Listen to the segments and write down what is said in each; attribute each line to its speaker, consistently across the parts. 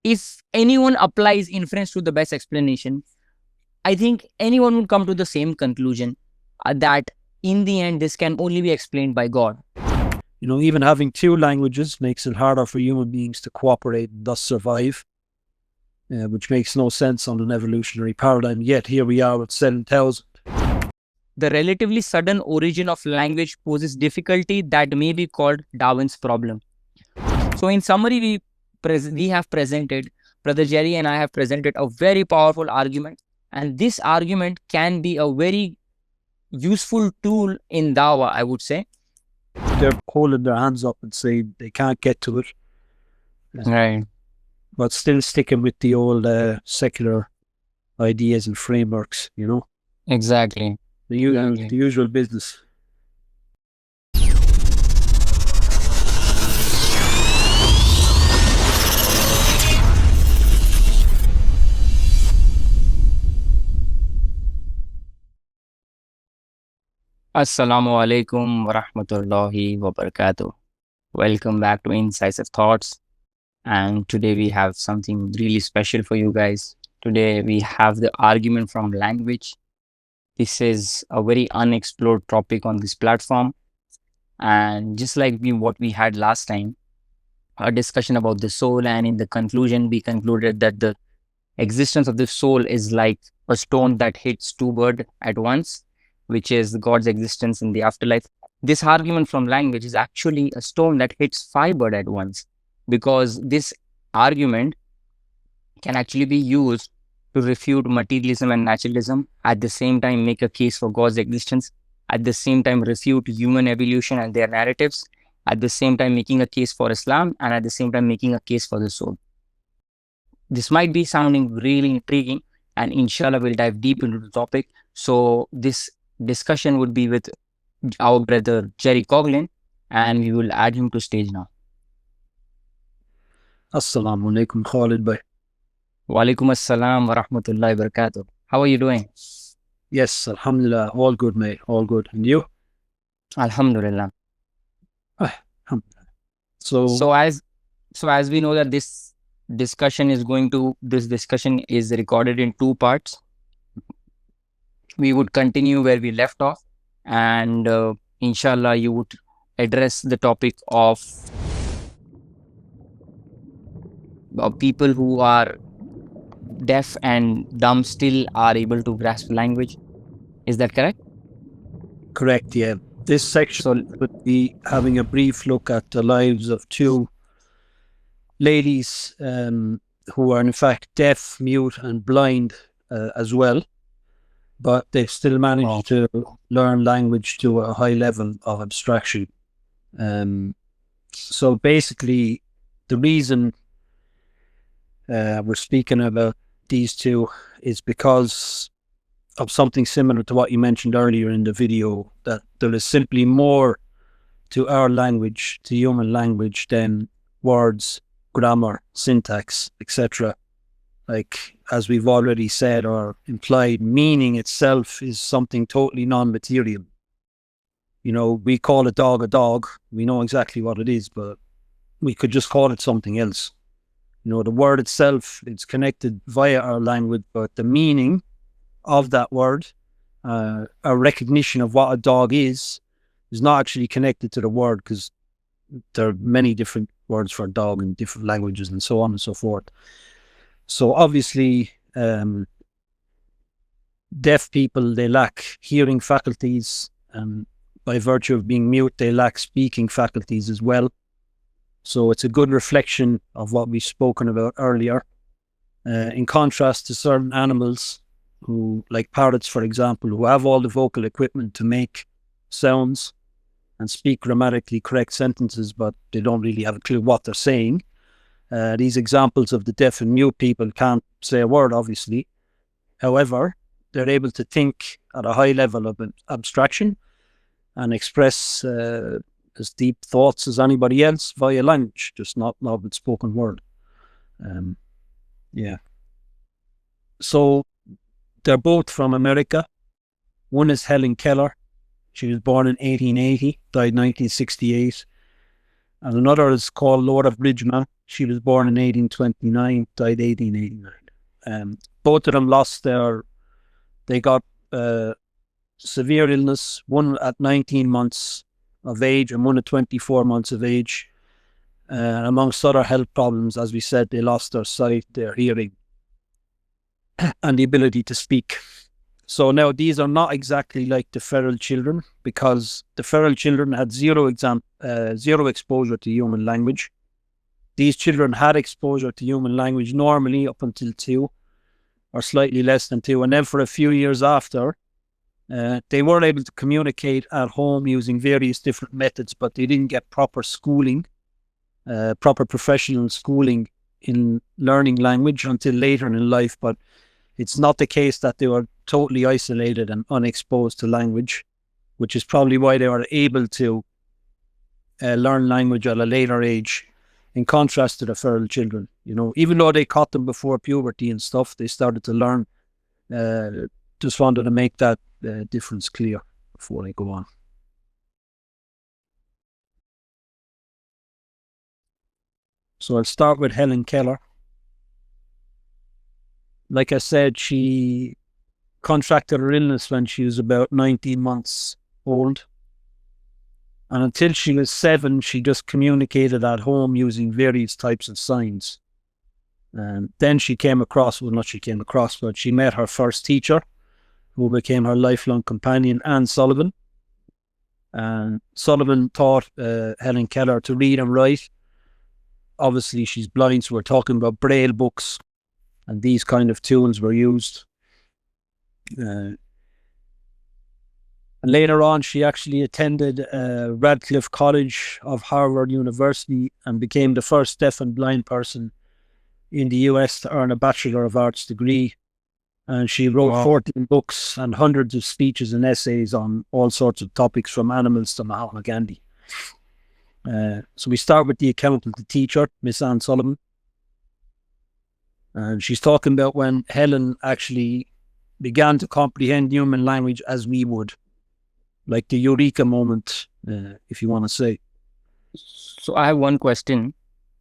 Speaker 1: if anyone applies inference to the best explanation, I think anyone would come to the same conclusion, that in the end, this can only be explained by God.
Speaker 2: Even having two languages makes it harder for human beings to cooperate and thus survive, which makes no sense on an evolutionary paradigm. Yet here we are with 7,000.
Speaker 1: The relatively sudden origin of language poses difficulty that may be called Darwin's problem. So in summary, we have presented, Brother Gerry and I have presented a very powerful argument, and this argument can be a very useful tool in Dawah, I would say.
Speaker 2: They're holding their hands up and saying they can't get to it.
Speaker 1: Right.
Speaker 2: But still sticking with the old secular ideas and frameworks,
Speaker 1: Exactly.
Speaker 2: The usual business.
Speaker 1: Assalamu alaikum wa rahmatullahi wa barakatuh. Welcome back to Incisive Thoughts. And today we have something really special for you guys. Today we have the argument from language. This is a very unexplored topic on this platform. And just like what we had last time, a discussion about the soul, and in the conclusion, we concluded that the existence of the soul is like a stone that hits two birds at once, which is God's existence in the afterlife. This argument from language is actually a stone that hits 5 birds at once, because this argument can actually be used to refute materialism and naturalism, at the same time make a case for God's existence, at the same time refute human evolution and their narratives, at the same time making a case for Islam, and at the same time making a case for the soul. This might be sounding really intriguing, and inshallah we'll dive deep into the topic. So this discussion would be with our brother Gerry Coghlan, and we will add him to stage now.
Speaker 2: Assalamu alaikum, Khalid bhai.
Speaker 1: Walaikum assalam wa rahmatullahi wa barakatuh. How are you doing?
Speaker 2: Yes, alhamdulillah, all good, mate, all good. And you?
Speaker 1: Alhamdulillah.
Speaker 2: Alhamdulillah.
Speaker 1: So as we know that this discussion is recorded in 2 parts. We would continue where we left off, and inshallah you would address the topic of people who are deaf and dumb still are able to grasp language. Is that correct?
Speaker 2: Correct, yeah. This section would be having a brief look at the lives of 2 ladies who are in fact deaf, mute and blind as well, but they've still managed to learn language to a high level of abstraction. So basically, the reason we're speaking about these 2 is because of something similar to what you mentioned earlier in the video, that there is simply more to our language, to human language, than words, grammar, syntax, etc. Like, as we've already said or implied, meaning itself is something totally non-material. We call a dog. We know exactly what it is, but we could just call it something else. The word itself, it's connected via our language, but the meaning of that word, our recognition of what a dog is not actually connected to the word, because there are many different words for dog in different languages and so on and so forth. So obviously, deaf people, they lack hearing faculties, and by virtue of being mute, they lack speaking faculties as well. So it's a good reflection of what we've spoken about earlier. In contrast to certain animals, who, like parrots, for example, who have all the vocal equipment to make sounds and speak grammatically correct sentences, but they don't really have a clue what they're saying. These examples of the deaf and mute people can't say a word, obviously. However, they're able to think at a high level of abstraction and express as deep thoughts as anybody else via language, just not with spoken word. Yeah. So they're both from America. One is Helen Keller. She was born in 1880, died 1968. And another is called Laura Bridgman. She was born in 1829, died 1889. Both of them they got severe illness, one at 19 months of age and one at 24 months of age. Amongst other health problems, as we said, they lost their sight, their hearing, and the ability to speak. So now these are not exactly like the feral children, because the feral children had zero exposure to human language. These children had exposure to human language normally up until 2 or slightly less than 2. And then for a few years after, they weren't able to communicate at home using various different methods, but they didn't get proper schooling, proper professional schooling in learning language until later in life. But it's not the case that they were totally isolated and unexposed to language, which is probably why they were able to learn language at a later age, in contrast to the feral children. You know, even though they caught them before puberty and stuff, they started to learn. Just wanted to make that difference clear before I go on. So I'll start with Helen Keller. Like I said, she contracted her illness when she was about 19 months old. And until she was 7, she just communicated at home using various types of signs. And then she but she met her first teacher, who became her lifelong companion, Anne Sullivan. And Sullivan taught Helen Keller to read and write. Obviously, she's blind, so we're talking about Braille books, and these kind of tools were used. And later on, she actually attended Radcliffe College of Harvard University and became the first deaf and blind person in the US to earn a Bachelor of Arts degree. And she wrote 14 books and hundreds of speeches and essays on all sorts of topics, from animals to Mahatma Gandhi. So we start with the account of the teacher, Miss Anne Sullivan. And she's talking about when Helen actually began to comprehend human language as we would, like the eureka moment, if you want to say.
Speaker 1: So I have one question.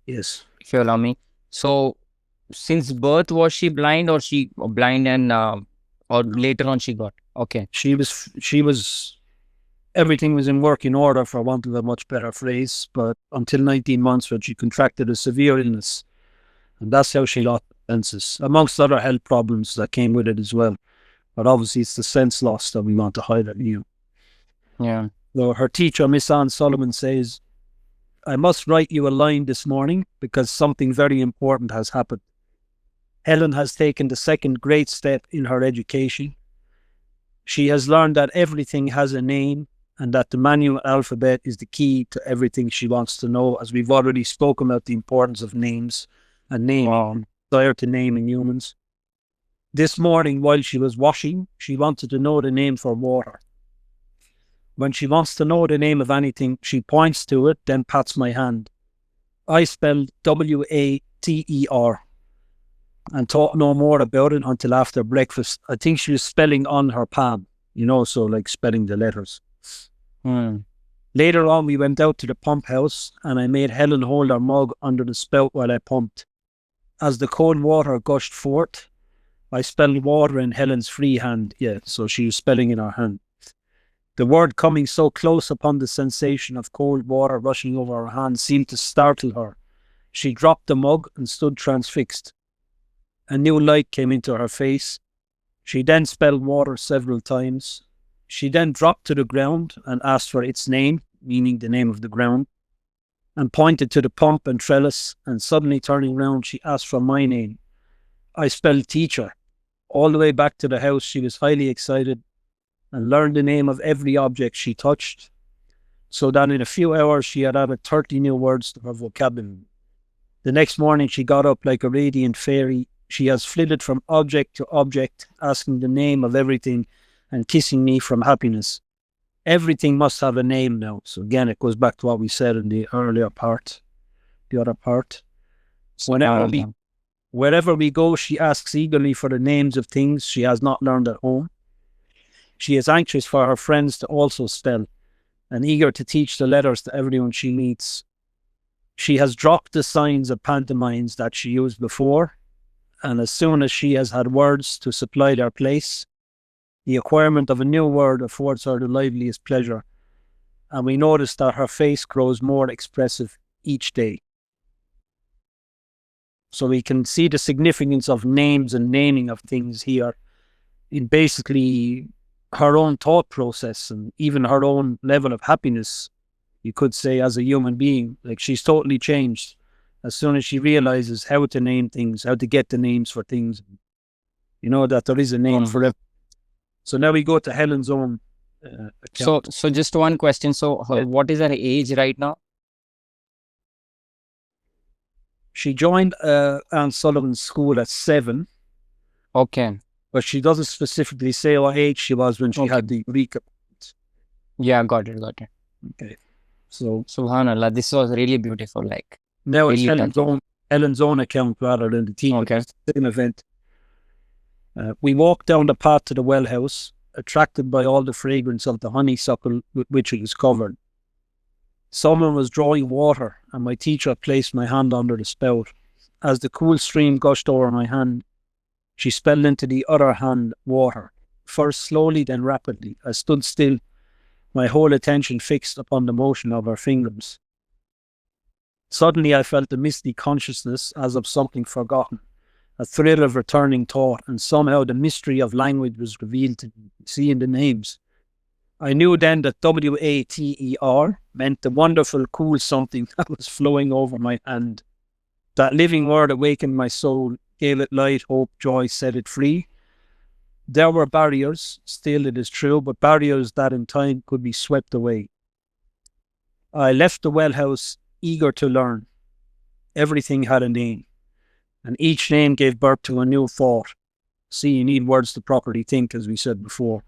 Speaker 2: Yes.
Speaker 1: If you allow me. So since birth, was she blind, or she blind and or later on she got? Okay.
Speaker 2: She was everything was in working order, for want of a much better phrase, but until 19 months when she contracted a severe illness. And that's how she lost senses, amongst other health problems that came with it as well. But obviously it's the sense loss that we want to highlight here.
Speaker 1: Yeah.
Speaker 2: So her teacher, Miss Anne Sullivan, says, "I must write you a line this morning because something very important has happened. Helen has taken the second great step in her education. She has learned that everything has a name and that the manual alphabet is the key to everything she wants to know," as we've already spoken about the importance of names and naming, desire to name in humans. This morning, while she was washing, she wanted to know the name for water. When she wants to know the name of anything, she points to it, then pats my hand. I spelled W-A-T-E-R and thought no more about it until after breakfast. I think she was spelling on her palm, you know, so like spelling the letters. Later on, we went out to the pump house and I made Helen hold her mug under the spout while I pumped. As the cold water gushed forth, I spelled water in Helen's free hand. Yeah, so she was spelling in her hand. The word coming so close upon the sensation of cold water rushing over her hand seemed to startle her. She dropped the mug and stood transfixed. A new light came into her face. She then spelled water several times. She then dropped to the ground and asked for its name, meaning the name of the ground, and pointed to the pump and trellis, and suddenly turning round, she asked for my name. I spelled teacher. All the way back to the house, she was highly excited and learned the name of every object she touched, so that in a few hours she had added 30 new words to her vocabulary. The next morning she got up like a radiant fairy. She has flitted from object to object, asking the name of everything and kissing me from happiness. Everything must have a name now. So again, it goes back to what we said in the earlier part, the other part. Wherever we go, she asks eagerly for the names of things she has not learned at home. She is anxious for her friends to also spell and eager to teach the letters to everyone she meets. She has dropped the signs of pantomimes that she used before, and as soon as she has had words to supply their place, the acquirement of a new word affords her the liveliest pleasure, and we notice that her face grows more expressive each day. So we can see the significance of names and naming of things here in basically her own thought process and even her own level of happiness, you could say, as a human being. Like, she's totally changed as soon as she realizes how to name things, how to get the names for things, that there is a name for it. So now we go to Helen's own account.
Speaker 1: So just one question. So what is her age right now?
Speaker 2: She joined Anne Sullivan's school at 7.
Speaker 1: Okay.
Speaker 2: But she doesn't specifically say what age she was when she had the recap.
Speaker 1: Yeah, got it.
Speaker 2: Okay. So
Speaker 1: Subhanallah, this was really beautiful. Like,
Speaker 2: now it's
Speaker 1: really
Speaker 2: Helen's own account rather than the team.
Speaker 1: Okay.
Speaker 2: Same event. We walked down the path to the well house, attracted by all the fragrance of the honeysuckle with which it was covered. Someone was drawing water, and my teacher placed my hand under the spout. As the cool stream gushed over my hand, she spelled into the other hand water, first slowly, then rapidly. I stood still, my whole attention fixed upon the motion of her fingers. Suddenly I felt a misty consciousness as of something forgotten, a thrill of returning thought, and somehow the mystery of language was revealed to me, seeing the names. I knew then that water meant the wonderful, cool something that was flowing over my hand. That living word awakened my soul, gave it light, hope, joy, set it free. There were barriers, still it is true, but barriers that in time could be swept away. I left the well house eager to learn. Everything had a name, and each name gave birth to a new thought. See, you need words to properly think, as we said before.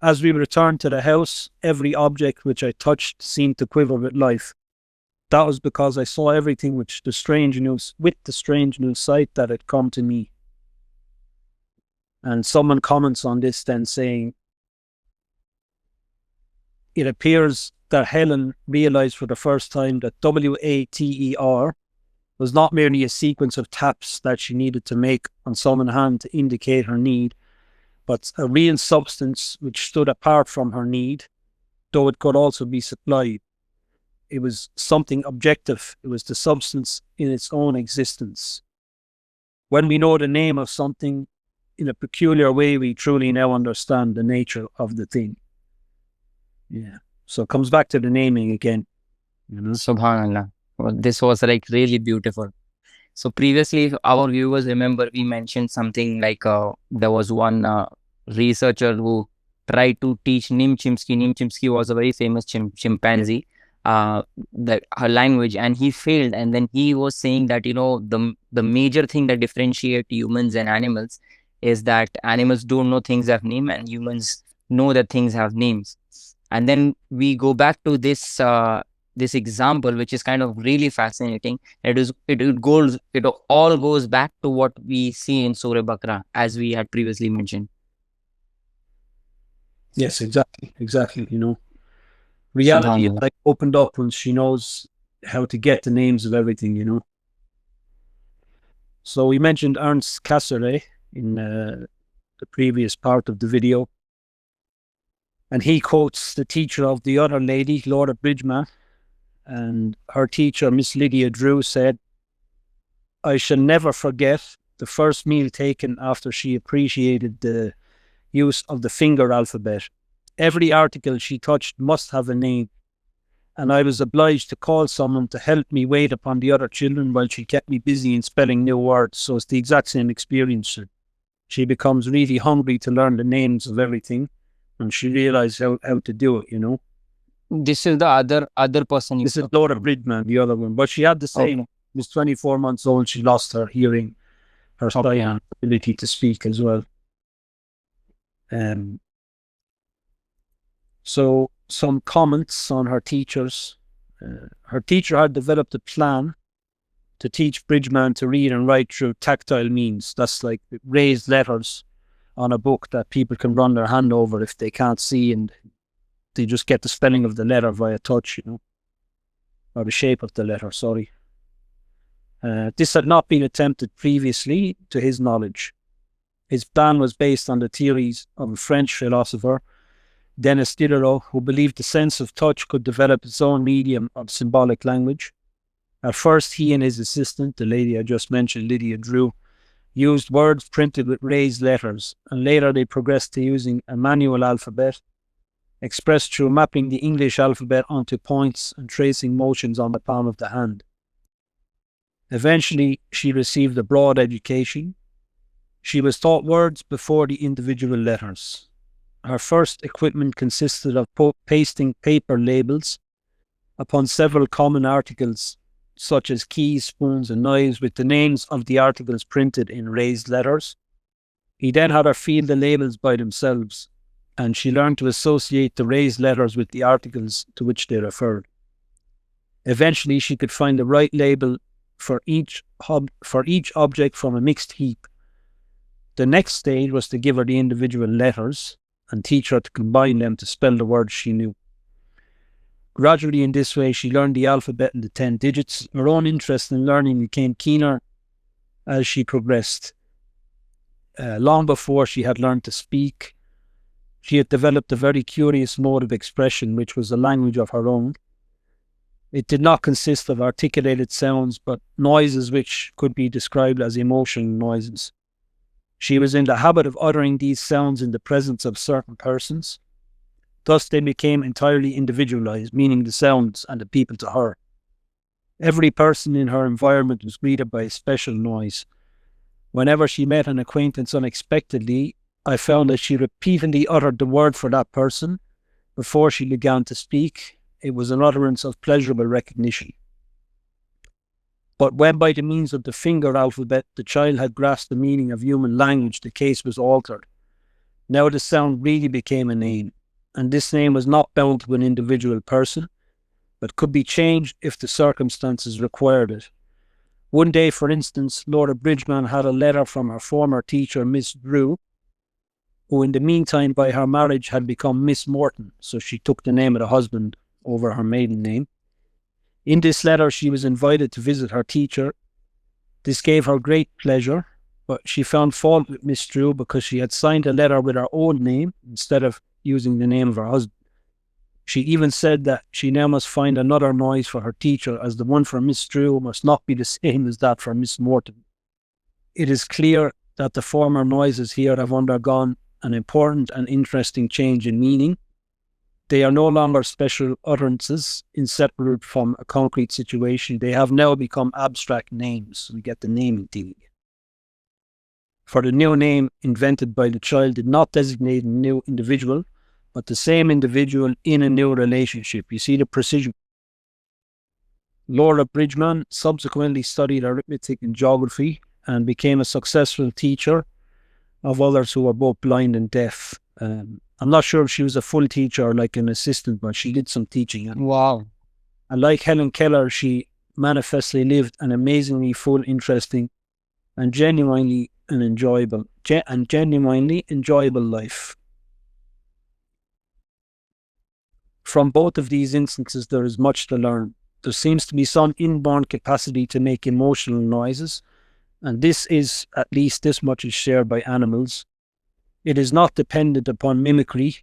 Speaker 2: As we returned to the house, every object which I touched seemed to quiver with life. That was because I saw everything with the strange new sight that had come to me. And someone comments on this then saying, it appears that Helen realized for the first time that water was not merely a sequence of taps that she needed to make on someone's hand to indicate her need, but a real substance which stood apart from her need, though it could also be supplied. It was something objective. It was the substance in its own existence. When we know the name of something in a peculiar way, we truly now understand the nature of the thing. Yeah. So it comes back to the naming again.
Speaker 1: Subhanallah. Well, this was like really beautiful. So previously, if our viewers remember, we mentioned something like there was one researcher who tried to teach Nim Chimpsky. Nim Chimpsky was a very famous chimpanzee, that her language, and he failed. And then he was saying that, the major thing that differentiate humans and animals is that animals don't know things have name, and humans know that things have names. And then we go back to this this example, which is kind of really fascinating. It all goes back to what we see in Surah Baqarah, as we had previously mentioned.
Speaker 2: Yes, exactly. Reality is like opened up when she knows how to get the names of everything, So we mentioned Ernst Cassirer in the previous part of the video, and he quotes the teacher of the other lady, Laura Bridgman, and her teacher, Miss Lydia Drew, said, "I shall never forget the first meal taken after she appreciated the use of the finger alphabet. Every article she touched must have a name, and I was obliged to call someone to help me wait upon the other children while she kept me busy in spelling new words." So it's the exact same experience. She becomes really hungry to learn the names of everything, and she realizes how to do it,
Speaker 1: This is the other person.
Speaker 2: This is Laura Bridgman, the other one. But she had the same. She was 24 months old. She lost her hearing, her sight, and ability to speak as well. So some comments on her teachers. Her teacher had developed a plan to teach Bridgman to read and write through tactile means. That's like raised letters on a book that people can run their hand over if they can't see, and they just get the spelling of the letter via touch, or the shape of the letter, sorry. This had not been attempted previously to his knowledge. His plan was based on the theories of a French philosopher, Denis Diderot, who believed the sense of touch could develop its own medium of symbolic language. At first, he and his assistant, the lady I just mentioned, Lydia Drew, used words printed with raised letters, and later they progressed to using a manual alphabet, expressed through mapping the English alphabet onto points and tracing motions on the palm of the hand. Eventually, she received a broad education. She was taught words before the individual letters. Her first equipment consisted of pasting paper labels upon several common articles, such as keys, spoons, and knives, with the names of the articles printed in raised letters. He then had her feel the labels by themselves, and she learned to associate the raised letters with the articles to which they referred. Eventually, she could find the right label for each object from a mixed heap. The next stage was to give her the individual letters and teach her to combine them to spell the words she knew. Gradually, in this way, she learned the alphabet and the 10 digits. Her own interest in learning became keener as she progressed. Long before she had learned to speak, she had developed a very curious mode of expression, which was a language of her own. It did not consist of articulated sounds, but noises which could be described as emotional noises. She was in the habit of uttering these sounds in the presence of certain persons. Thus they became entirely individualized, meaning the sounds and the people to her. Every person in her environment was greeted by a special noise. Whenever she met an acquaintance unexpectedly, I found that she repeatedly uttered the word for that person before she began to speak. It was an utterance of pleasurable recognition. But when by the means of the finger alphabet the child had grasped the meaning of human language, the case was altered. Now the sound really became a name, and this name was not bound to an individual person, but could be changed if the circumstances required it. One day, for instance, Laura Bridgman had a letter from her former teacher, Miss Drew, who in the meantime by her marriage had become Miss Morton, so she took the name of the husband over her maiden name. In this letter, she was invited to visit her teacher. This gave her great pleasure, but she found fault with Miss Drew because she had signed a letter with her own name instead of using the name of her husband. She even said that she now must find another noise for her teacher, as the one for Miss Drew must not be the same as that for Miss Morton. It is clear that the former noises here have undergone an important and interesting change in meaning. They are no longer special utterances inseparable from a concrete situation. They have now become abstract names. We get the naming thing. For the new name invented by the child did not designate a new individual, but the same individual in a new relationship. You see the precision. Laura Bridgman subsequently studied arithmetic and geography and became a successful teacher of others who were both blind and deaf. I'm not sure if she was a full teacher or like an assistant, but she did some teaching.
Speaker 1: Wow.
Speaker 2: And like Helen Keller, she manifestly lived an amazingly full, interesting, and genuinely enjoyable life. From both of these instances, there is much to learn. There seems to be some inborn capacity to make emotional noises, and this is, at least this much is shared by animals. It is not dependent upon mimicry,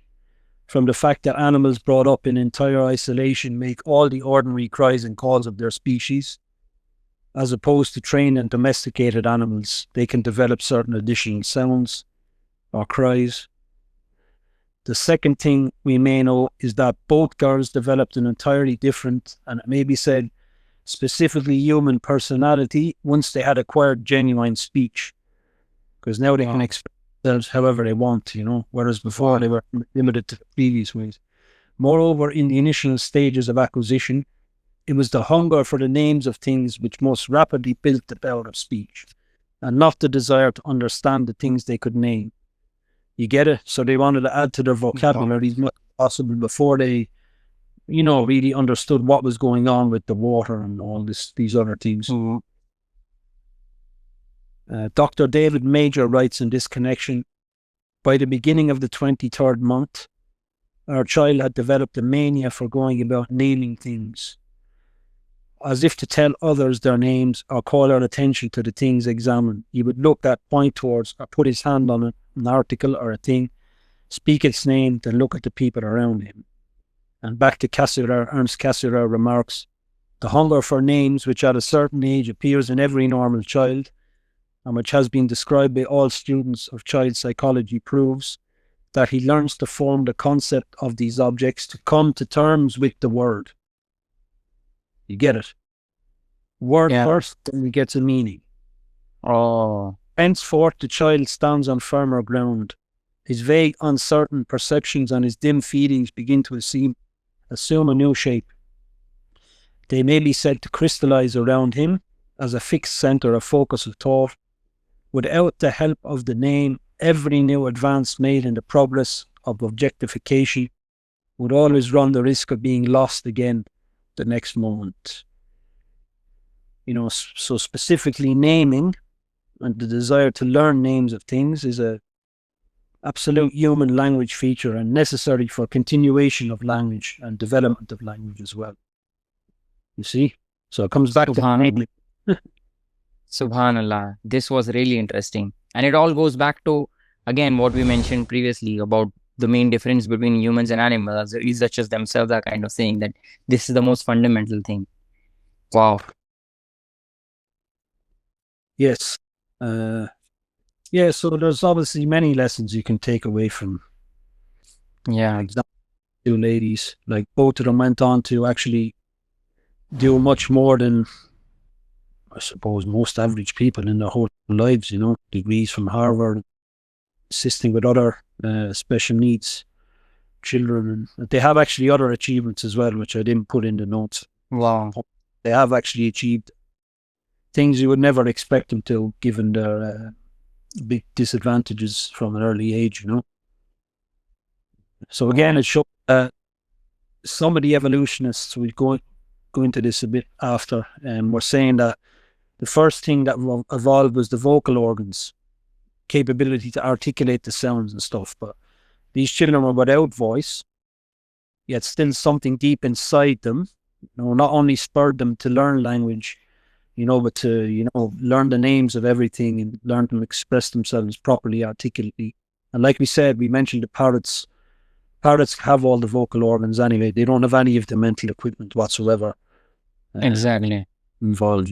Speaker 2: from the fact that animals brought up in entire isolation make all the ordinary cries and calls of their species. As opposed to trained and domesticated animals, they can develop certain additional sounds or cries. The second thing we may know is that both girls developed an entirely different, and it may be said, specifically human personality once they had acquired genuine speech. Because now they can express themselves however they want, whereas before they were limited to the previous ways. Moreover, in the initial stages of acquisition, it was the hunger for the names of things which most rapidly built the power of speech, and not the desire to understand the things they could name. You get it? So they wanted to add to their vocabulary as much as possible before they, really understood what was going on with the water and all these other things.
Speaker 1: Mm-hmm.
Speaker 2: Dr. David Major writes in this connection, by the beginning of the 23rd month, our child had developed a mania for going about naming things. as if to tell others their names or call our attention to the things examined. He would look at, point towards, or put his hand on an article or a thing, speak its name, then look at the people around him. And back to Ernst Cassirer remarks, the hunger for names, which at a certain age appears in every normal child, and which has been described by all students of child psychology, proves that he learns to form the concept of these objects, to come to terms with the word. You get it? Word first, then he gets a meaning.
Speaker 1: Oh.
Speaker 2: Henceforth, the child stands on firmer ground. His vague, uncertain perceptions and his dim feelings begin to assume a new shape. They may be said to crystallize around him as a fixed center of focus of thought. Without the help of the name, every new advance made in the progress of objectification would always run the risk of being lost again the next moment. So specifically naming and the desire to learn names of things is a absolute human language feature and necessary for continuation of language and development of language as well. You see? So it comes back to
Speaker 1: Subhanallah. This was really interesting. And it all goes back to, again, what we mentioned previously about the main difference between humans and animals. The researchers themselves are kind of saying that this is the most fundamental thing. Wow.
Speaker 2: Yes. So there's obviously many lessons you can take away from two ladies. Like both of them went on to actually do much more than, I suppose, most average people in their whole lives, degrees from Harvard, assisting with other special needs children. And they have actually other achievements as well, which I didn't put in the notes.
Speaker 1: Wow.
Speaker 2: They have actually achieved things you would never expect them to, given their big disadvantages from an early age, So again, it shows some of the evolutionists, we go into this a bit after, were saying that the first thing that evolved was the vocal organs, capability to articulate the sounds and stuff. But these children were without voice, yet still something deep inside them, not only spurred them to learn language, but to, learn the names of everything and learn to express themselves properly, articulately. And like we said, we mentioned the parrots. Parrots have all the vocal organs anyway. They don't have any of the mental equipment whatsoever.
Speaker 1: Exactly.
Speaker 2: Involved,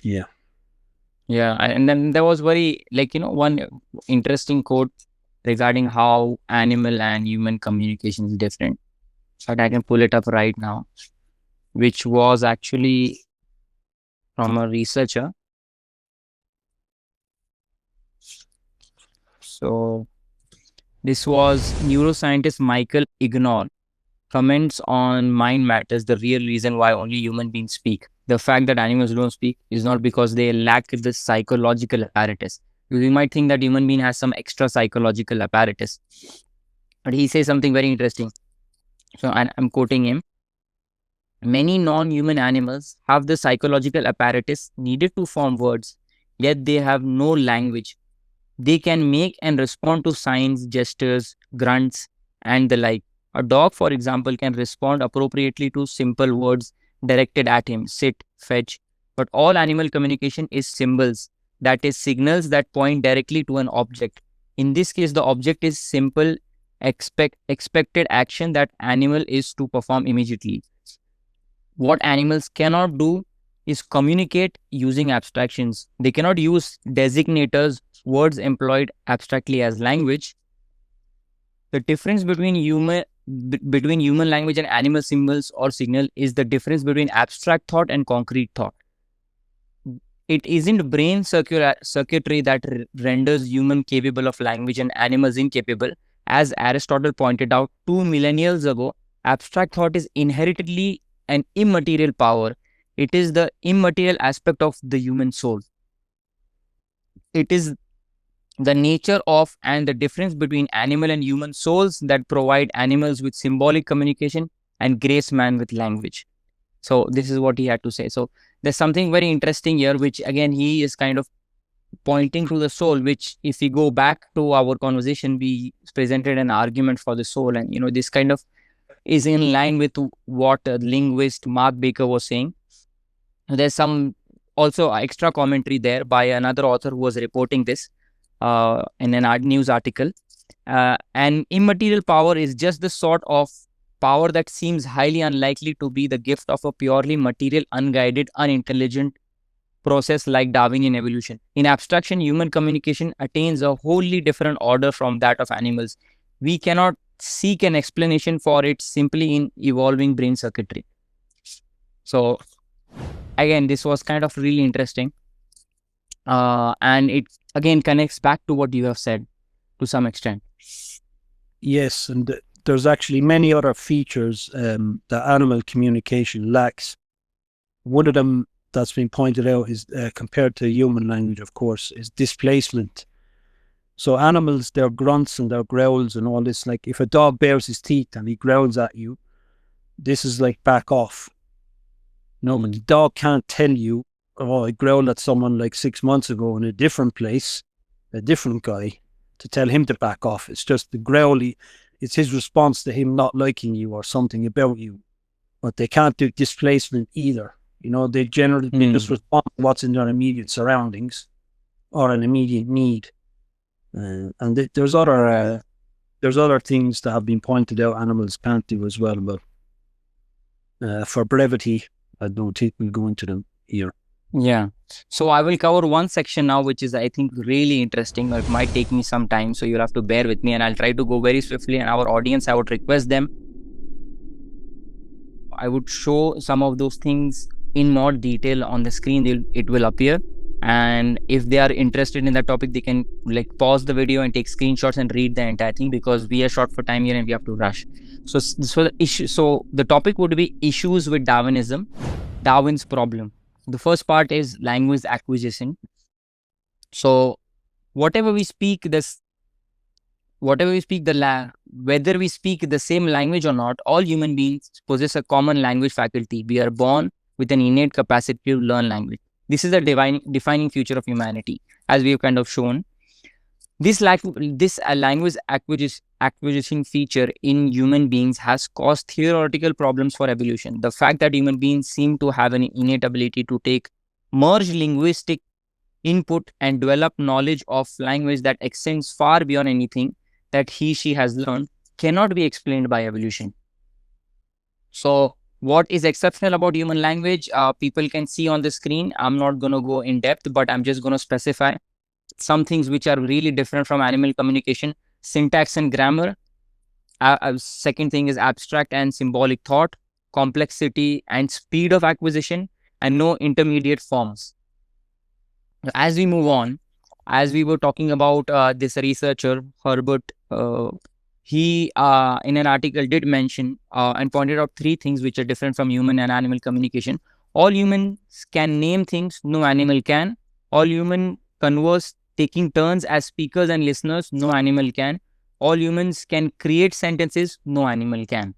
Speaker 2: Yeah.
Speaker 1: Yeah. And then there was one interesting quote regarding how animal and human communication is different. But I can pull it up right now, which was actually from a researcher. So this was neuroscientist Michael Ignore. Comments on mind matters, the real reason why only human beings speak. The fact that animals don't speak is not because they lack the psychological apparatus. You might think that human being has some extra psychological apparatus. But he says something very interesting. So I'm quoting him. Many non-human animals have the psychological apparatus needed to form words, yet they have no language. They can make and respond to signs, gestures, grunts, and the like. A dog, for example, can respond appropriately to simple words directed at him, sit, fetch. But all animal communication is symbols, that is, signals that point directly to an object. In this case, the object is simple, expected action that animal is to perform immediately. What animals cannot do is communicate using abstractions. They cannot use designators, words employed abstractly as language. The difference between human language and animal symbols or signal is the difference between abstract thought and concrete thought. It isn't brain circuitry that renders human capable of language and animals incapable. As Aristotle pointed out 2 millennia ago, abstract thought is inherently an immaterial power. It is the immaterial aspect of the human soul. It is the nature of and the difference between animal and human souls that provide animals with symbolic communication and grace man with language. So this is what he had to say. So there's something very interesting here, which again, he is kind of pointing to the soul, which if we go back to our conversation, we presented an argument for the soul. And, this kind of is in line with what linguist Mark Baker was saying. There's some also extra commentary there by another author who was reporting this in an news article. And immaterial power is just the sort of power that seems highly unlikely to be the gift of a purely material, unguided, unintelligent process like Darwinian evolution. In abstraction, human communication attains a wholly different order from that of animals. We cannot seek an explanation for it simply in evolving brain circuitry. So, again, this was kind of really interesting. And it again connects back to what you have said to some extent.
Speaker 2: Yes, and there's actually many other features that animal communication lacks. One of them that's been pointed out is compared to human language, of course, is displacement. So animals, their grunts and their growls and all this, like if a dog bares his teeth and he growls at you, this is like back off. No, but the dog can't tell you, oh, I growled at someone like 6 months ago in a different place, a different guy, to tell him to back off. It's just the growly, it's his response to him not liking you or something about you. But they can't do displacement either. You know, they generally just respond to what's in their immediate surroundings or an immediate need. And there's other things that have been pointed out animals can't do as well, but for brevity, I don't think we'll go into them here.
Speaker 1: Yeah. So I will cover one section now, which is, I think, really interesting. It might take me some time, so you'll have to bear with me, and I'll try to go very swiftly. And our audience, I would request them. I would show some of those things in more detail on the screen. It will appear. And if they are interested in that topic, they can like pause the video and take screenshots and read the entire thing, because we are short for time here and we have to rush. So the topic would be issues with Darwinism, Darwin's problem. The first part is language acquisition. So whether we speak the same language or not, all human beings possess a common language faculty. We are born with an innate capacity to learn language. This is a defining feature of humanity, as we have kind of shown. This language acquisition feature in human beings has caused theoretical problems for evolution. The fact that human beings seem to have an innate ability to merge linguistic input and develop knowledge of language that extends far beyond anything that she has learned cannot be explained by evolution. So, what is exceptional about human language? People can see on the screen. I'm not going to go in depth, but I'm just going to specify some things which are really different from animal communication: syntax and grammar. Second thing is abstract and symbolic thought, complexity and speed of acquisition, and no intermediate forms. As we move on, as we were talking about this researcher, Herbert, he in an article did mention and pointed out three things which are different from human and animal communication. All humans can name things, no animal can. All humans converse taking turns as speakers and listeners, no animal can. All humans can create sentences, no animal can.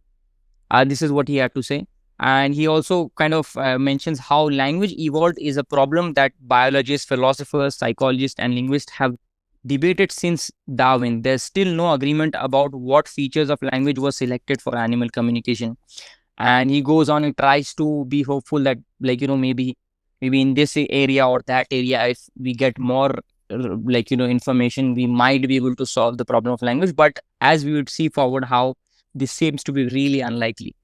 Speaker 1: This is what he had to say. And he also kind of mentions how language evolved is a problem that biologists, philosophers, psychologists, and linguists have debated since Darwin. There's still no agreement about what features of language were selected for animal communication. And he goes on and tries to be hopeful that, like, maybe in this area or that area, if we get more, information, we might be able to solve the problem of language. But as we would see forward, how this seems to be really unlikely.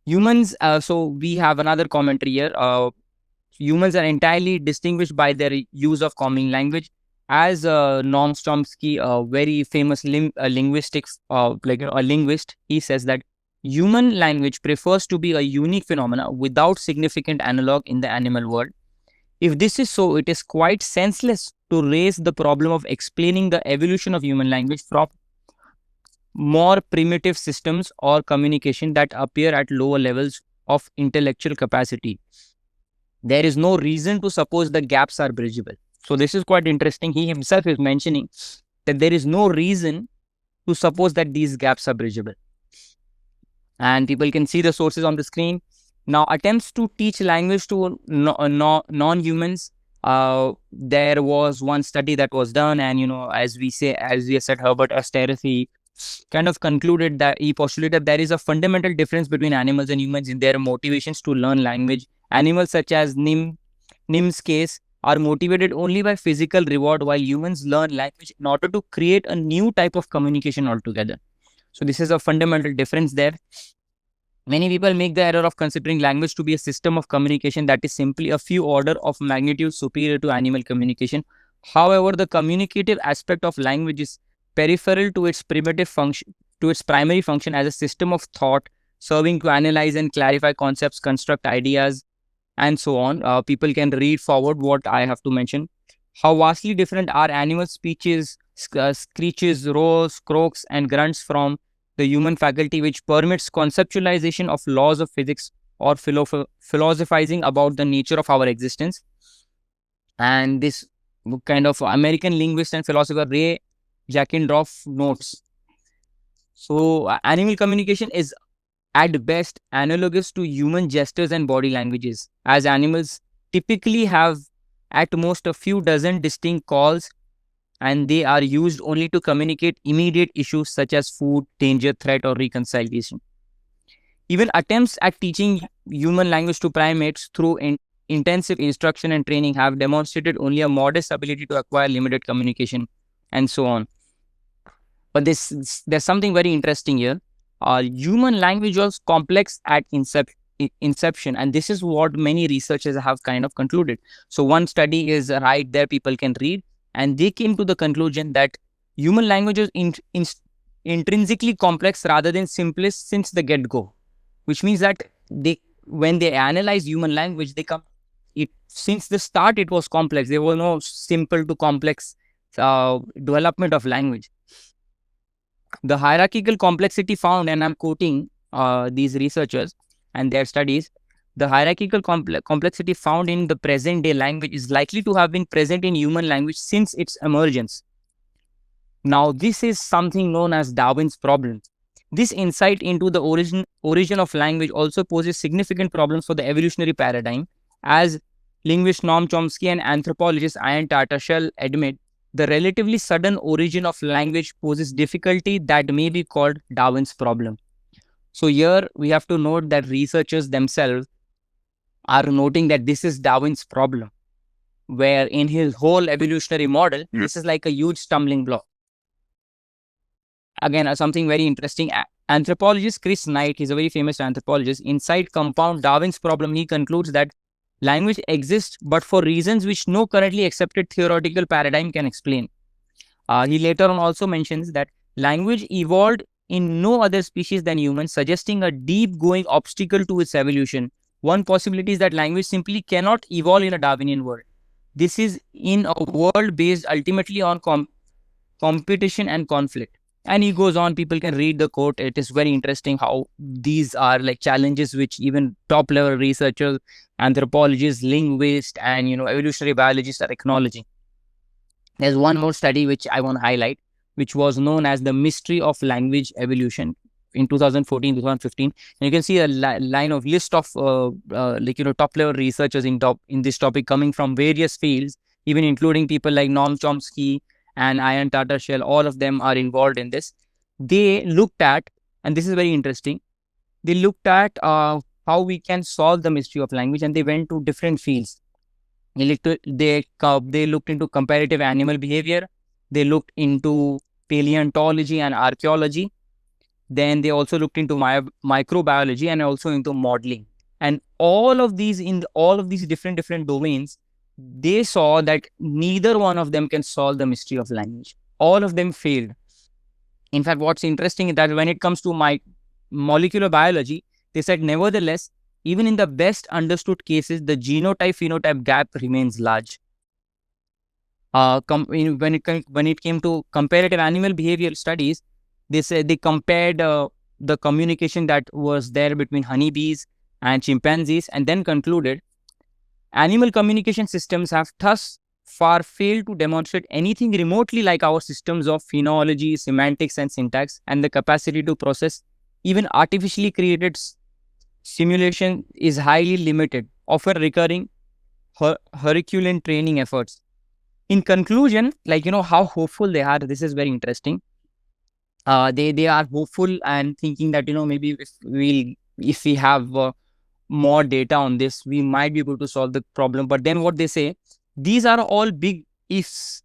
Speaker 1: Humans, so we have another commentary here. Humans are entirely distinguished by their use of common language. As Noam Chomsky, a very famous linguist, he says that human language prefers to be a unique phenomena without significant analog in the animal world. If this is so, it is quite senseless to raise the problem of explaining the evolution of human language from more primitive systems or communication that appear at lower levels of intellectual capacity. There is no reason to suppose the gaps are bridgeable. So this is quite interesting. He himself is mentioning that there is no reason to suppose that these gaps are bridgeable. And people can see the sources on the screen. Now, attempts to teach language to non-humans. There was one study that was done, and as we said, Herbert Asterothy kind of concluded that he postulated there is a fundamental difference between animals and humans in their motivations to learn language. Animals such as Nim's case are motivated only by physical reward, while humans learn language in order to create a new type of communication altogether. So this is a fundamental difference there. Many people make the error of considering language to be a system of communication that is simply a few order of magnitude superior to animal communication. However, the communicative aspect of language is peripheral to its primitive function, to its primary function as a system of thought, serving to analyze and clarify concepts, construct ideas, and so on. People can read forward what I have to mention. How vastly different are animal speeches, screeches, roars, croaks, and grunts from the human faculty, which permits conceptualization of laws of physics or philosophizing about the nature of our existence. And this kind of American linguist and philosopher Ray Jackendorf notes. So, animal communication is at best analogous to human gestures and body languages, as animals typically have at most a few dozen distinct calls, and they are used only to communicate immediate issues such as food, danger, threat, or reconciliation. Even attempts at teaching human language to primates through intensive instruction and training have demonstrated only a modest ability to acquire limited communication, and so on. But there's something very interesting here. Human language was complex at inception, and this is what many researchers have kind of concluded. So one study is right there, people can read, and they came to the conclusion that human language is intrinsically complex rather than simplest since the get-go, which means that when they analyze human language, since the start it was complex. There was no simple to complex development of language. The hierarchical complexity found, and I'm quoting these researchers and their studies, the hierarchical complexity found in the present day language is likely to have been present in human language since its emergence. Now, this is something known as Darwin's problem. This insight into the origin of language also poses significant problems for the evolutionary paradigm, as linguist Noam Chomsky and anthropologist Ian Tattersall admit. The relatively sudden origin of language poses difficulty that may be called Darwin's problem. So here we have to note that researchers themselves are noting that this is Darwin's problem, where in his whole evolutionary model, this is like a huge stumbling block. Again, something very interesting. Anthropologist Chris Knight, he's a very famous anthropologist, inside Compound Darwin's Problem, he concludes that language exists, but for reasons which no currently accepted theoretical paradigm can explain. He later on also mentions that language evolved in no other species than humans, suggesting a deep-going obstacle to its evolution. One possibility is that language simply cannot evolve in a Darwinian world. This is in a world based ultimately on competition and conflict. And he goes on, people can read the quote. It is very interesting how these are like challenges which even top level researchers, anthropologists, linguists, and evolutionary biologists are acknowledging. There's one more study which I want to highlight, which was known as the mystery of language evolution in 2014, 2015. And you can see a line of list of top level researchers in this topic coming from various fields, even including people like Noam Chomsky and Ian Tattersall. All of them are involved in this. They looked at, and this is very interesting, they looked at how we can solve the mystery of language, and they went to different fields. They looked into comparative animal behavior. They looked into paleontology and archaeology. Then they also looked into microbiology and also into modeling. And all of these different domains, they saw that neither one of them can solve the mystery of language. All of them failed. In fact, what's interesting is that when it comes to molecular biology, they said, nevertheless, even in the best understood cases, the genotype-phenotype gap remains large. When it came to comparative animal behavioral studies, they said they compared the communication that was there between honeybees and chimpanzees, and then concluded animal communication systems have thus far failed to demonstrate anything remotely like our systems of phonology, semantics, and syntax, and the capacity to process even artificially created simulation is highly limited, often recurring Herculean training efforts. In conclusion, how hopeful they are, this is very interesting. They are hopeful and thinking that maybe if we have more data on this, we might be able to solve the problem. But then what they say, these are all big ifs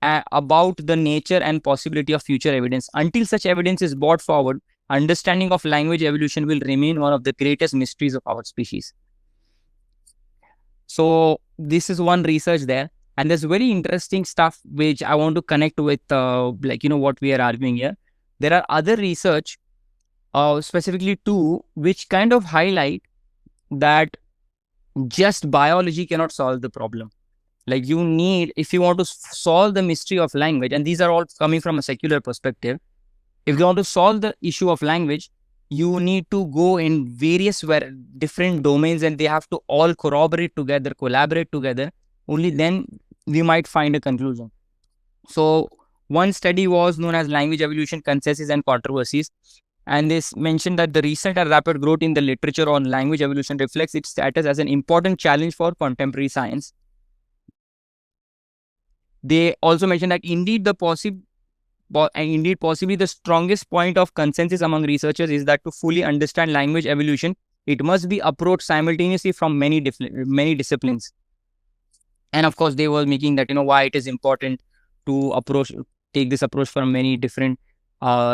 Speaker 1: about the nature and possibility of future evidence. Until such evidence is brought forward, understanding of language evolution will remain one of the greatest mysteries of our species. So this is one research there. And there's very interesting stuff which I want to connect with, what we are arguing here. There are other research, specifically two, which kind of highlight that just biology cannot solve the problem. Like you need, if you want to solve the mystery of language, and these are all coming from a secular perspective, if you want to solve the issue of language, you need to go in various different domains, and they have to all corroborate together, collaborate together. Only then we might find a conclusion. So one study was known as Language Evolution, Consensus and Controversies. And this mentioned that the recent and rapid growth in the literature on language evolution reflects its status as an important challenge for contemporary science. They also mentioned that indeed possibly the strongest point of consensus among researchers is that to fully understand language evolution, it must be approached simultaneously from many disciplines. And of course, they were making that why it is important to take this approach from many different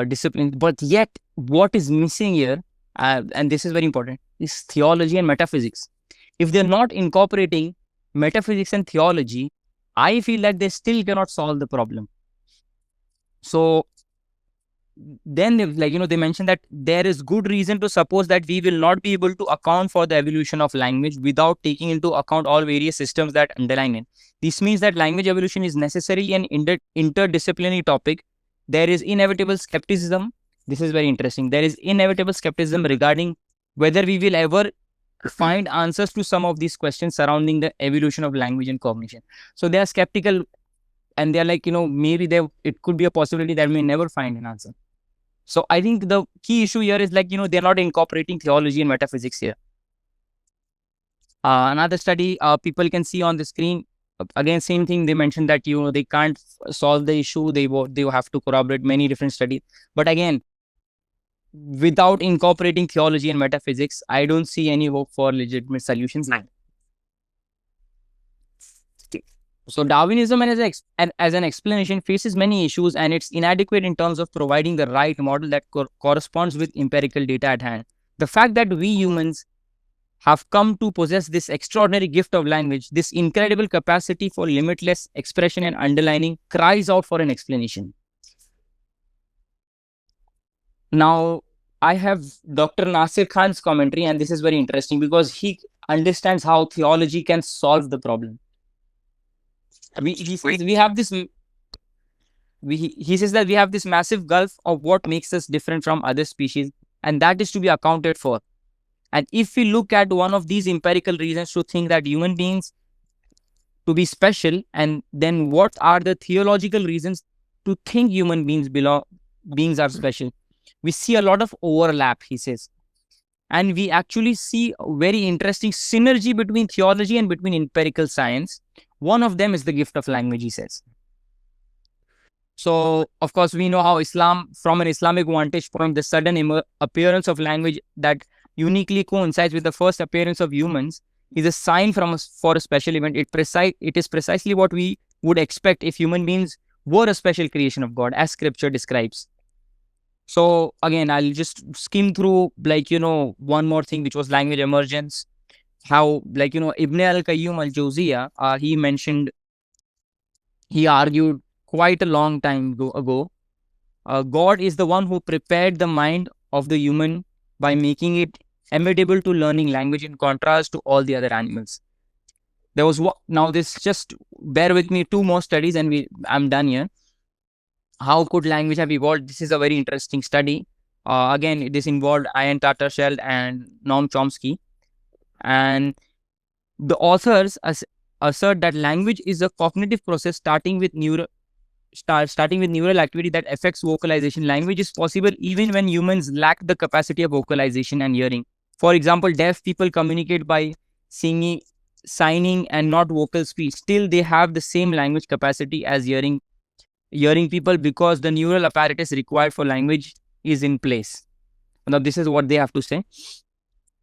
Speaker 1: disciplines. But yet, what is missing here, and this is very important, is theology and metaphysics. If they're not incorporating metaphysics and theology, I feel that they still cannot solve the problem. So then they mentioned that there is good reason to suppose that we will not be able to account for the evolution of language without taking into account all various systems that underline it. This means that language evolution is necessarily an interdisciplinary topic. There is inevitable skepticism. This is very interesting. There is inevitable skepticism regarding whether we will ever find answers to some of these questions surrounding the evolution of language and cognition. So they are skeptical, and they're like, maybe it could be a possibility that we may never find an answer. So I think the key issue here is they're not incorporating theology and metaphysics here. Another study people can see on the screen, again, same thing. They mentioned that, they can't solve the issue. They have to corroborate many different studies. But again, without incorporating theology and metaphysics, I don't see any hope for legitimate solutions. So Darwinism as an explanation faces many issues, and it's inadequate in terms of providing the right model that corresponds with empirical data at hand. The fact that we humans have come to possess this extraordinary gift of language, this incredible capacity for limitless expression and underlining, cries out for an explanation. Now, I have Dr. Nasir Khan's commentary, and this is very interesting because he understands how theology can solve the problem. He says that we have this massive gulf of what makes us different from other species, and that is to be accounted for. And if we look at one of these empirical reasons to think that human beings to be special, and then what are the theological reasons to think human beings are special? We see a lot of overlap, he says. And we actually see a very interesting synergy between theology and between empirical science. One of them is the gift of language, he says. So, of course, we know how Islam, from an Islamic vantage point, the sudden appearance of language that uniquely coincides with the first appearance of humans is a sign for a special event. It is precisely what we would expect if human beings were a special creation of God, as scripture describes. So again, I'll just skim through one more thing, which was language emergence. How Ibn al-Qayyum al-Jawziyah, he argued quite a long time ago, God is the one who prepared the mind of the human by making it amenable to learning language in contrast to all the other animals. There was now this, just bear with me, two more studies and I'm done here. How could language have evolved? This is a very interesting study. Again, this involved Ian Tattersall and Noam Chomsky. And the authors assert that language is a cognitive process starting with neural activity that affects vocalization. Language is possible even when humans lack the capacity of vocalization and hearing. For example, deaf people communicate by singing, signing, and not vocal speech. Still, they have the same language capacity as hearing hearing people because the neural apparatus required for language is in place. Now, this is what they have to say.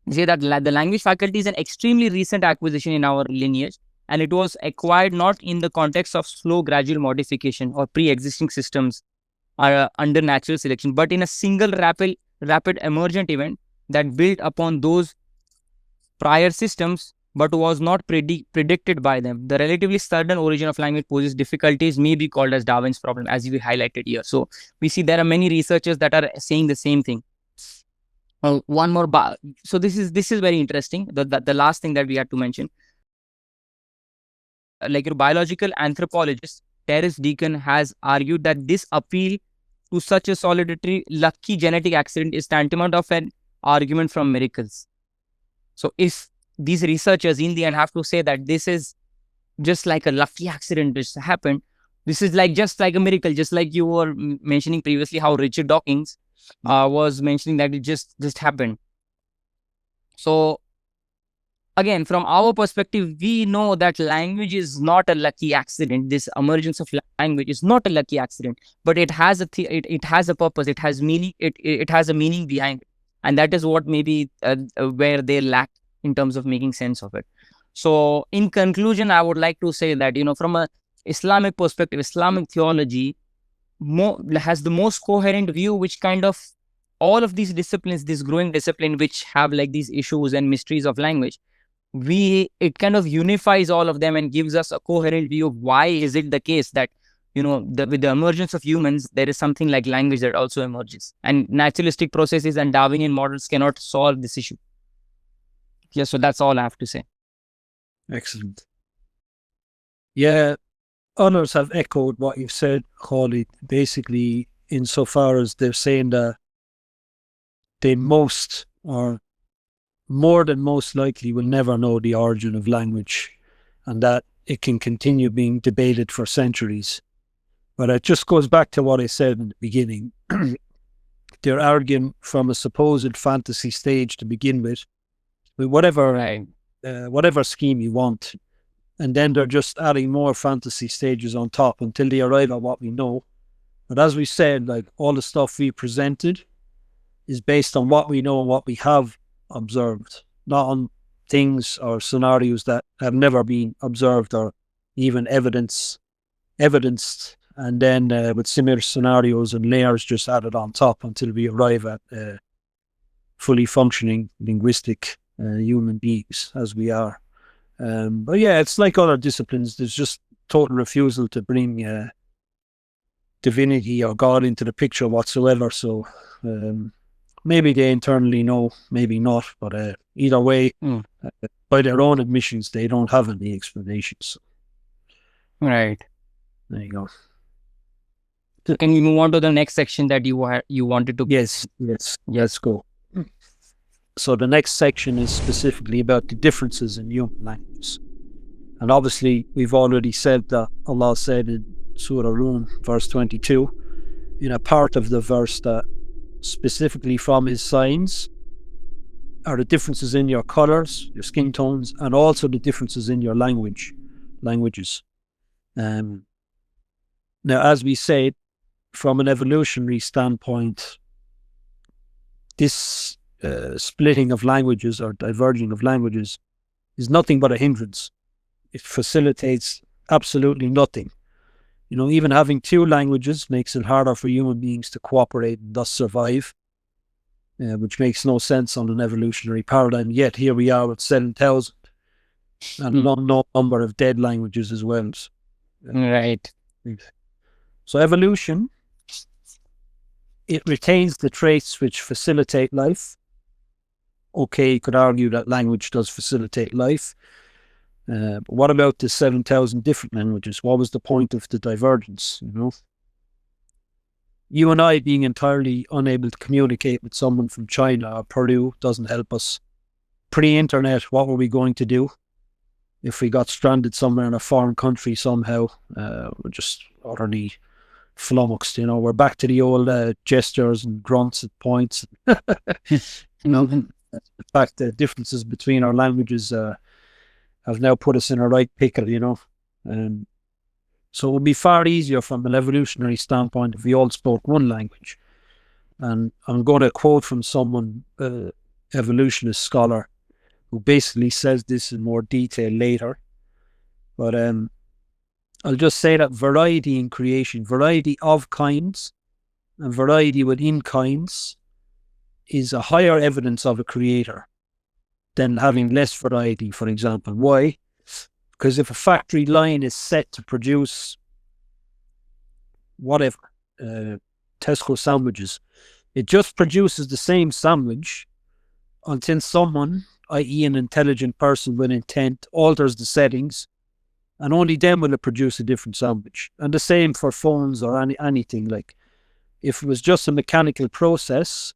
Speaker 1: They say that the language faculty is an extremely recent acquisition in our lineage, and it was acquired not in the context of slow, gradual modification or pre-existing systems under natural selection, but in a single rapid emergent event that built upon those prior systems but was not predicted by them. The relatively sudden origin of language poses difficulties, may be called as Darwin's problem, as we highlighted here. So we see there are many researchers that are saying the same thing. One more so this is very interesting. The last thing that we had to mention, like your biological anthropologist Terence Deacon has argued that this appeal to such a solitary lucky genetic accident is tantamount of an argument from miracles. So if these researchers in the end have to say that this is just like a lucky accident which happened, this is like just like a miracle, just like you were mentioning previously how Richard Dawkins was mentioning that it just happened. So again, from our perspective, we know that language is not a lucky accident. This emergence of language is not a lucky accident, but it has it has a purpose. It has meaning. It has a meaning behind it, and that is what maybe where they lack in terms of making sense of it. So, in conclusion, I would like to say that from a Islamic perspective, Islamic theology has the most coherent view, which kind of all of these disciplines, this growing discipline, which have like these issues and mysteries of language. It kind of unifies all of them and gives us a coherent view of why is it the case that with the emergence of humans there is something like language that also emerges, and naturalistic processes and Darwinian models cannot solve this issue. Yeah, so that's all I have to say.
Speaker 2: Excellent. Yeah, others have echoed what you've said, Khalid, basically insofar as they're saying that they most or more than most likely will never know the origin of language, and that it can continue being debated for centuries. But it just goes back to what I said in the beginning. They're arguing from a supposed fantasy stage to begin with whatever whatever scheme you want, and then they're just adding more fantasy stages on top until they arrive at what we know. But as we said, like all the stuff we presented is based on what we know and what we have observed, not on things or scenarios that have never been observed or even evidenced, and then with similar scenarios and layers just added on top until we arrive at fully functioning linguistic human beings as we are. But yeah, it's like other disciplines. There's just total refusal to bring divinity or God into the picture whatsoever. So maybe they internally know, maybe not. But either way, by their own admissions, they don't have any explanations.
Speaker 1: Right.
Speaker 2: There you go.
Speaker 1: So can we move on to the next section that you wanted to?
Speaker 2: Yes. Let's go. So the next section is specifically about the differences in human languages. And obviously, we've already said that Allah said in Surah Rum, verse 22, in a part of the verse that specifically from His signs are the differences in your colors, your skin tones, and also the differences in your languages. Now, as we said, from an evolutionary standpoint, this splitting of languages or diverging of languages is nothing but a hindrance. It facilitates absolutely nothing. Even having two languages makes it harder for human beings to cooperate and thus survive, which makes no sense on an evolutionary paradigm. Yet here we are with 7,000 and an unknown number of dead languages as well.
Speaker 1: Right.
Speaker 2: So evolution, it retains the traits which facilitate life. Okay, you could argue that language does facilitate life. But what about the 7,000 different languages? What was the point of the divergence? You and I being entirely unable to communicate with someone from China or Peru doesn't help us. Pre-internet, what were we going to do if we got stranded somewhere in a foreign country somehow? We're just utterly flummoxed. We're back to the old gestures and grunts and points. In fact, the differences between our languages have now put us in a right pickle, So it would be far easier from an evolutionary standpoint if we all spoke one language. And I'm going to quote from someone, evolutionist scholar, who basically says this in more detail later. But I'll just say that variety in creation, variety of kinds and variety within kinds, is a higher evidence of a creator than having less variety, for example. Why? Because if a factory line is set to produce whatever, Tesco sandwiches, it just produces the same sandwich until someone, i.e. an intelligent person with intent, alters the settings, and only then will it produce a different sandwich. And the same for phones or anything. Like, if it was just a mechanical process,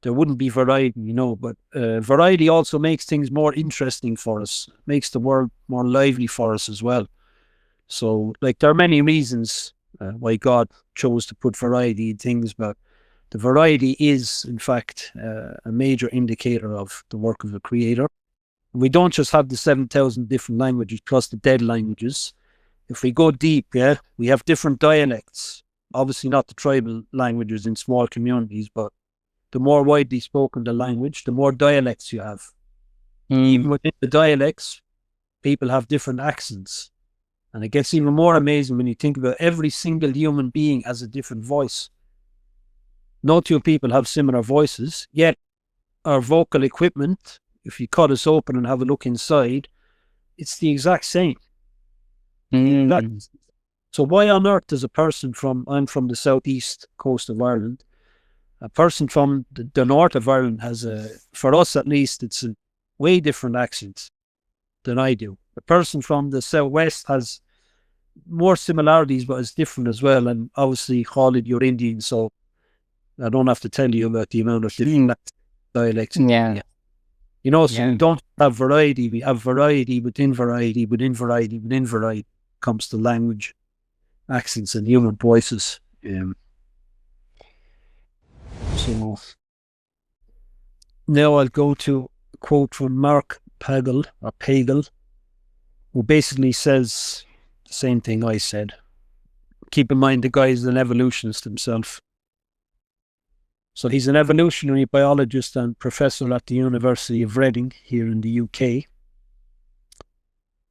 Speaker 2: there wouldn't be variety, but variety also makes things more interesting for us, makes the world more lively for us as well. So, like, there are many reasons why God chose to put variety in things, but the variety is, in fact, a major indicator of the work of the creator. We don't just have the 7,000 different languages plus the dead languages. If we go deep, we have different dialects. Obviously not the tribal languages in small communities, but the more widely spoken the language, the more dialects you have. Even within the dialects, people have different accents. And it gets even more amazing when you think about every single human being has a different voice. No two people have similar voices, yet our vocal equipment, if you cut us open and have a look inside, it's the exact same. So why on earth does a person I'm from the southeast coast of Ireland, a person from the north of Ireland has for us at least, it's a way different accent than I do. A person from the southwest has more similarities, but it's different as well. And obviously, Khalid, you're Indian, so I don't have to tell you about the amount of different dialects.
Speaker 1: Yeah.
Speaker 2: So we don't have variety. We have variety within variety, within variety, within variety comes to language, accents, and human voices. So now I'll go to a quote from Mark Pagel, who basically says the same thing I said. Keep in mind, the guy is an evolutionist himself. So he's an evolutionary biologist and professor at the University of Reading here in the UK.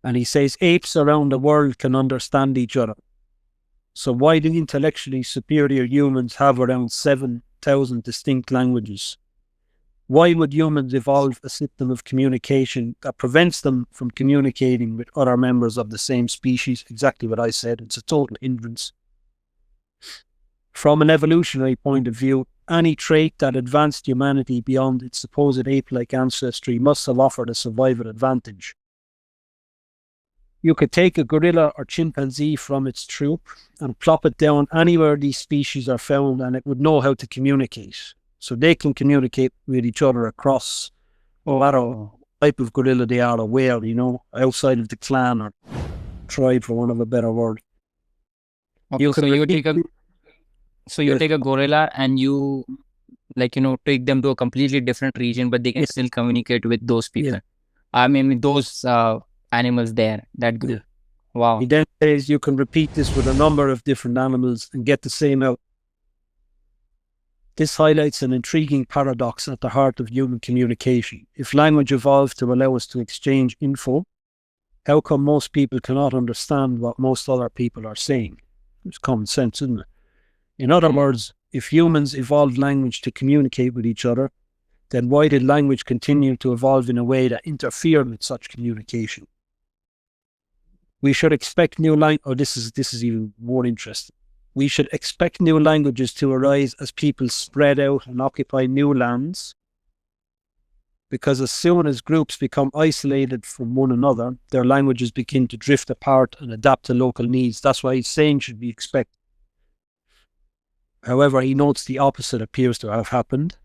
Speaker 2: And he says, apes around the world can understand each other. So why do intellectually superior humans have around 7,000 distinct languages? Why would humans evolve a system of communication that prevents them from communicating with other members of the same species? Exactly what I said. It's a total hindrance. From an evolutionary point of view, any trait that advanced humanity beyond its supposed ape-like ancestry must have offered a survival advantage. You could take a gorilla or chimpanzee from its troop and plop it down anywhere these species are found, and it would know how to communicate. So they can communicate with each other across no matter what type of gorilla they are, or where, outside of the clan or tribe, for want of a better word.
Speaker 1: Okay, so you take a gorilla and you, take them to a completely different region, but they can still communicate with those people. Yeah. I mean, with those animals there, that group. Yeah. Wow.
Speaker 2: He then says you can repeat this with a number of different animals and get the same out. This highlights an intriguing paradox at the heart of human communication. If language evolved to allow us to exchange info, how come most people cannot understand what most other people are saying? It's common sense, isn't it? In other words, if humans evolved language to communicate with each other, then why did language continue to evolve in a way that interfered with such communication? We should expect new language. This is even more interesting. We should expect new languages to arise as people spread out and occupy new lands, because as soon as groups become isolated from one another, their languages begin to drift apart and adapt to local needs. That's why he's saying should be expected. However, he notes the opposite appears to have happened,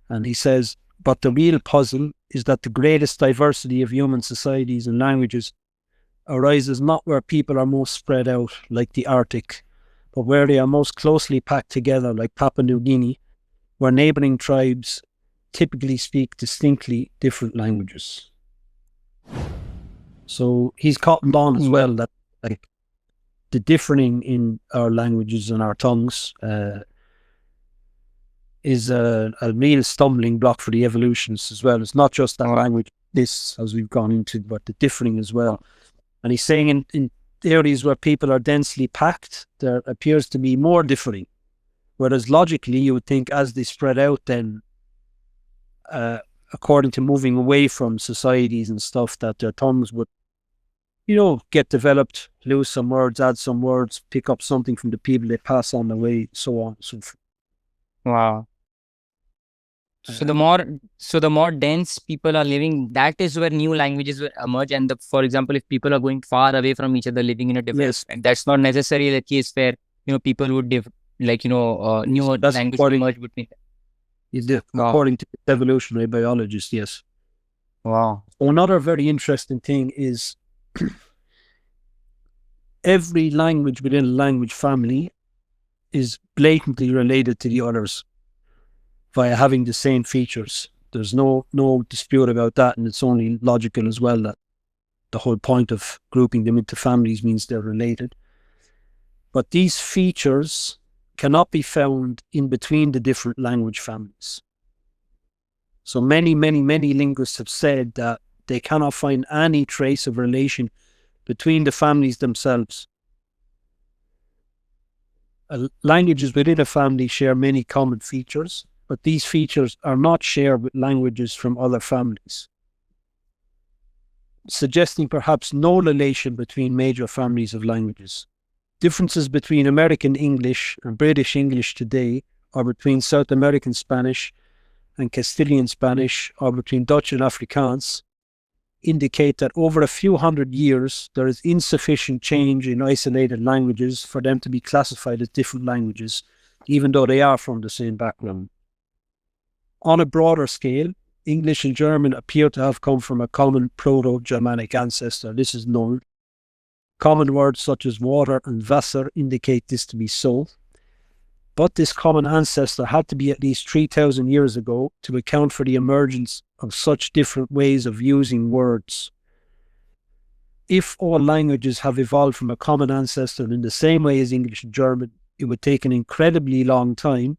Speaker 2: and he says, but the real puzzle is that the greatest diversity of human societies and languages arises not where people are most spread out, like the Arctic, but where they are most closely packed together, like Papua New Guinea, where neighbouring tribes typically speak distinctly different languages. So he's cottoned on as well that the differing in our languages and our tongues is a real stumbling block for the evolutionists as well. It's not just that language, this, as we've gone into, but the differing as well. And he's saying in areas where people are densely packed, there appears to be more differing. Whereas logically, you would think as they spread out, then according to moving away from societies and stuff, that their tongues would, get developed, lose some words, add some words, pick up something from the people they pass on the way, so on and so forth.
Speaker 1: Wow. So the more dense people are living, that is where new languages will emerge. And for example, if people are going far away from each other, living in a different, and that's not necessarily the case where people would new language emerge between.
Speaker 2: According to evolutionary biologists, yes.
Speaker 1: Wow.
Speaker 2: Another very interesting thing is every language within a language family is blatantly related to the others via having the same features. There's no dispute about that, and it's only logical as well that the whole point of grouping them into families means they're related. But these features cannot be found in between the different language families. So many linguists have said that they cannot find any trace of relation between the families themselves. Languages within a family share many common features, but these features are not shared with languages from other families, suggesting perhaps no relation between major families of languages. Differences between American English and British English today, or between South American Spanish and Castilian Spanish, or between Dutch and Afrikaans, indicate that over a few hundred years there is insufficient change in isolated languages for them to be classified as different languages, even though they are from the same background. On a broader scale, English and German appear to have come from a common Proto-Germanic ancestor. This is known. Common words such as water and Wasser indicate this to be so. But this common ancestor had to be at least 3,000 years ago to account for the emergence of such different ways of using words. If all languages have evolved from a common ancestor in the same way as English and German, it would take an incredibly long time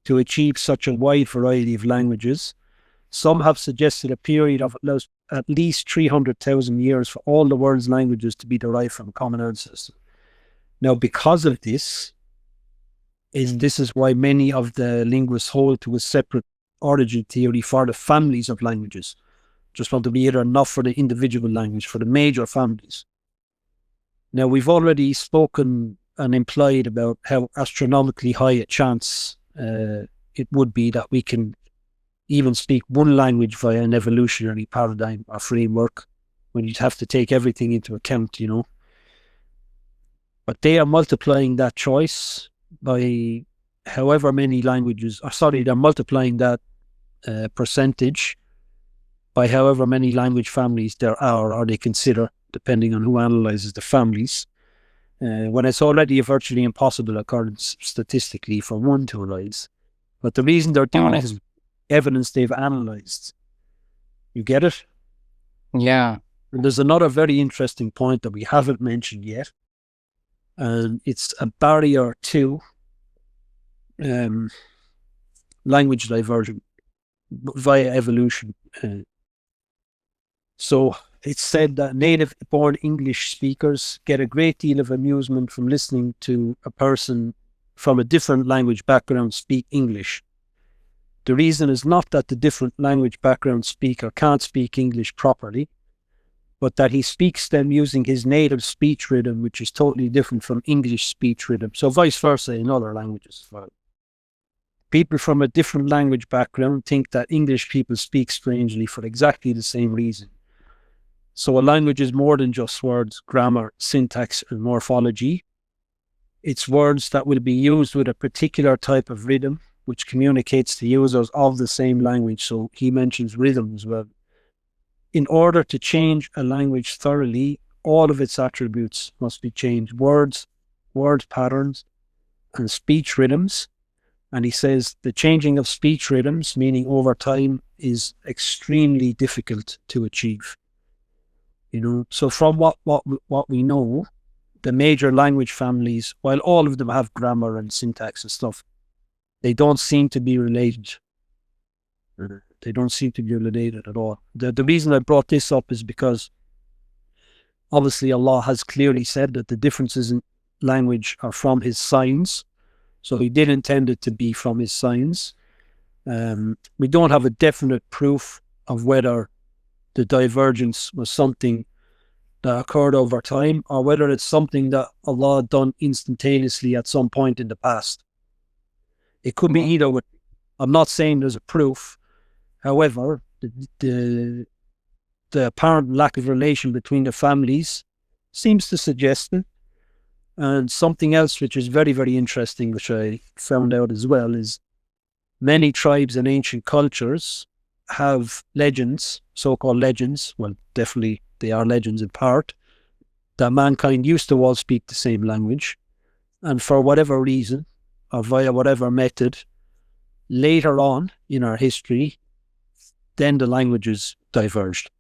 Speaker 2: to achieve such a wide variety of languages. Some have suggested a period of at least 300,000 years for all the world's languages to be derived from a common ancestor. Now, because of this is why many of the linguists hold to a separate origin theory for the families of languages. Just want to be either not for the individual language, for the major families. Now, we've already spoken and implied about how astronomically high a chance it would be that we can even speak one language via an evolutionary paradigm or framework, when you'd have to take everything into account, But they are multiplying that choice by however many languages, they're multiplying that percentage by however many language families there are, or they consider, depending on who analyzes the families, when it's already virtually impossible, according statistically, for one to arise. But the reason they're doing it is evidence they've analyzed. You get it?
Speaker 1: Yeah.
Speaker 2: And there's another very interesting point that we haven't mentioned yet, and it's a barrier to language diversion via evolution. So it's said that native-born English speakers get a great deal of amusement from listening to a person from a different language background speak English. The reason is not that the different language background speaker can't speak English properly, but that he speaks them using his native speech rhythm, which is totally different from English speech rhythm. So vice versa in other languages as well. People from a different language background think that English people speak strangely for exactly the same reason. So a language is more than just words, grammar, syntax, and morphology. It's words that will be used with a particular type of rhythm, which communicates to users of the same language. So he mentions rhythm as well. In order to change a language thoroughly, all of its attributes must be changed. Words, word patterns, and speech rhythms. And he says the changing of speech rhythms, meaning over time, is extremely difficult to achieve. So from what we know, the major language families, while all of them have grammar and syntax and stuff, they don't seem to be related. They don't seem to be related at all. The reason I brought this up is because obviously Allah has clearly said that the differences in language are from His signs. So He did intend it to be from His signs. We don't have a definite proof of whether the divergence was something that occurred over time or whether it's something that Allah had done instantaneously at some point in the past. It could be either way. I'm not saying there's a proof. However, the apparent lack of relation between the families seems to suggest it. And something else which is very, very interesting, which I found out as well, is many tribes and ancient cultures have legends, so-called legends, well, definitely they are legends in part, that mankind used to all speak the same language. And for whatever reason, or via whatever method, later on in our history, then the languages diverged.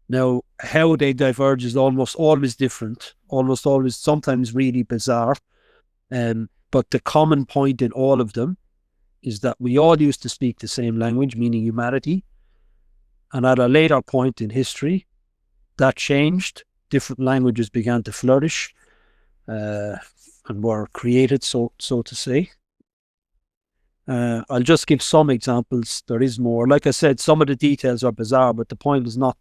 Speaker 2: Now, how they diverge is almost always different, almost always, sometimes really bizarre. But the common point in all of them is that we all used to speak the same language, meaning humanity. And at a later point in history, that changed. Different languages began to flourish and were created, so to say. I'll just give some examples. There is more. Like I said, some of the details are bizarre, but the point is not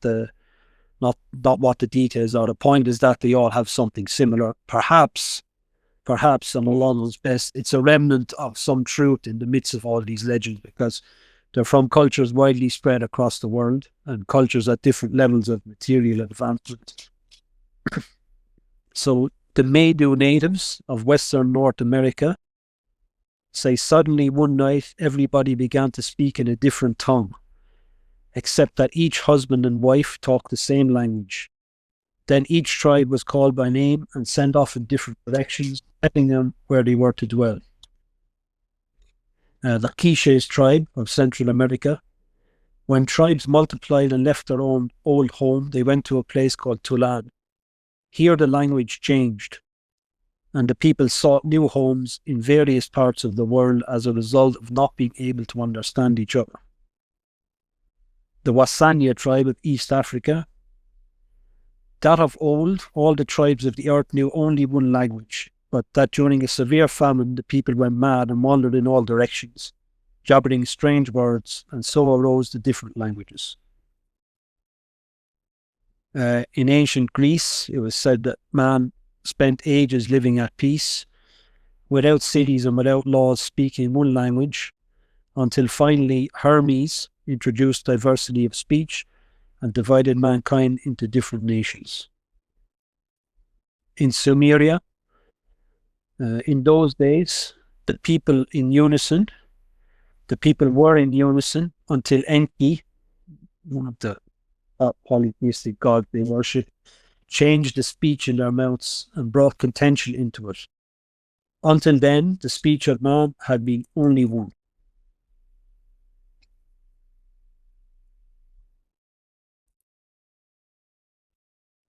Speaker 2: what the details are. The point is that they all have something similar. Perhaps, and Allah knows best, it's a remnant of some truth in the midst of all these legends, because they're from cultures widely spread across the world and cultures at different levels of material advancement. So the Maidu natives of Western North America say suddenly one night everybody began to speak in a different tongue, except that each husband and wife talked the same language. Then each tribe was called by name and sent off in different directions, telling them where they were to dwell. The Quiches tribe of Central America, when tribes multiplied and left their own old home, they went to a place called Tulan. Here the language changed, and the people sought new homes in various parts of the world as a result of not being able to understand each other. The Wasanya tribe of East Africa, that of old, all the tribes of the earth knew only one language, but that during a severe famine the people went mad and wandered in all directions, jabbering strange words, and so arose the different languages. In ancient Greece, it was said that man spent ages living at peace, without cities and without laws, speaking one language, until finally Hermes introduced diversity of speech and divided mankind into different nations. In Sumeria, in those days, the people were in unison until Enki, one of the polytheistic gods they worship, changed the speech in their mouths and brought contention into it. Until then, the speech of man had been only one.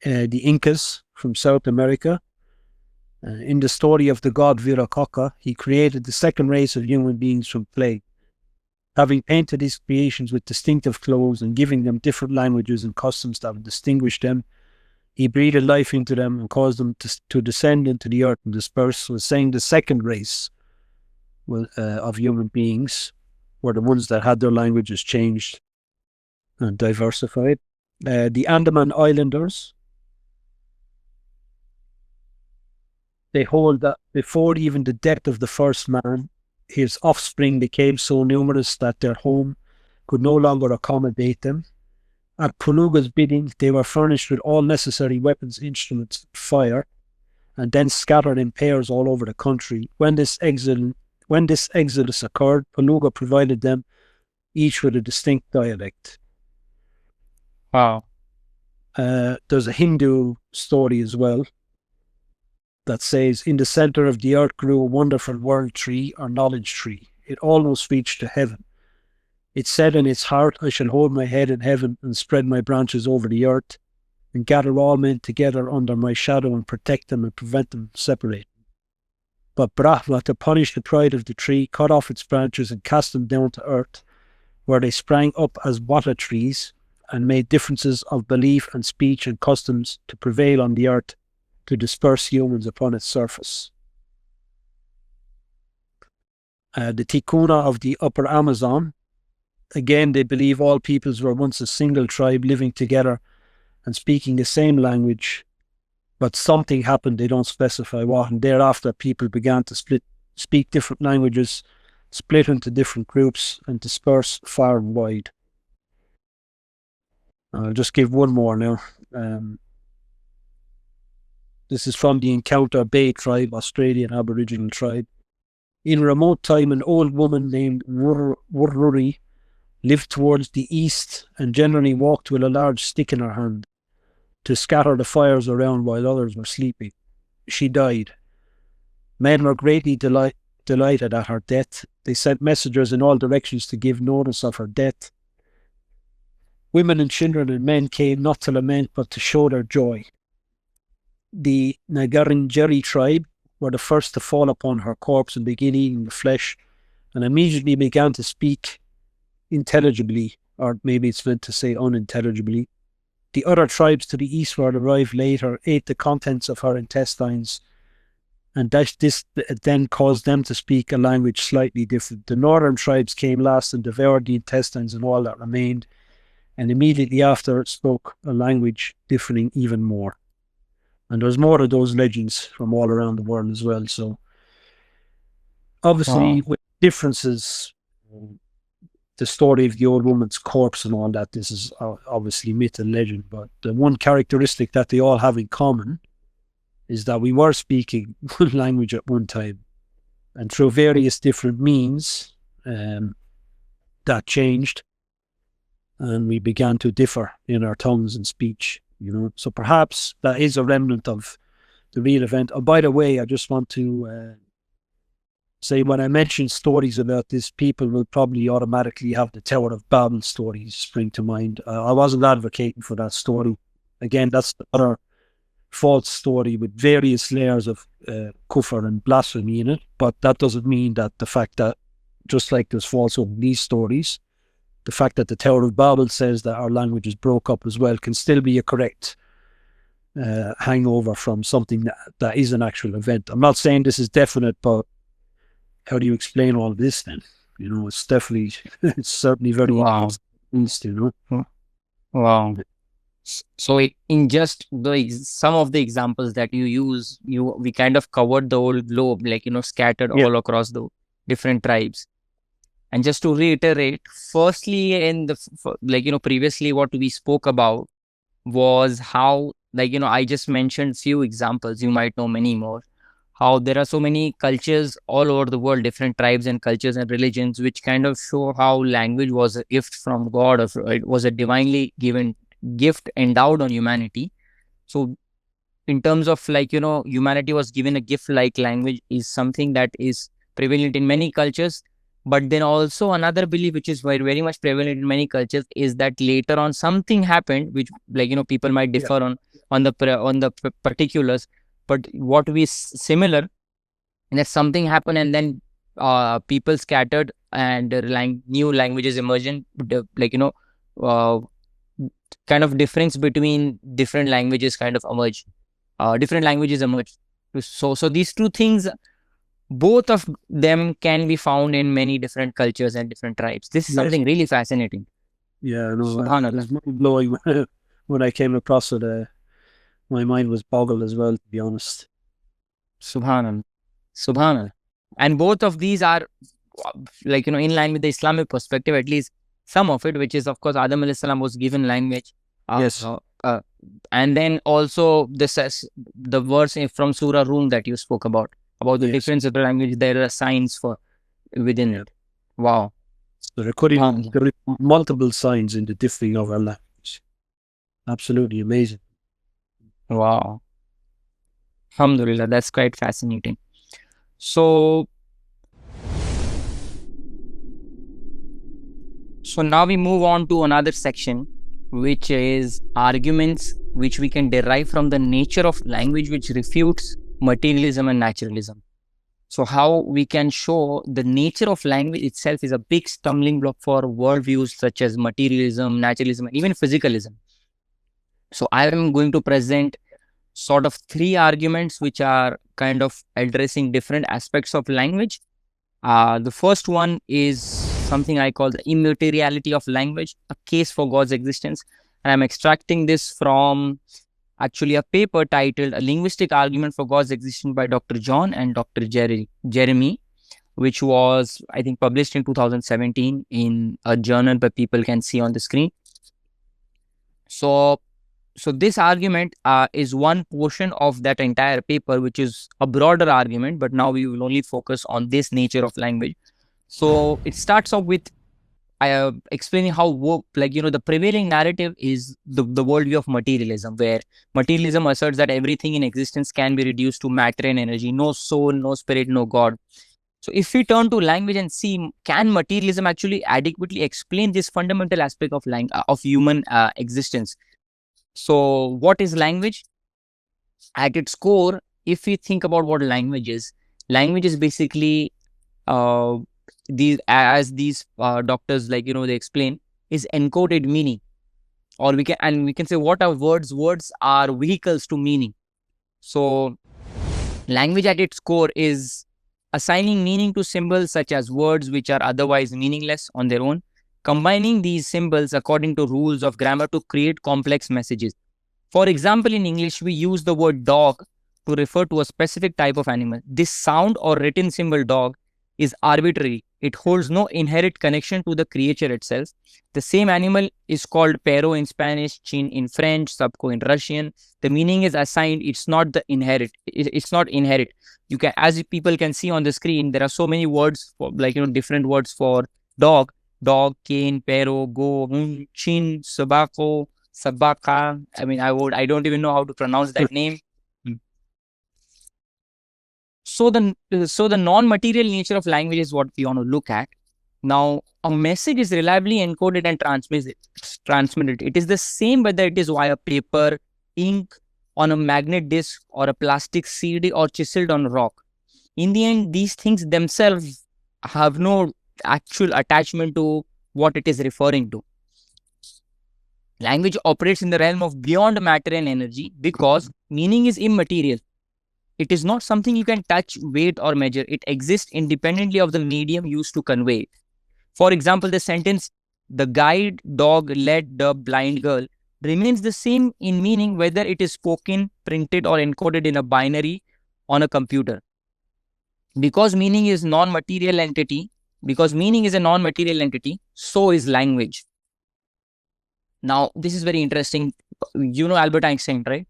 Speaker 2: The Incas from South America, in the story of the god Viracocha, he created the second race of human beings from clay. Having painted his creations with distinctive clothes and giving them different languages and customs that would distinguish them, he breathed life into them and caused them to descend into the earth and disperse. So saying the second race of human beings were the ones that had their languages changed and diversified. The Andaman Islanders, they hold that before even the death of the first man, his offspring became so numerous that their home could no longer accommodate them. At Puluga's bidding, they were furnished with all necessary weapons, instruments, fire, and then scattered in pairs all over the country. When this exodus occurred, Puluga provided them each with a distinct dialect.
Speaker 1: Wow.
Speaker 2: There's a Hindu story as well that says, in the center of the earth grew a wonderful world tree or knowledge tree. It almost reached to heaven. It said in its heart, I shall hold my head in heaven and spread my branches over the earth. and gather all men together under my shadow and protect them and prevent them separating. But Brahma, to punish the pride of the tree, cut off its branches and cast them down to earth, where they sprang up as wata trees and made differences of belief and speech and customs to prevail on the earth to disperse humans upon its surface. The Tikuna of the Upper Amazon, again, they believe all peoples were once a single tribe living together and speaking the same language, but something happened, they don't specify what, and thereafter people began to speak different languages, split into different groups, and disperse far and wide. I'll just give one more now. This is from the Encounter Bay tribe, Australian Aboriginal tribe. In remote time, an old woman named Wurruri lived towards the east and generally walked with a large stick in her hand to scatter the fires around while others were sleeping. She died. Men were greatly delighted at her death. They sent messengers in all directions to give notice of her death. Women and children and men came not to lament but to show their joy. The Ngarrindjeri tribe were the first to fall upon her corpse and begin eating the flesh, and immediately began to speak intelligibly, or maybe it's meant to say unintelligibly. The other tribes to the eastward arrived later, ate the contents of her intestines, and this then caused them to speak a language slightly different. The northern tribes came last and devoured the intestines and all that remained, and immediately after spoke a language differing even more. And there's more of those legends from all around the world as well. So obviously with differences, the story of the old woman's corpse and all that, this is obviously myth and legend, but the one characteristic that they all have in common is that we were speaking one language at one time, and through various different means that changed, and we began to differ in our tongues and speech, you know. So perhaps that is a remnant of the real event. Oh, by the way, I just want to say, when I mention stories about this, people will probably automatically have the Tower of Babel stories spring to mind. I wasn't advocating for that story. Again, that's the other false story with various layers of kufr and blasphemy in it. But that doesn't mean that the fact that, just like there's falsehood in these stories, the fact that the Tower of Babel says that our languages broke up as well can still be a correct hangover from something that is an actual event. I'm not saying this is definite, but how do you explain all this then? You know, it's definitely, it's certainly very,
Speaker 1: Wow.
Speaker 2: you know.
Speaker 1: Wow. So in just some of the examples that you use, we kind of covered the whole globe, like, you know, scattered all across the different tribes. And just to reiterate, firstly, in the, like, you know, previously what we spoke about was how, like, you know, I just mentioned few examples, you might know many more, how there are so many cultures all over the world, different tribes and cultures and religions, which kind of show how language was a gift from God, or it was a divinely given gift endowed on humanity. So in terms of, like, you know, humanity was given a gift like language is something that is prevalent in many cultures. But then also another belief which is very, very much prevalent in many cultures is that later on something happened, which, like, you know, people might differ on the particulars, but what we similar, and that something happened and then people scattered and new languages emerged, like, you know, kind of difference between different languages kind of emerge, different languages emerge. So these two things, both of them can be found in many different cultures and different tribes. This is something really fascinating.
Speaker 2: Yeah, no,
Speaker 1: Subhanallah.
Speaker 2: it was mind-blowing when I came across it. My mind was boggled as well, to be honest.
Speaker 1: Subhanallah. Subhanallah. And both of these are, like, you know, in line with the Islamic perspective, at least some of it, which is, of course, Adam alayhi salam was given language.
Speaker 2: Yes.
Speaker 1: And then also the verse from Surah Rum that you spoke about the difference of the language, there are signs for within it. Wow.
Speaker 2: So there could be multiple signs in the differing of our language. Absolutely amazing.
Speaker 1: Wow. Alhamdulillah, that's quite fascinating. So now we move on to another section, which is arguments which we can derive from the nature of language, which refutes materialism and naturalism. So how we can show the nature of language itself is a big stumbling block for worldviews such as materialism, naturalism, and even physicalism. So I am going to present sort of three arguments which are kind of addressing different aspects of language. The first one is something I call the immateriality of language, a case for God's existence. And I'm extracting this from actually a paper titled A Linguistic Argument for God's Existence by Dr. John and Dr. Jeremy, which was, I think, published in 2017 in a journal that people can see on the screen. So this argument is one portion of that entire paper, which is a broader argument, but now we will only focus on this nature of language. So it starts off with explaining how the prevailing narrative is the worldview of materialism, where materialism asserts that everything in existence can be reduced to matter and energy, no soul, no spirit, no God. So if we turn to language and see, can materialism actually adequately explain this fundamental aspect of human existence? So what is language? At its core, if we think about what language is basically these doctors they explain is encoded meaning, or we can say what are words. Words are vehicles to meaning. So language at its core is assigning meaning to symbols such as words which are otherwise meaningless on their own, combining these symbols according to rules of grammar to create complex messages. For example, in English, we use the word dog to refer to a specific type of animal. This sound or written symbol dog is arbitrary. It holds no inherent connection to the creature itself. The same animal is called perro in Spanish, chin in French, sabko in Russian. The meaning is assigned. It's not the inherent. It's not inherent. You can, as people can see on the screen, there are so many words for different words for dog. Dog, cane, perro, go, chin, sabako, sabaka. I mean, I don't even know how to pronounce that name. So the non-material nature of language is what we want to look at. Now, a message is reliably encoded and transmitted. It is the same whether it is via paper, ink, on a magnet disc, or a plastic CD, or chiseled on a rock. In the end, these things themselves have no actual attachment to what it is referring to. Language operates in the realm of beyond matter and energy because meaning is immaterial. It is not something you can touch, weight, or measure. It exists independently of the medium used to convey it. For example, the sentence, "The guide dog led the blind girl," remains the same in meaning whether it is spoken, printed, or encoded in a binary on a computer. Because meaning is a non-material entity, so is language. Now, this is very interesting. You know Albert Einstein, right?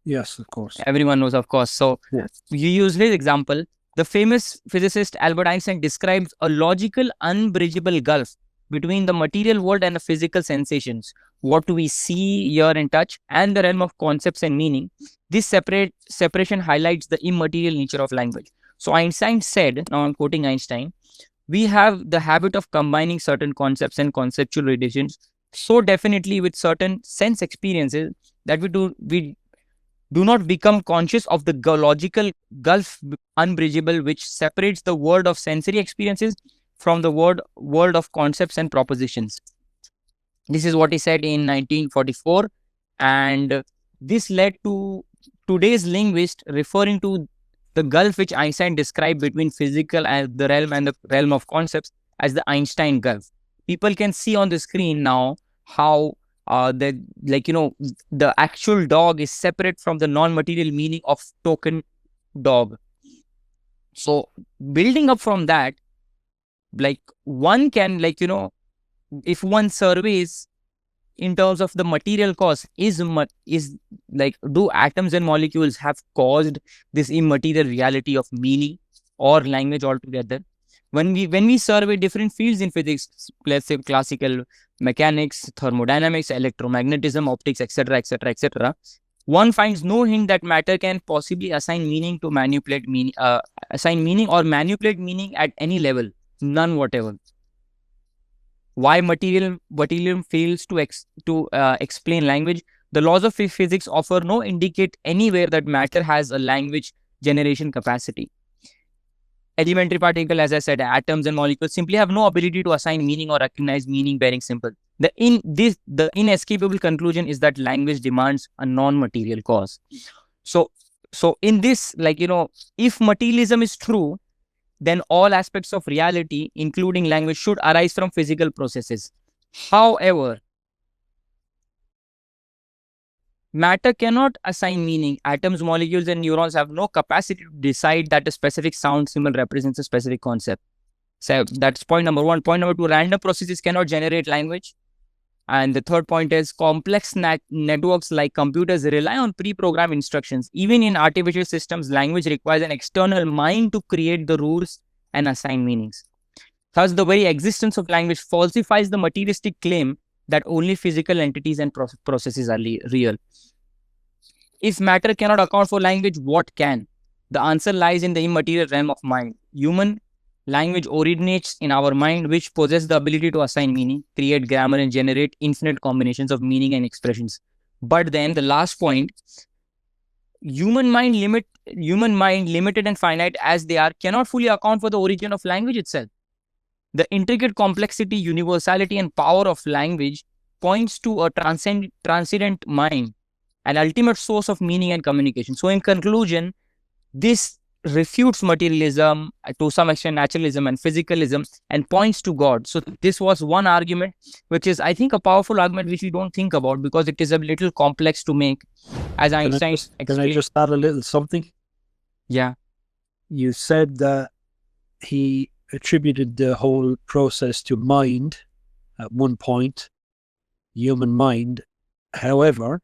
Speaker 2: Yes, of course.
Speaker 1: Everyone knows, of course. So you use his example. The famous physicist Albert Einstein describes a logical, unbridgeable gulf between the material world and the physical sensations, what we see, hear, and touch, and the realm of concepts and meaning. This separation highlights the immaterial nature of language. So Einstein said, now I'm quoting Einstein, "We have the habit of combining certain concepts and conceptual relations so definitely with certain sense experiences that we do not become conscious of the logical gulf unbridgeable which separates the world of sensory experiences from the world of concepts and propositions." This is what he said in 1944, and this led to today's linguist referring to the gulf which Einstein described between physical and the realm of concepts as the Einstein gulf. People can see on the screen now how the actual dog is separate from the non-material meaning of token dog. So building up from that, one can if one surveys in terms of the material cause, do atoms and molecules have caused this immaterial reality of meaning or language altogether? When we survey different fields in physics, let's say classical mechanics, thermodynamics, electromagnetism, optics, etc., one finds no hint that matter can possibly assign meaning or manipulate meaning at any level. None whatever. Why materialism fails to explain language? The laws of physics offer no indicate anywhere that matter has a language generation capacity. Elementary particle, as I said, atoms and molecules simply have no ability to assign meaning or recognize meaning bearing symbol. The inescapable conclusion is that language demands a non-material cause. So in this, if materialism is true, then all aspects of reality, including language, should arise from physical processes. However, matter cannot assign meaning. Atoms, molecules, and neurons have no capacity to decide that a specific sound symbol represents a specific concept. So that's point number one. Point number two, random processes cannot generate language. And the third point is complex networks like computers rely on pre-programmed instructions. Even in artificial systems, language requires an external mind to create the rules and assign meanings. Thus, the very existence of language falsifies the materialistic claim that only physical entities and processes are real. If matter cannot account for language, what can? The answer lies in the immaterial realm of mind. Human language originates in our mind, which possesses the ability to assign meaning, create grammar, and generate infinite combinations of meaning and expressions. But then the last point, human mind, limited and finite as they are, cannot fully account for the origin of language itself. The intricate complexity, universality, and power of language points to a transcendent mind, an ultimate source of meaning and communication. So in conclusion, this refutes materialism, to some extent naturalism and physicalism, and points to God. So this was one argument, which is, I think, a powerful argument which we don't think about because it is a little complex to make. As Einstein explained.
Speaker 2: Can I just add a little something?
Speaker 1: Yeah.
Speaker 2: You said that he attributed the whole process to mind at one point, human mind. However,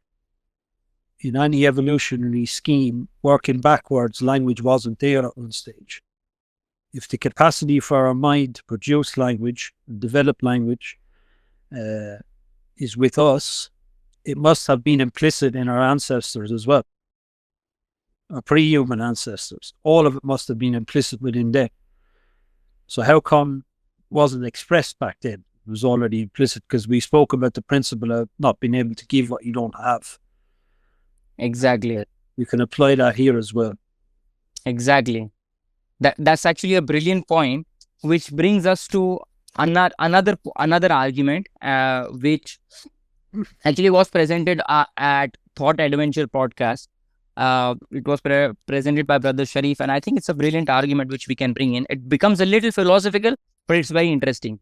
Speaker 2: in any evolutionary scheme, working backwards, language wasn't there at one stage. If the capacity for our mind to produce language, develop language, is with us, it must have been implicit in our ancestors as well. Our pre-human ancestors. All of it must have been implicit within them. So how come it wasn't expressed back then? It was already implicit because we spoke about the principle of not being able to give what you don't have.
Speaker 1: Exactly.
Speaker 2: You can apply that here as well.
Speaker 1: Exactly. That's actually a brilliant point, which brings us to another argument, which actually was presented at Thought Adventure podcast. It was presented by Brother Sharif, and I think it's a brilliant argument which we can bring in. It becomes a little philosophical, but it's very interesting.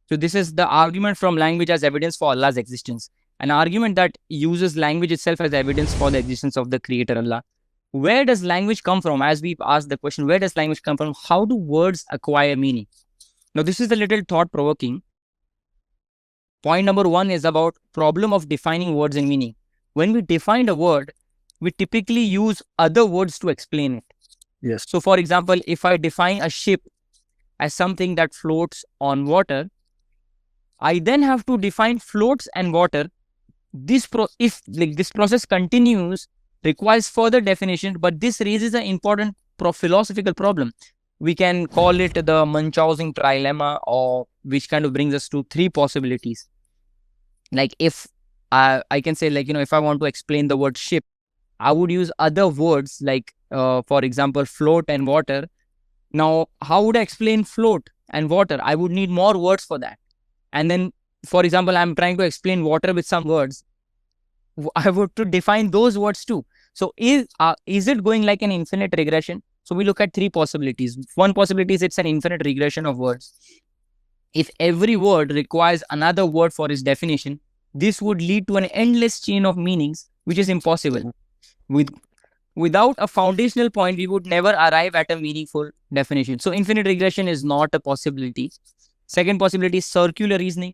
Speaker 1: So this is the argument from language as evidence for Allah's existence. An argument that uses language itself as evidence for the existence of the Creator Allah. Where does language come from? As we've asked the question, where does language come from? How do words acquire meaning? Now, this is a little thought-provoking. Point number one is about problem of defining words and meaning. When we define a word, we typically use other words to explain it.
Speaker 2: Yes.
Speaker 1: So, for example, if I define a ship as something that floats on water, I then have to define floats and water. If this process continues, requires further definition, but this raises an important philosophical problem. We can call it the Munchausen trilemma, or which kind of brings us to three possibilities. Like if I can say, if I want to explain the word ship, I would use other words like, for example, float and water. Now, how would I explain float and water? I would need more words for that. And then, for example, I'm trying to explain water with some words. I would to define those words too. So is it going like an infinite regression? So we look at three possibilities. One possibility is it's an infinite regression of words. If every word requires another word for its definition, this would lead to an endless chain of meanings, which is impossible. Without a foundational point, we would never arrive at a meaningful definition. So infinite regression is not a possibility. Second possibility is circular reasoning.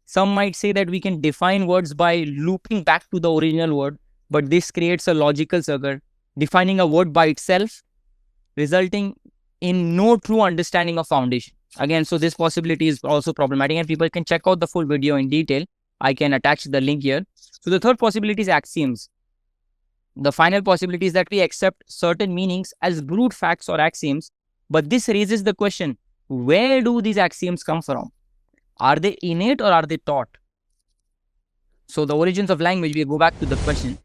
Speaker 1: Some might say that we can define words by looping back to the original word, but this creates a logical circle, defining a word by itself, resulting in no true understanding of foundation. Again, so this possibility is also problematic, and people can check out the full video in detail. I can attach the link here. So the third possibility is axioms. The final possibility is that we accept certain meanings as brute facts or axioms, but this raises the question, where do these axioms come from? Are they innate or are they taught? So the origins of language, we go back to the question.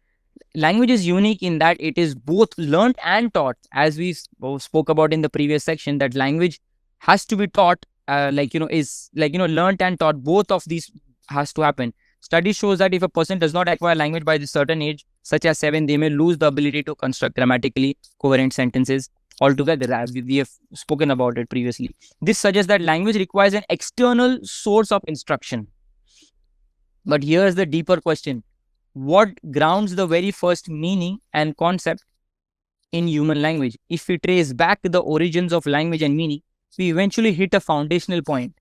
Speaker 1: Language is unique in that it is both learned and taught. As we spoke about in the previous section, that language has to be taught, is learned and taught. Both of these has to happen. Study shows that if a person does not acquire language by a certain age, such as 7, they may lose the ability to construct grammatically coherent sentences altogether. As we have spoken about it previously. This suggests that language requires an external source of instruction. But here's the deeper question. What grounds the very first meaning and concept in human language? If we trace back the origins of language and meaning, we eventually hit a foundational point.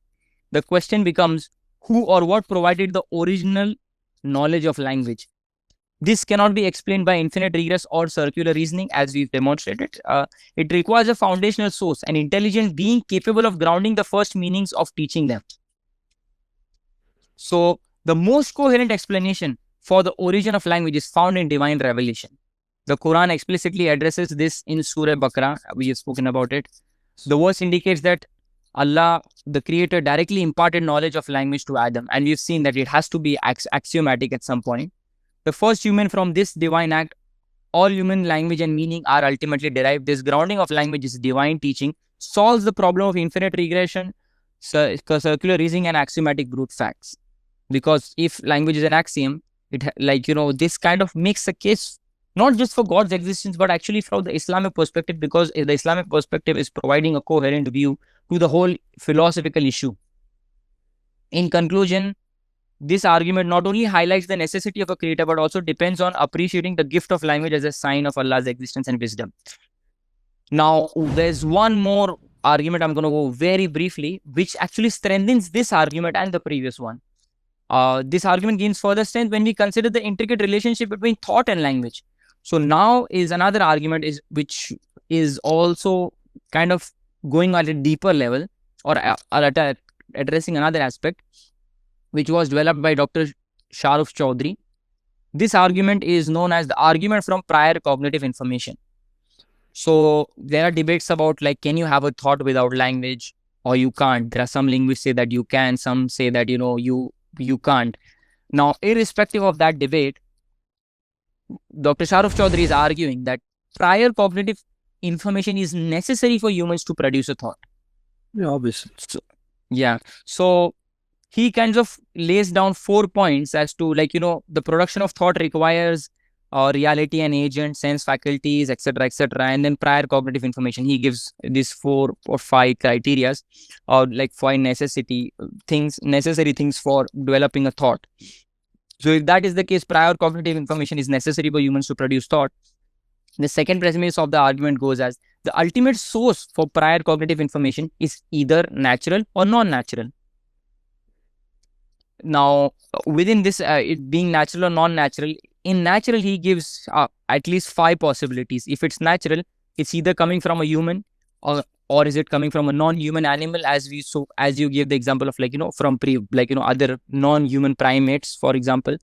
Speaker 1: The question becomes, who or what provided the original knowledge of language? This cannot be explained by infinite regress or circular reasoning, as we've demonstrated. It requires a foundational source, an intelligent being capable of grounding the first meanings of teaching them. So, the most coherent explanation for the origin of language is found in divine revelation. The Quran explicitly addresses this in Surah Baqarah. We have spoken about it. The verse indicates that Allah, the Creator, directly imparted knowledge of language to Adam. And we've seen that it has to be axiomatic at some point. The first human from this divine act, all human language and meaning are ultimately derived. This grounding of language is divine teaching, solves the problem of infinite regression, circular reasoning, and axiomatic brute facts. Because if language is an axiom, this kind of makes a case not just for God's existence, but actually from the Islamic perspective, because the Islamic perspective is providing a coherent view to the whole philosophical issue. In conclusion, this argument not only highlights the necessity of a creator, but also depends on appreciating the gift of language as a sign of Allah's existence and wisdom. Now, there's one more argument I'm going to go very briefly, which actually strengthens this argument and the previous one. This argument gains further strength when we consider the intricate relationship between thought and language. So now is another argument which is also kind of going at a deeper level or addressing another aspect, which was developed by Dr. Shahrukh Chaudhary. This argument is known as the argument from prior cognitive information. So there are debates about can you have a thought without language or you can't. There are some linguists say that you can, some say that you can't. Now, irrespective of that debate, Dr. Shahrukh Chaudhary is arguing that prior cognitive information is necessary for humans to produce a thought.
Speaker 2: Yeah, obviously.
Speaker 1: So he kind of lays down 4 points as to the production of thought requires reality and agent, sense faculties, etc., etc., and then prior cognitive information. He gives these 4 or 5 criteria, or 5 necessary things for developing a thought. So if that is the case, prior cognitive information is necessary for humans to produce thought. The second premise of the argument goes as the ultimate source for prior cognitive information is either natural or non-natural. Now, within this, it being natural or non-natural, in natural, he gives at least 5 possibilities. If it's natural, it's either coming from a human or is it coming from a non-human animal, as you gave the example of from other non-human primates, for example,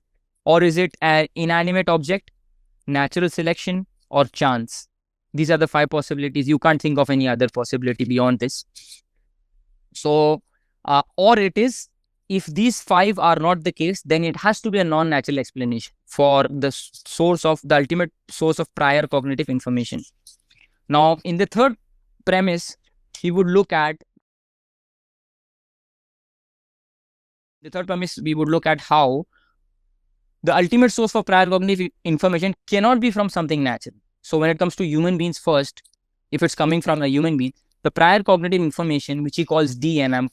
Speaker 1: or is it an inanimate object, natural selection, or chance? These are the 5 possibilities. You can't think of any other possibility beyond this. So, or it is, if these 5 are not the case, then it has to be a non-natural explanation for the ultimate source of prior cognitive information. Now, in the third premise, we would look at how the ultimate source for prior cognitive information cannot be from something natural. So when it comes to human beings first, if it's coming from a human being, the prior cognitive information, which he calls D, and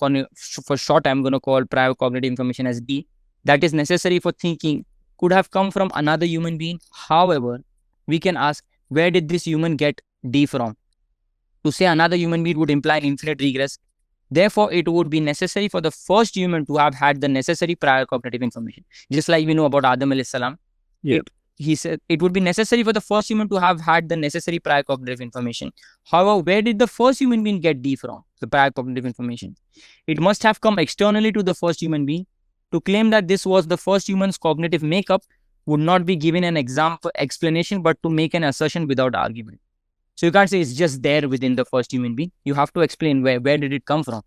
Speaker 1: for short, I'm going to call prior cognitive information as D, that is necessary for thinking, could have come from another human being. However, we can ask, where did this human get D from? To say another human being would imply infinite regress. Therefore, it would be necessary for the first human to have had the necessary prior cognitive information. Just like we know about Adam alayhi salam.
Speaker 2: Yeah.
Speaker 1: He said it would be necessary for the first human to have had the necessary prior cognitive information. However, where did the first human being get D from, the prior cognitive information? It must have come externally to the first human being. To claim that this was the first human's cognitive makeup would not be given an explanation, but to make an assertion without argument. So you can't say it's just there within the first human being. You have to explain where did it come from.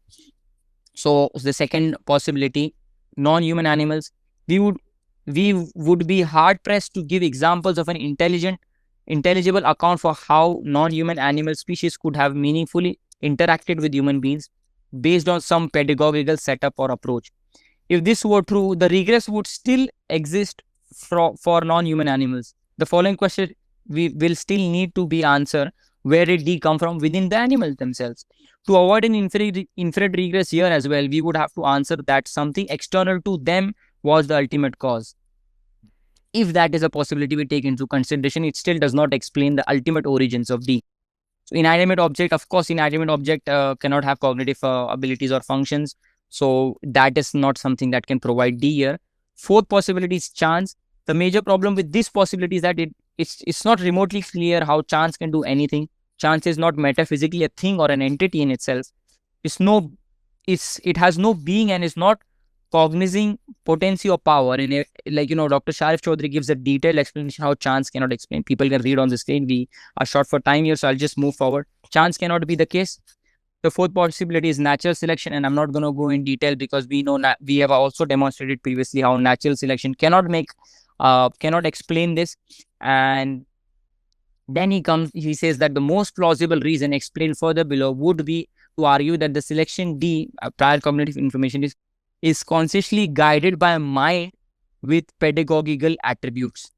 Speaker 1: So the second possibility, non-human animals, we would be hard pressed to give examples of an intelligible account for how non-human animal species could have meaningfully interacted with human beings based on some pedagogical setup or approach. If this were true, the regress would still exist for non-human animals. The following question we will still need to be answered: where did D come from within the animals themselves? To avoid an infinite regress here as well, we would have to answer that something external to them was the ultimate cause. If that is a possibility we take into consideration, it still does not explain the ultimate origins of D. So inanimate object, of course, inanimate object cannot have cognitive abilities or functions. So that is not something that can provide D here. Fourth possibility is chance. The major problem with this possibility is that it's not remotely clear how chance can do anything. Chance is not metaphysically a thing or an entity in itself. It has no being and is not cognizing potency or power. And Dr. Sharif Chaudhary gives a detailed explanation how chance cannot explain. People can read on the screen. We are short for time here, so I'll just move forward. Chance cannot be the case. The fourth possibility is natural selection, and I'm not going to go in detail because we know we have also demonstrated previously how natural selection cannot explain this. And then he says that the most plausible reason explained further below would be to argue that the selection D, prior cognitive information, is consciously guided by a mind with pedagogical attributes.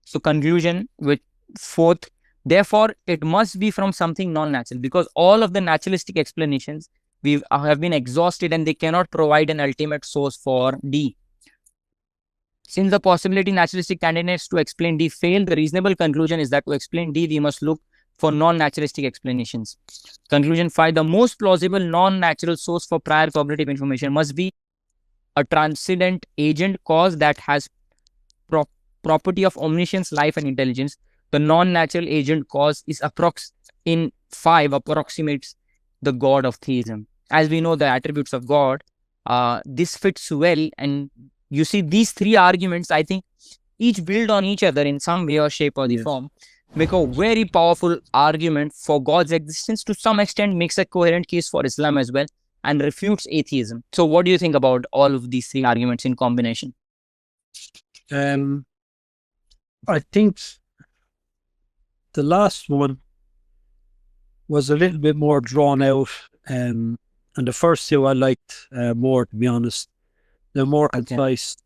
Speaker 1: So conclusion with fourth, therefore, it must be from something non-natural, because all of the naturalistic explanations have been exhausted and they cannot provide an ultimate source for D. Since the possibility naturalistic candidates to explain D fail, the reasonable conclusion is that to explain D, we must look for non-naturalistic explanations. Conclusion 5, the most plausible non-natural source for prior cognitive information must be a transcendent agent cause that has property of omniscience, life, and intelligence. The non-natural agent cause is approximates the God of Theism. As we know the attributes of God, this fits well. And you see, these three arguments, I think, each build on each other in some way or shape or the form, make a very powerful argument for God's existence. To some extent, makes a coherent case for Islam as well, and refutes atheism. So what do you think about all of these three arguments in combination?
Speaker 2: I think the last one was a little bit more drawn out, and the first two I liked more, to be honest. They're more concise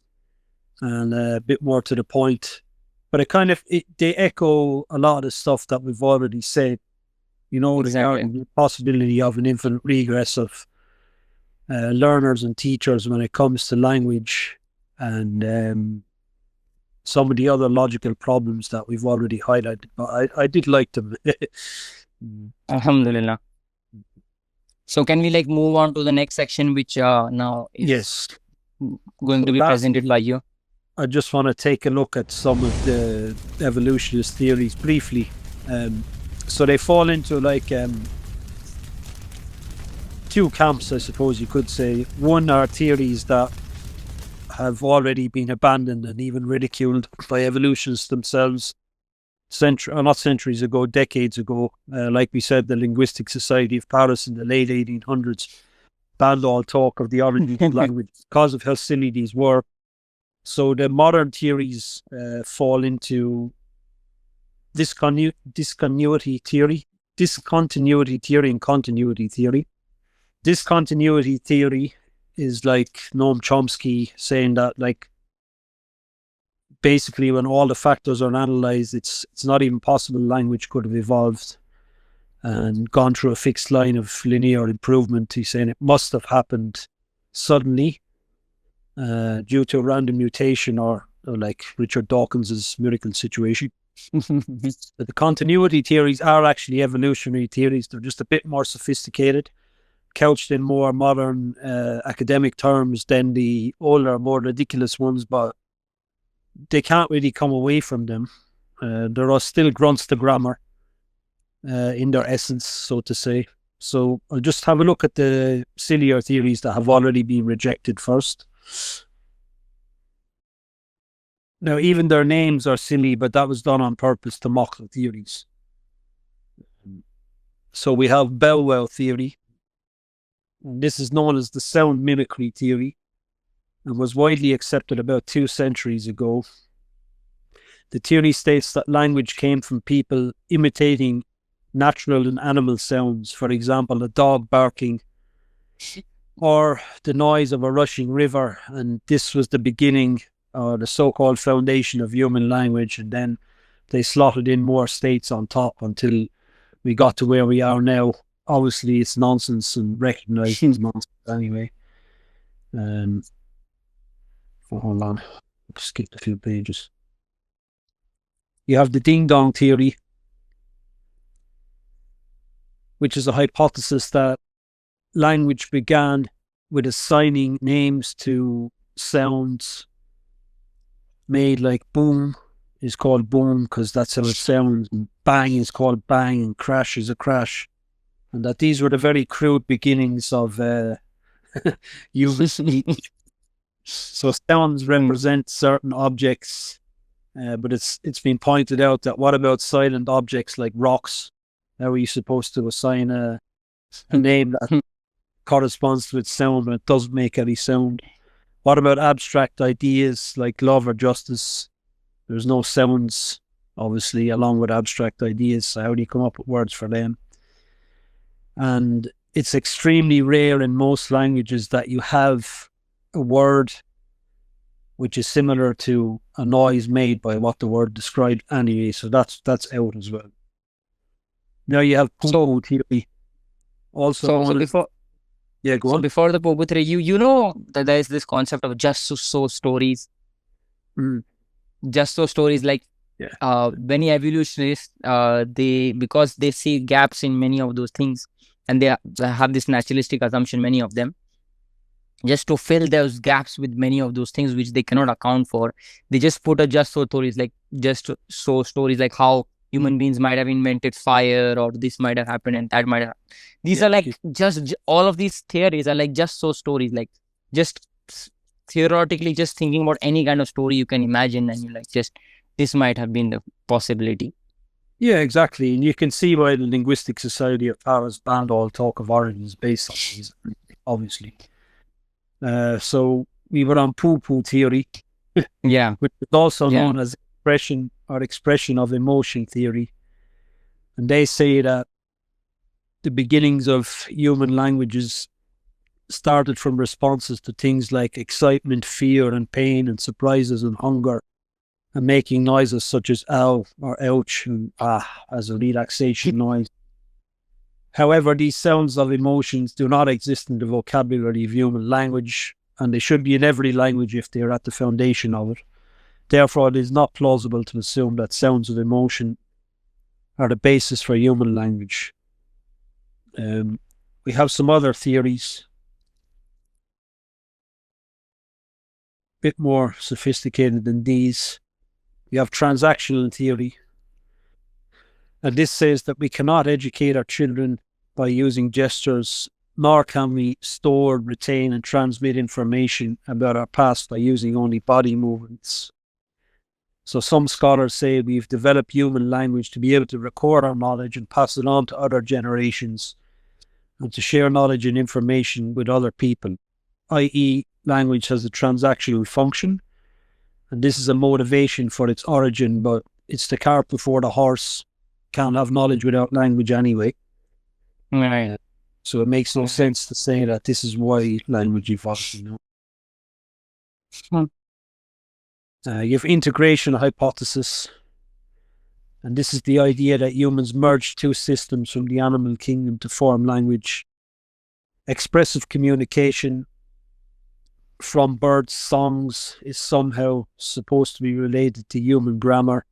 Speaker 2: and a bit more to the point. But they echo a lot of the stuff that we've already said. The possibility of an infinite regress of learners and teachers when it comes to language, and some of the other logical problems that we've already highlighted. But I did like them.
Speaker 1: Alhamdulillah. So can we move on to the next section, which now is going to be presented by you?
Speaker 2: I just want to take a look at some of the evolutionist theories briefly. So they fall into two camps, I suppose you could say. One are theories that have already been abandoned and even ridiculed by evolutionists themselves decades ago. Like we said, the Linguistic Society of Paris in the late 1800s banned all talk of the origin of language because of how silly these were. So the modern theories fall into discontinuity theory and continuity theory. Discontinuity theory is like Noam Chomsky saying that, basically, when all the factors are analyzed, it's not even possible language could have evolved and gone through a fixed line of linear improvement. He's saying it must have happened suddenly due to a random mutation, or like Richard Dawkins's miracle situation. But the continuity theories are actually evolutionary theories. They're just a bit more sophisticated, couched in more modern academic terms than the older, more ridiculous ones, but they can't really come away from them. There are still grunts to grammar in their essence, so to say. So I'll just have a look at the sillier theories that have already been rejected first. Now, even their names are silly, but that was done on purpose to mock the theories. So we have Bell-Well theory. And this is known as the sound mimicry theory and was widely accepted about 2 centuries ago. The theory states that language came from people imitating natural and animal sounds, for example, a dog barking or the noise of a rushing river, and this was the beginning or the so-called foundation of human language, and then they slotted in more states on top until we got to where we are now. Obviously, it's nonsense and recognized as nonsense anyway. Hold on, skipped a few pages. You have the ding-dong theory, which is a hypothesis that language began with assigning names to sounds made, like boom is called boom because that's how it sounds, and bang is called bang, and crash is a crash. And that these were the very crude beginnings of human speech. So sounds represent certain objects, but it's been pointed out that what about silent objects like rocks? How are you supposed to assign a name that corresponds to its sound when it doesn't make any sound? What about abstract ideas like love or justice? There's no sounds, obviously, along with abstract ideas. So how do you come up with words for them? And it's extremely rare in most languages that you have a word which is similar to a noise made by what the word described anyway. So that's out as well. Now you have poo theory. Also,
Speaker 1: so before
Speaker 2: go on.
Speaker 1: Before the poo theory, you know that there is this concept of just so stories. Just so stories, like many evolutionists, because they see gaps in many of those things, and they have this naturalistic assumption, many of them, just to fill those gaps with many of those things which they cannot account for. They just put a just so stories, like just so stories, like how human beings might have invented fire, or this might have happened and that might have. These are like just all of these theories are like just so stories, like just theoretically just thinking about any kind of story you can imagine, and you're like, just this might have been the possibility.
Speaker 2: Yeah, exactly. And you can see why the Linguistic Society of Paris banned all talk of origins based on these, obviously. So we were on poo-poo theory, which is also known as expression of emotion theory. And they say that the beginnings of human languages started from responses to things like excitement, fear, and pain, and surprises and hunger, and making noises such as ow or ouch and ah as a relaxation noise. However, these sounds of emotions do not exist in the vocabulary of human language, and they should be in every language if they are at the foundation of it. Therefore, it is not plausible to assume that sounds of emotion are the basis for human language. We have some other theories, a bit more sophisticated than these. You have transactional theory, and this says that we cannot educate our children by using gestures, nor can we store, retain, and transmit information about our past by using only body movements. So some scholars say we've developed human language to be able to record our knowledge and pass it on to other generations, and to share knowledge and information with other people, i.e. language has a transactional function, and this is a motivation for its origin, but it's the cart before the horse. Can't have knowledge without language anyway.
Speaker 1: Right.
Speaker 2: So it makes no sense to say that this is why language evolved, you know. You have integration hypothesis, and this is the idea that humans merged 2 systems from the animal kingdom to form language. Expressive communication from birds' songs is somehow supposed to be related to human grammar,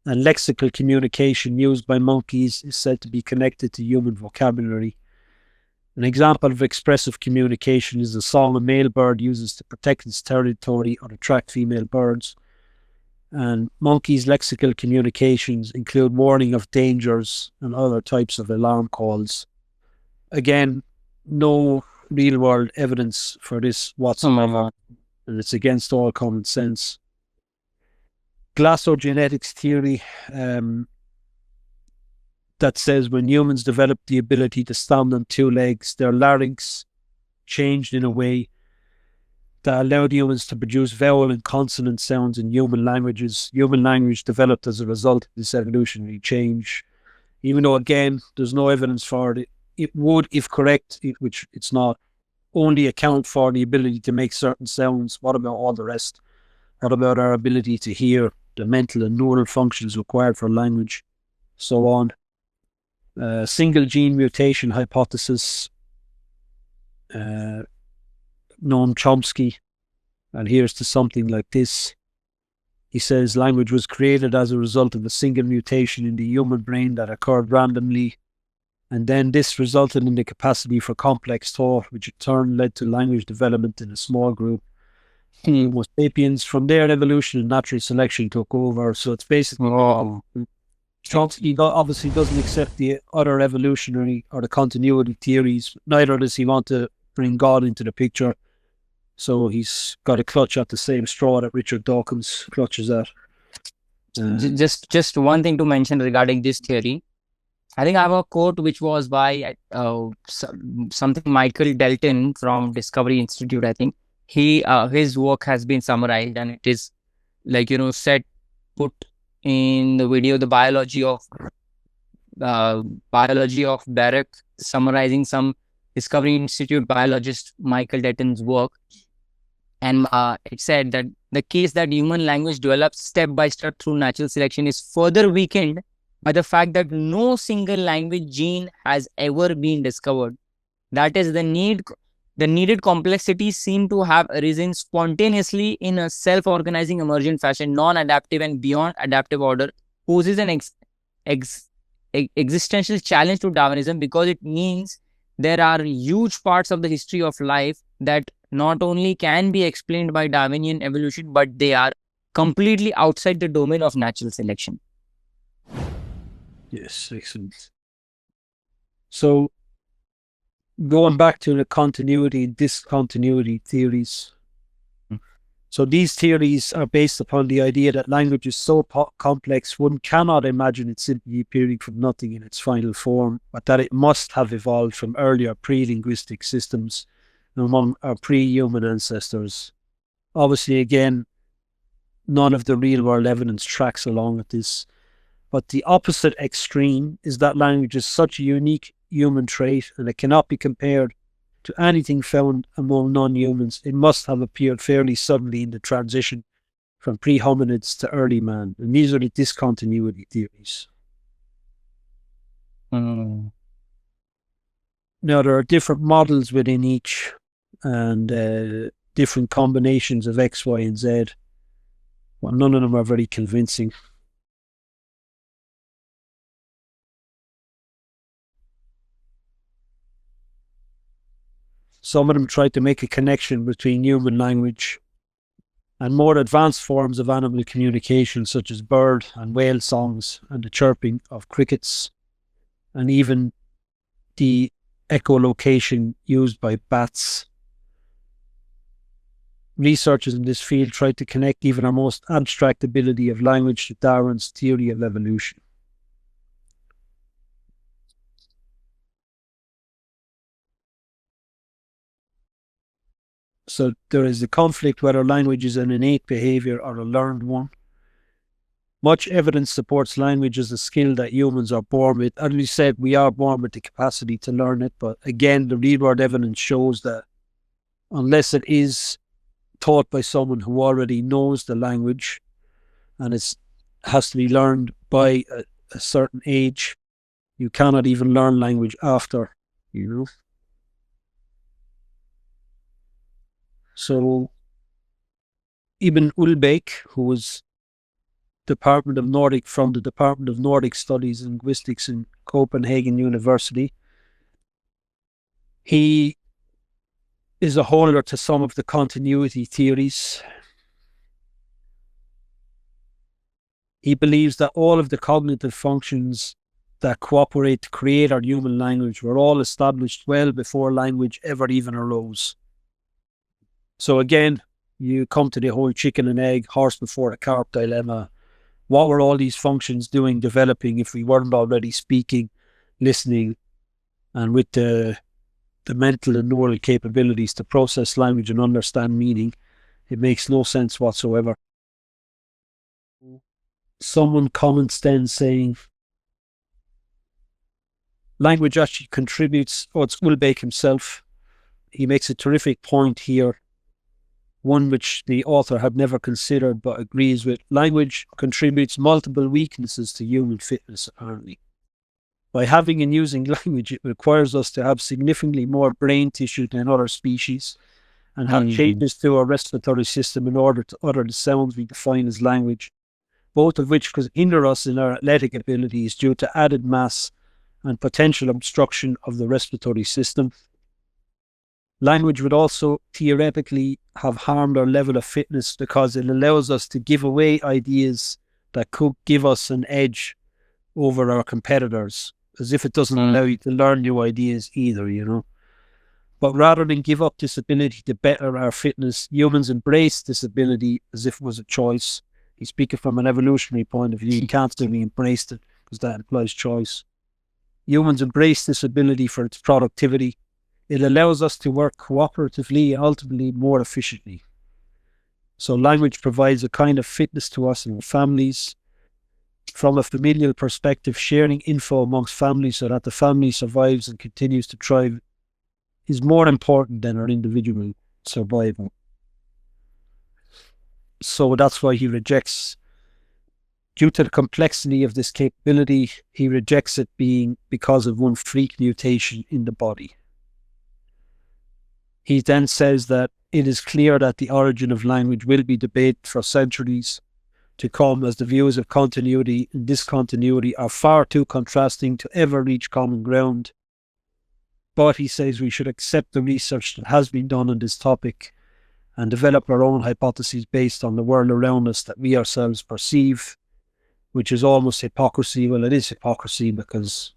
Speaker 2: and lexical communication used by monkeys is said to be connected to human vocabulary. An example of expressive communication is the song a male bird uses to protect its territory or attract female birds. And monkeys' lexical communications include warning of dangers and other types of alarm calls. Again, no real-world evidence for this whatsoever, and it's against all common sense. Glossogenetics theory, that says when humans develop the ability to stand on 2 legs, their larynx changed in a way that allowed humans to produce vowel and consonant sounds in human languages. Human language developed as a result of this evolutionary change. Even though, again, there's no evidence for it, it would, if correct, which it's not, only account for the ability to make certain sounds. What about all the rest? What about our ability to hear, the mental and neural functions required for language, so on? Single gene mutation hypothesis, Noam Chomsky, and here's to something like this. He says language was created as a result of a single mutation in the human brain that occurred randomly, and then this resulted in the capacity for complex thought, which in turn led to language development in a small group. Homo sapiens, from there, evolution and natural selection took over. So it's basically, Chomsky obviously doesn't accept the other evolutionary or the continuity theories. Neither does he want to bring God into the picture. So he's got to clutch at the same straw that Richard Dawkins clutches at.
Speaker 1: Just one thing to mention regarding this theory. I think I have a quote which was by something Michael Delton from Discovery Institute. I think his work has been summarized, and it is like, you know, put in the video, the biology of Barak, summarizing some Discovery Institute biologist Michael Delton's work. And it said that the case that human language develops step by step through natural selection is further weakened by the fact that no single language gene has ever been discovered. That is, the needed complexities seem to have arisen spontaneously in a self-organizing emergent fashion. Non-adaptive and beyond adaptive order poses an existential challenge to Darwinism, because it means there are huge parts of the history of life that not only can be explained by Darwinian evolution, but they are completely outside the domain of natural selection.
Speaker 2: Yes, excellent. So, going back to the continuity and discontinuity theories. So these theories are based upon the idea that language is so complex one cannot imagine it simply appearing from nothing in its final form, but that it must have evolved from earlier pre-linguistic systems among our pre-human ancestors. Obviously, again, none of the real-world evidence tracks along with this, but the opposite extreme is that language is such a unique human trait and it cannot be compared to anything found among non-humans. It must have appeared fairly suddenly in the transition from pre-hominids to early man. And these are the discontinuity theories. Now, there are different models within each, and different combinations of X, Y, and Z. Well, none of them are very convincing. Some of them try to make a connection between human language and more advanced forms of animal communication, such as bird and whale songs and the chirping of crickets, and even the echolocation used by bats. Researchers in this field try to connect even our most abstract ability of language to Darwin's theory of evolution. So there is a conflict whether language is an innate behavior or a learned one. Much evidence supports language as a skill that humans are born with. As we said, we are born with the capacity to learn it, but again, the real-world evidence shows that unless it is taught by someone who already knows the language, and it has to be learned by a certain age, you cannot even learn language after, you know. So Ibn Ulbeek, who was from the Department of Nordic Studies and Linguistics in Copenhagen University, he is a holder to some of the continuity theories. He believes that all of the cognitive functions that cooperate to create our human language were all established well before language ever even arose. So again, you come to the whole chicken and egg, horse before the cart dilemma. What were all these functions doing, developing, if we weren't already speaking, listening, and with the the mental and neural capabilities to process language and understand meaning, it makes no sense whatsoever. Someone comments then saying, language actually contributes, it's Ulbeck himself. He makes a terrific point here, one which the author had never considered but agrees with. Language contributes multiple weaknesses to human fitness, apparently. By having and using language, it requires us to have significantly more brain tissue than other species and have changes to our respiratory system in order to utter the sounds we define as language, both of which could hinder us in our athletic abilities due to added mass and potential obstruction of the respiratory system. Language would also theoretically have harmed our level of fitness because it allows us to give away ideas that could give us an edge over our competitors, as if it doesn't allow you to learn new ideas either, you know. But rather than give up this ability to better our fitness, humans embrace this ability as if it was a choice. He's speaking from an evolutionary point of view. You can't simply embrace it because that implies choice. Humans embrace this ability for its productivity. It allows us to work cooperatively and ultimately more efficiently. So language provides a kind of fitness to us and our families. From a familial perspective, sharing info amongst families so that the family survives and continues to thrive is more important than our individual survival. So that's why he rejects, due to the complexity of this capability, he rejects it being because of one freak mutation in the body. He then says that it is clear that the origin of language will be debated for centuries to come, as the views of continuity and discontinuity are far too contrasting to ever reach common ground. But he says we should accept the research that has been done on this topic and develop our own hypotheses based on the world around us that we ourselves perceive, which is almost hypocrisy. Well, it is hypocrisy because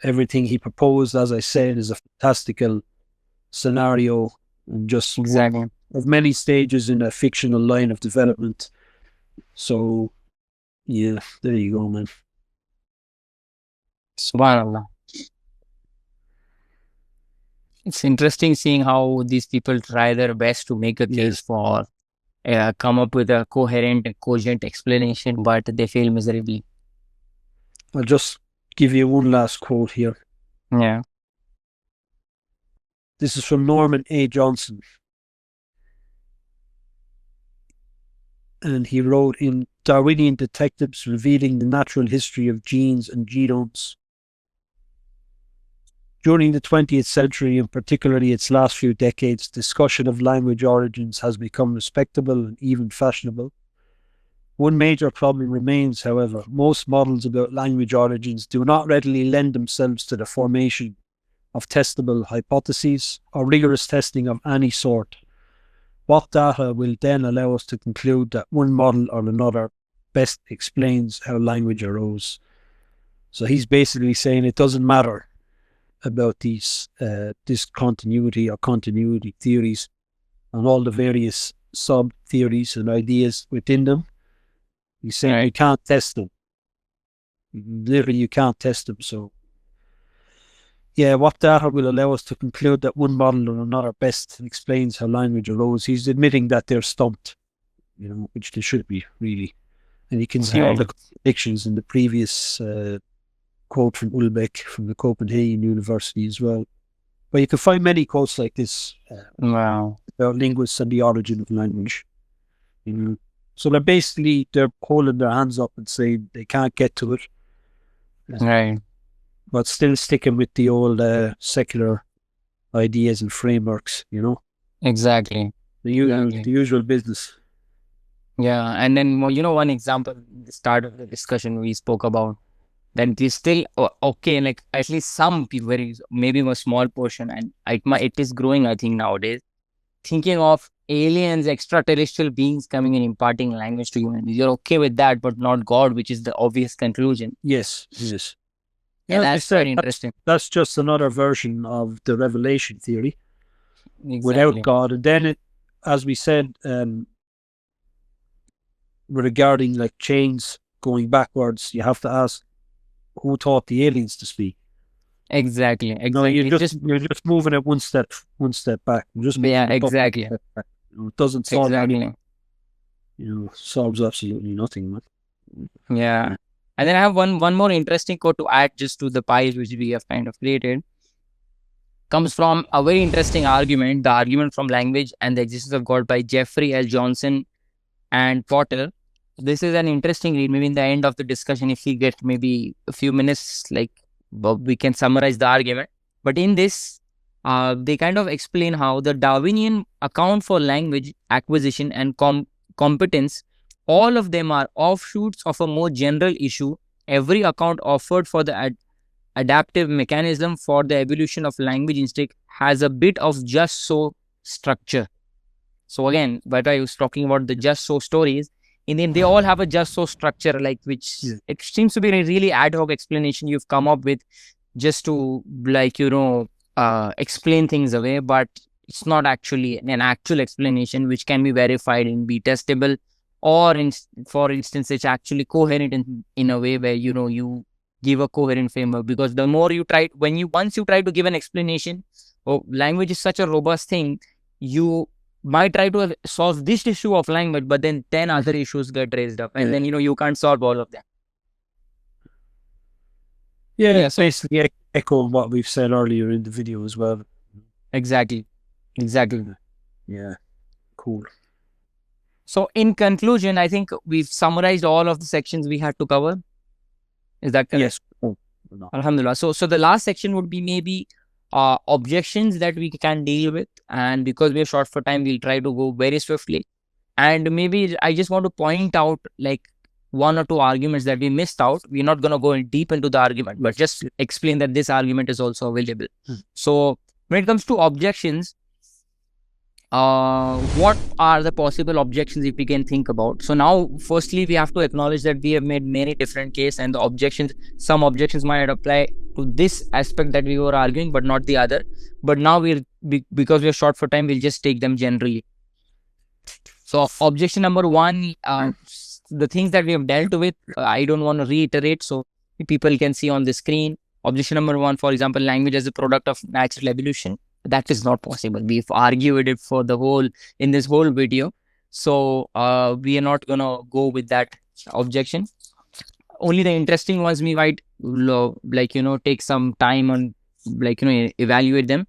Speaker 2: everything he proposed, as I said, is a fantastical scenario and just one of many stages in a fictional line of development. So, yeah, there you go, man.
Speaker 1: Subhanallah. It's interesting seeing how these people try their best to make a case for come up with a coherent and cogent explanation, but they fail miserably.
Speaker 2: I'll just give you one last quote here.
Speaker 1: Yeah.
Speaker 2: This is from Norman A. Johnson. And he wrote in Darwinian Detectives Revealing the Natural History of Genes and Genomes. During the 20th century, and particularly its last few decades, discussion of language origins has become respectable and even fashionable. One major problem remains, however. Most models about language origins do not readily lend themselves to the formation of testable hypotheses or rigorous testing of any sort. What data will then allow us to conclude that one model or another best explains how language arose? So he's basically saying it doesn't matter about these discontinuity or continuity theories and all the various sub-theories and ideas within them. He's saying you can't test them. Literally, you can't test them. So, yeah, what data will allow us to conclude that one model or another best explains how language arose? He's admitting that they're stumped, you know, which they should be, really. And you can see all the contradictions in the previous quote from Ulbeck from the Copenhagen University as well. But you can find many quotes like this about linguists and the origin of language. You know, so they're holding their hands up and saying they can't get to it,
Speaker 1: Right.
Speaker 2: but still sticking with the old secular ideas and frameworks. You know,
Speaker 1: Exactly.
Speaker 2: the usual business.
Speaker 1: Yeah, and then one example, the start of the discussion we spoke about. Then it is still okay, like at least some people, maybe a small portion, and it is growing, I think, nowadays, thinking of aliens, extraterrestrial beings coming and imparting language to humans. You're okay with that, but not God, which is the obvious conclusion.
Speaker 2: Yes.
Speaker 1: And that's very interesting.
Speaker 2: That's just another version of the revelation theory.
Speaker 1: Exactly.
Speaker 2: Without God. And then, as we said, regarding like chains going backwards, you have to ask, who taught the aliens to speak?
Speaker 1: Exactly,
Speaker 2: No,
Speaker 1: exactly.
Speaker 2: you're just moving it one step back. You're just moving
Speaker 1: Yeah,
Speaker 2: it up one
Speaker 1: exactly,
Speaker 2: step back. It doesn't solve any.
Speaker 1: exactly.
Speaker 2: Solves absolutely nothing, man.
Speaker 1: Yeah. And then I have one more interesting quote to add just to the piles which we have kind of created. Comes from a very interesting argument, the argument from language and the existence of God by Jeffrey L. Johnson and Potter. This is an interesting read. Maybe in the end of the discussion, if we get maybe a few minutes, like we can summarize the argument. But in this, they kind of explain how the Darwinian account for language acquisition and competence, all of them are offshoots of a more general issue. Every account offered for the adaptive mechanism for the evolution of language instinct has a bit of just so structure. So again, but I was talking about the just so stories. In the end, they all have a just so structure, like which
Speaker 2: Yeah.
Speaker 1: it seems to be a really ad hoc explanation you've come up with just to explain things away, but it's not actually an actual explanation which can be verified and be testable, or for instance, it's actually coherent in a way where you give a coherent framework. Because the more you try, once you try to give an explanation, oh, language is such a robust thing, you might try to solve this issue of language, but then 10 other issues get raised up, and then you can't solve all of them.
Speaker 2: Yeah, it's basically echoing what we've said earlier in the video as well.
Speaker 1: Exactly.
Speaker 2: Yeah, cool.
Speaker 1: So in conclusion, I think we've summarized all of the sections we had to cover. Is that correct?
Speaker 2: Yes. Oh, no.
Speaker 1: Alhamdulillah. So the last section would be maybe objections that we can deal with, and because we're short for time, we'll try to go very swiftly. And maybe I just want to point out like one or two arguments that we missed out. We're not going to go in deep into the argument, but just explain that this argument is also available. So when it comes to objections, what are the possible objections if we can think about? So now, firstly, we have to acknowledge that we have made many different cases, and the objections, some objections might apply to this aspect that we were arguing, but not the other. But now because we're short for time, we'll just take them generally. So objection number one, the things that we have dealt with, I don't want to reiterate, so people can see on the screen. Objection number one, for example, language as a product of natural evolution. That is not possible. We've argued it for in this whole video. So we are not going to go with that objection. Only the interesting ones we might take some time and evaluate them.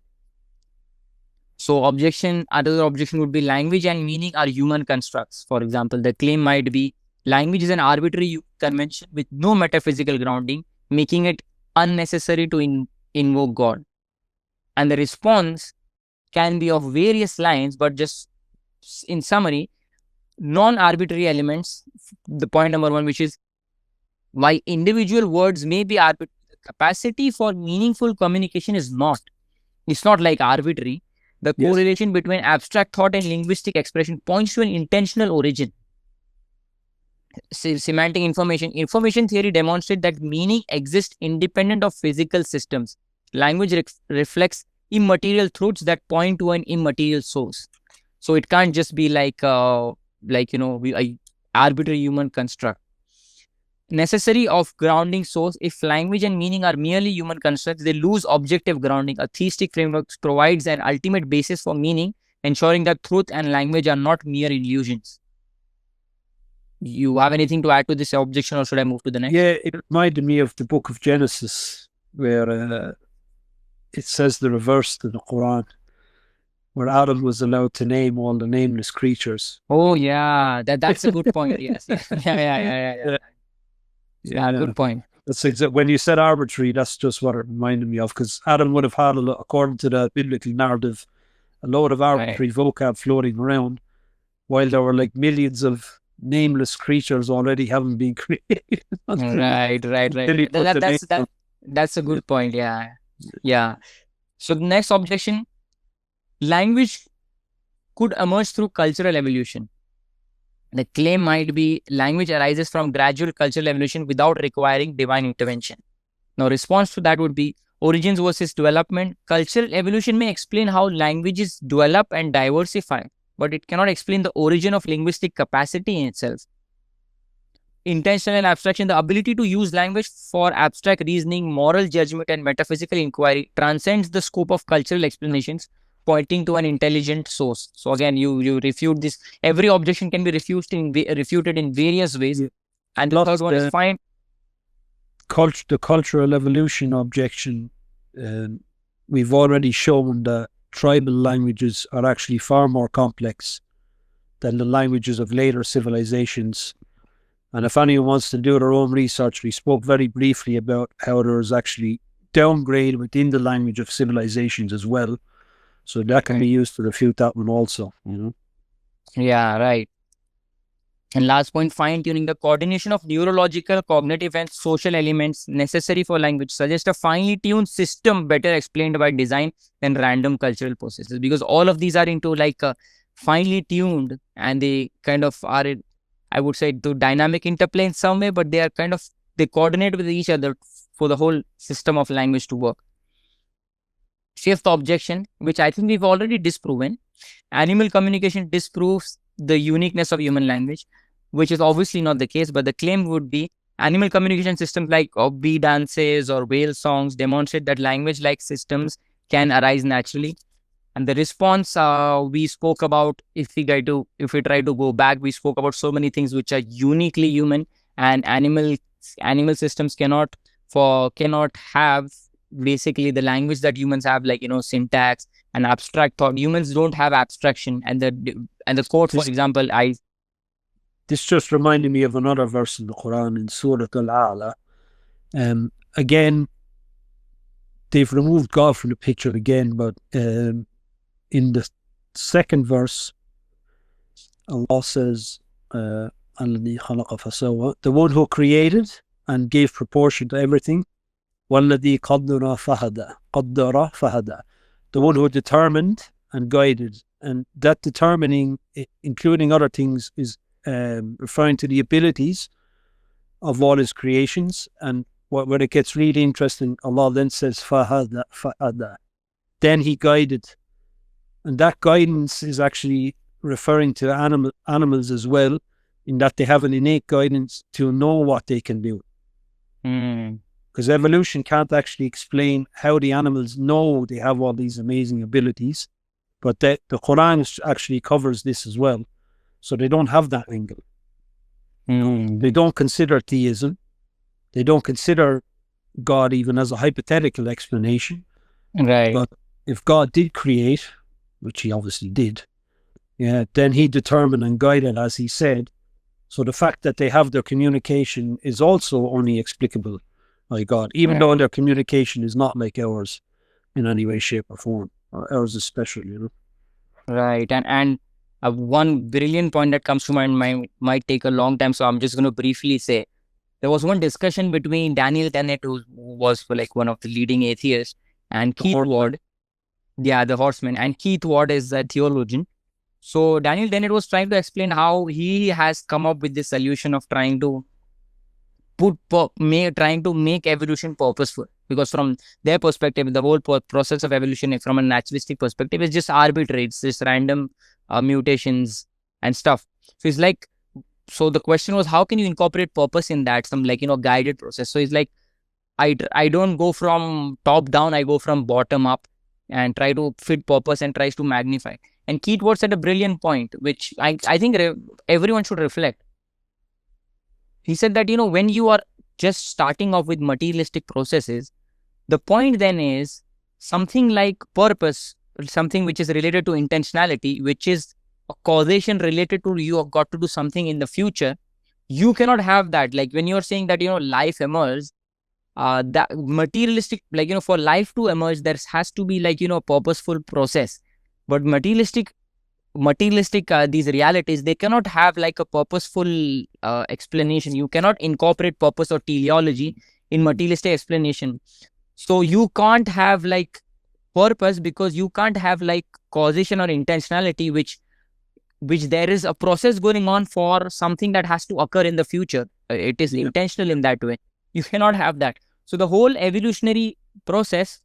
Speaker 1: So another objection would be language and meaning are human constructs. For example, the claim might be language is an arbitrary convention with no metaphysical grounding, making it unnecessary to invoke God. And the response can be of various lines, but just in summary, non-arbitrary elements, the point number one, which is why individual words may be arbitrary, the capacity for meaningful communication is not. It's not like arbitrary. The correlation between abstract thought and linguistic expression points to an intentional origin. Semantic information theory demonstrates that meaning exists independent of physical systems. Language reflects immaterial truths that point to an immaterial source. So it can't just be like a arbitrary human construct. Necessary of grounding source. If language and meaning are merely human constructs, they lose objective grounding. A theistic framework provides an ultimate basis for meaning, ensuring that truth and language are not mere illusions. You have anything to add to this objection, or should I move to the next?
Speaker 2: Yeah, it reminded me of the book of Genesis, where it says the reverse to the Quran, where Adam was allowed to name all the nameless creatures.
Speaker 1: Oh yeah, that's a good point. Yes, yeah, good point.
Speaker 2: That's exactly, when you said arbitrary, that's just what it reminded me of, because Adam would have had, according to the biblical narrative, a load of arbitrary vocab floating around, while there were like millions of nameless creatures already haven't been created.
Speaker 1: Right. That's a good point. Yeah. So the next objection, language could emerge through cultural evolution. The claim might be language arises from gradual cultural evolution without requiring divine intervention. Now, response to that would be origins versus development. Cultural evolution may explain how languages develop and diversify, but it cannot explain the origin of linguistic capacity in itself. intentional and abstraction, the ability to use language for abstract reasoning, moral judgment, and metaphysical inquiry transcends the scope of cultural explanations, pointing to an intelligent source. So again, you refute this. Every objection can be refuted in various ways.
Speaker 2: Yeah.
Speaker 1: And the third one is fine.
Speaker 2: The cultural evolution objection. We've already shown that tribal languages are actually far more complex than the languages of later civilizations. And if anyone wants to do their own research, we spoke very briefly about how there's actually downgrade within the language of civilizations as well. So that can be used to refute that one also, you know.
Speaker 1: Yeah, right. And last point, fine-tuning. The coordination of neurological, cognitive, and social elements necessary for language suggests a finely tuned system better explained by design than random cultural processes. Because all of these are into like finely tuned, and they kind of are, I would say, to dynamic interplay in some way, but they are kind of, they coordinate with each other for the whole system of language to work. Fifth objection, which I think we've already disproven, animal communication disproves the uniqueness of human language, which is obviously not the case, but the claim would be animal communication systems like bee dances or whale songs demonstrate that language-like systems can arise naturally. And the response we spoke about, if we try to go back, we spoke about so many things which are uniquely human, and animal systems cannot have basically the language that humans have, like, you know, syntax and abstract thought. Humans don't have abstraction, and the quote, for example,
Speaker 2: this just reminded me of another verse in the Quran in Surah Al-A'la. Again, they've removed God from the picture again, but in the second verse, Allah says, the one who created and gave proportion to everything, وَالَّذِي قَدَّرَ فَهَدَى, the one who determined and guided. And that determining, including other things, is referring to the abilities of all his creations. And when it gets really interesting, Allah then says, فَهَدَى, then he guided. And that guidance is actually referring to animals as well, in that they have an innate guidance to know what they can do. Because evolution can't actually explain how the animals know they have all these amazing abilities, but the Quran actually covers this as well. So they don't have that angle. They don't consider theism. They don't consider God even as a hypothetical explanation.
Speaker 1: Right.
Speaker 2: But if God did create, which he obviously did, then he determined and guided, as he said. So the fact that they have their communication is also only explicable by God, even though their communication is not like ours in any way, shape, or form. Ours is special, you know.
Speaker 1: Right. And one brilliant point that comes to my mind might take a long time, so I'm just going to briefly say, there was one discussion between Daniel Dennett, who was like one of the leading atheists, and Keith Ward. Yeah, the horseman. And Keith Ward is a theologian. So Daniel Dennett was trying to explain how he has come up with this solution of trying to make evolution purposeful, because from their perspective, the whole process of evolution from a naturalistic perspective is just arbitrary. It's just random mutations and stuff. So it's like, so the question was, how can you incorporate purpose in that, some, like, you know, guided process? So it's like, I don't go from top down, I go from bottom up and try to fit purpose and tries to magnify. And Keith Ward said a brilliant point, which I think everyone should reflect. He said that, you know, when you are just starting off with materialistic processes, the point then is something like purpose, something which is related to intentionality, which is a causation related to you have got to do something in the future. You cannot have that. Like when you're saying that, you know, life emerges, that materialistic, like, you know, for life to emerge, there has to be, like, you know, a purposeful process. But materialistic these realities, they cannot have like a purposeful explanation. You cannot incorporate purpose or teleology in materialistic explanation. So you can't have like purpose, because you can't have like causation or intentionality, which there is a process going on for something that has to occur in the future. It is intentional in that way. You cannot have that. So the whole evolutionary process,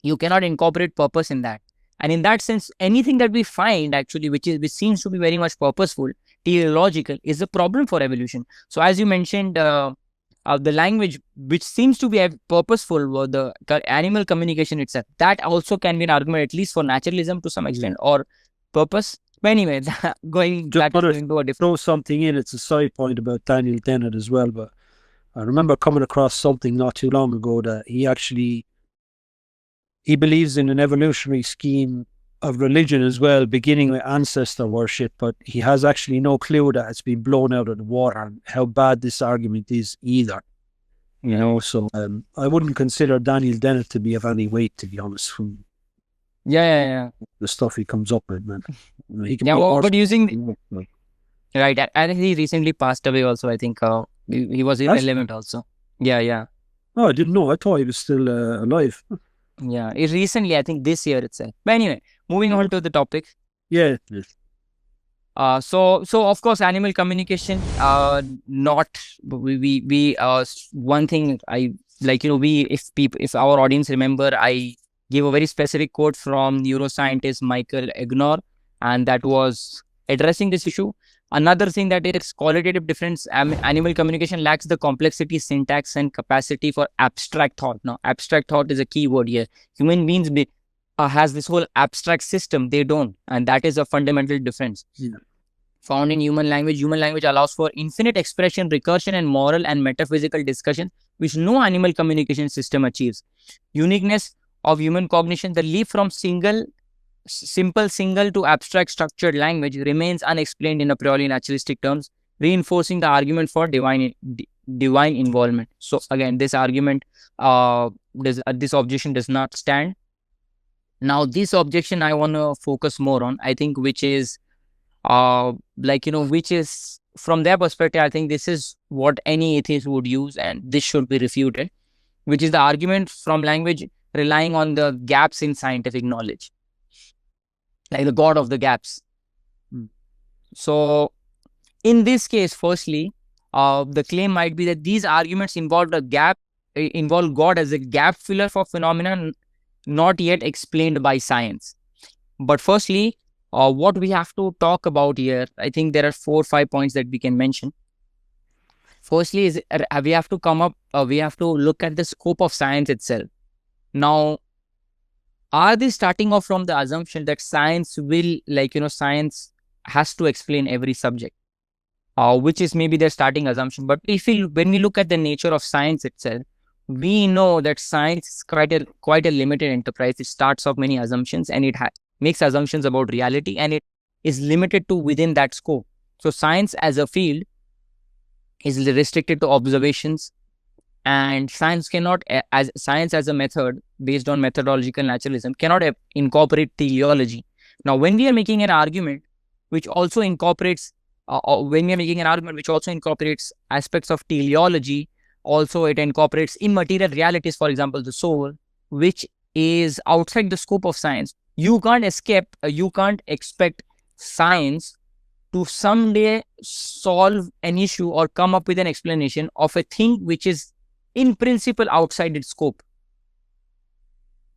Speaker 1: you cannot incorporate purpose in that. And in that sense, anything that we find actually, which seems to be very much purposeful, teleological, is a problem for evolution. So as you mentioned, the language which seems to be purposeful, or the animal communication itself, that also can be an argument, at least for naturalism to some extent, or purpose. But anyway, going
Speaker 2: Just
Speaker 1: back
Speaker 2: want to
Speaker 1: into a different.
Speaker 2: throw something in. It's a side point about Daniel Dennett as well, but I remember coming across something not too long ago that he believes in an evolutionary scheme of religion as well, beginning with ancestor worship, but he has actually no clue that it's been blown out of the water and how bad this argument is either. So I wouldn't consider Daniel Dennett to be of any weight, to be honest, from
Speaker 1: Yeah.
Speaker 2: the stuff he comes up with, man. He can
Speaker 1: But using right, and he recently passed away also. I think he was irrelevant also. Yeah.
Speaker 2: Oh, I didn't know. I thought he was still alive.
Speaker 1: Yeah, recently, I think this year itself. But anyway, moving on to the topic.
Speaker 2: Yeah.
Speaker 1: So of course, animal communication. Not we. One thing I like, if our audience remember, I gave a very specific quote from neuroscientist Michael Egnor, and that was addressing this issue. Another thing that is qualitative difference. Animal communication lacks the complexity, syntax, and capacity for abstract thought. Now, abstract thought is a key word here. Human beings has this whole abstract system. They don't, and that is a fundamental difference.
Speaker 2: Yeah.
Speaker 1: Found in human language. Human language allows for infinite expression, recursion, and moral and metaphysical discussion, which no animal communication system achieves. Uniqueness of human cognition, the leap from simple single to abstract structured language remains unexplained in a purely naturalistic terms, reinforcing the argument for divine involvement. So again, this argument, this objection does not stand. Now, this objection I want to focus more on, I think, which is which is from their perspective, I think this is what any atheist would use, and this should be refuted, which is the argument from language relying on the gaps in scientific knowledge, like the god of the gaps. So in this case, firstly, the claim might be that these arguments involve God as a gap filler for phenomena not yet explained by science. But firstly, what we have to talk about here, I think there are 4 or 5 points that we can mention. Firstly, is we have to look at the scope of science itself. Now, are they starting off from the assumption that science will, science has to explain every subject, which is maybe their starting assumption. But when we look at the nature of science itself, we know that science is quite a limited enterprise. It starts off many assumptions, and it makes assumptions about reality, and it is limited to within that scope. So science as a field is restricted to observations, and science as a method based on methodological naturalism cannot incorporate teleology. Now, when we are making an argument which also incorporates aspects of teleology, also it incorporates immaterial realities, for example, the soul, which is outside the scope of science. You can't expect science to someday solve an issue or come up with an explanation of a thing which is in principle outside its scope.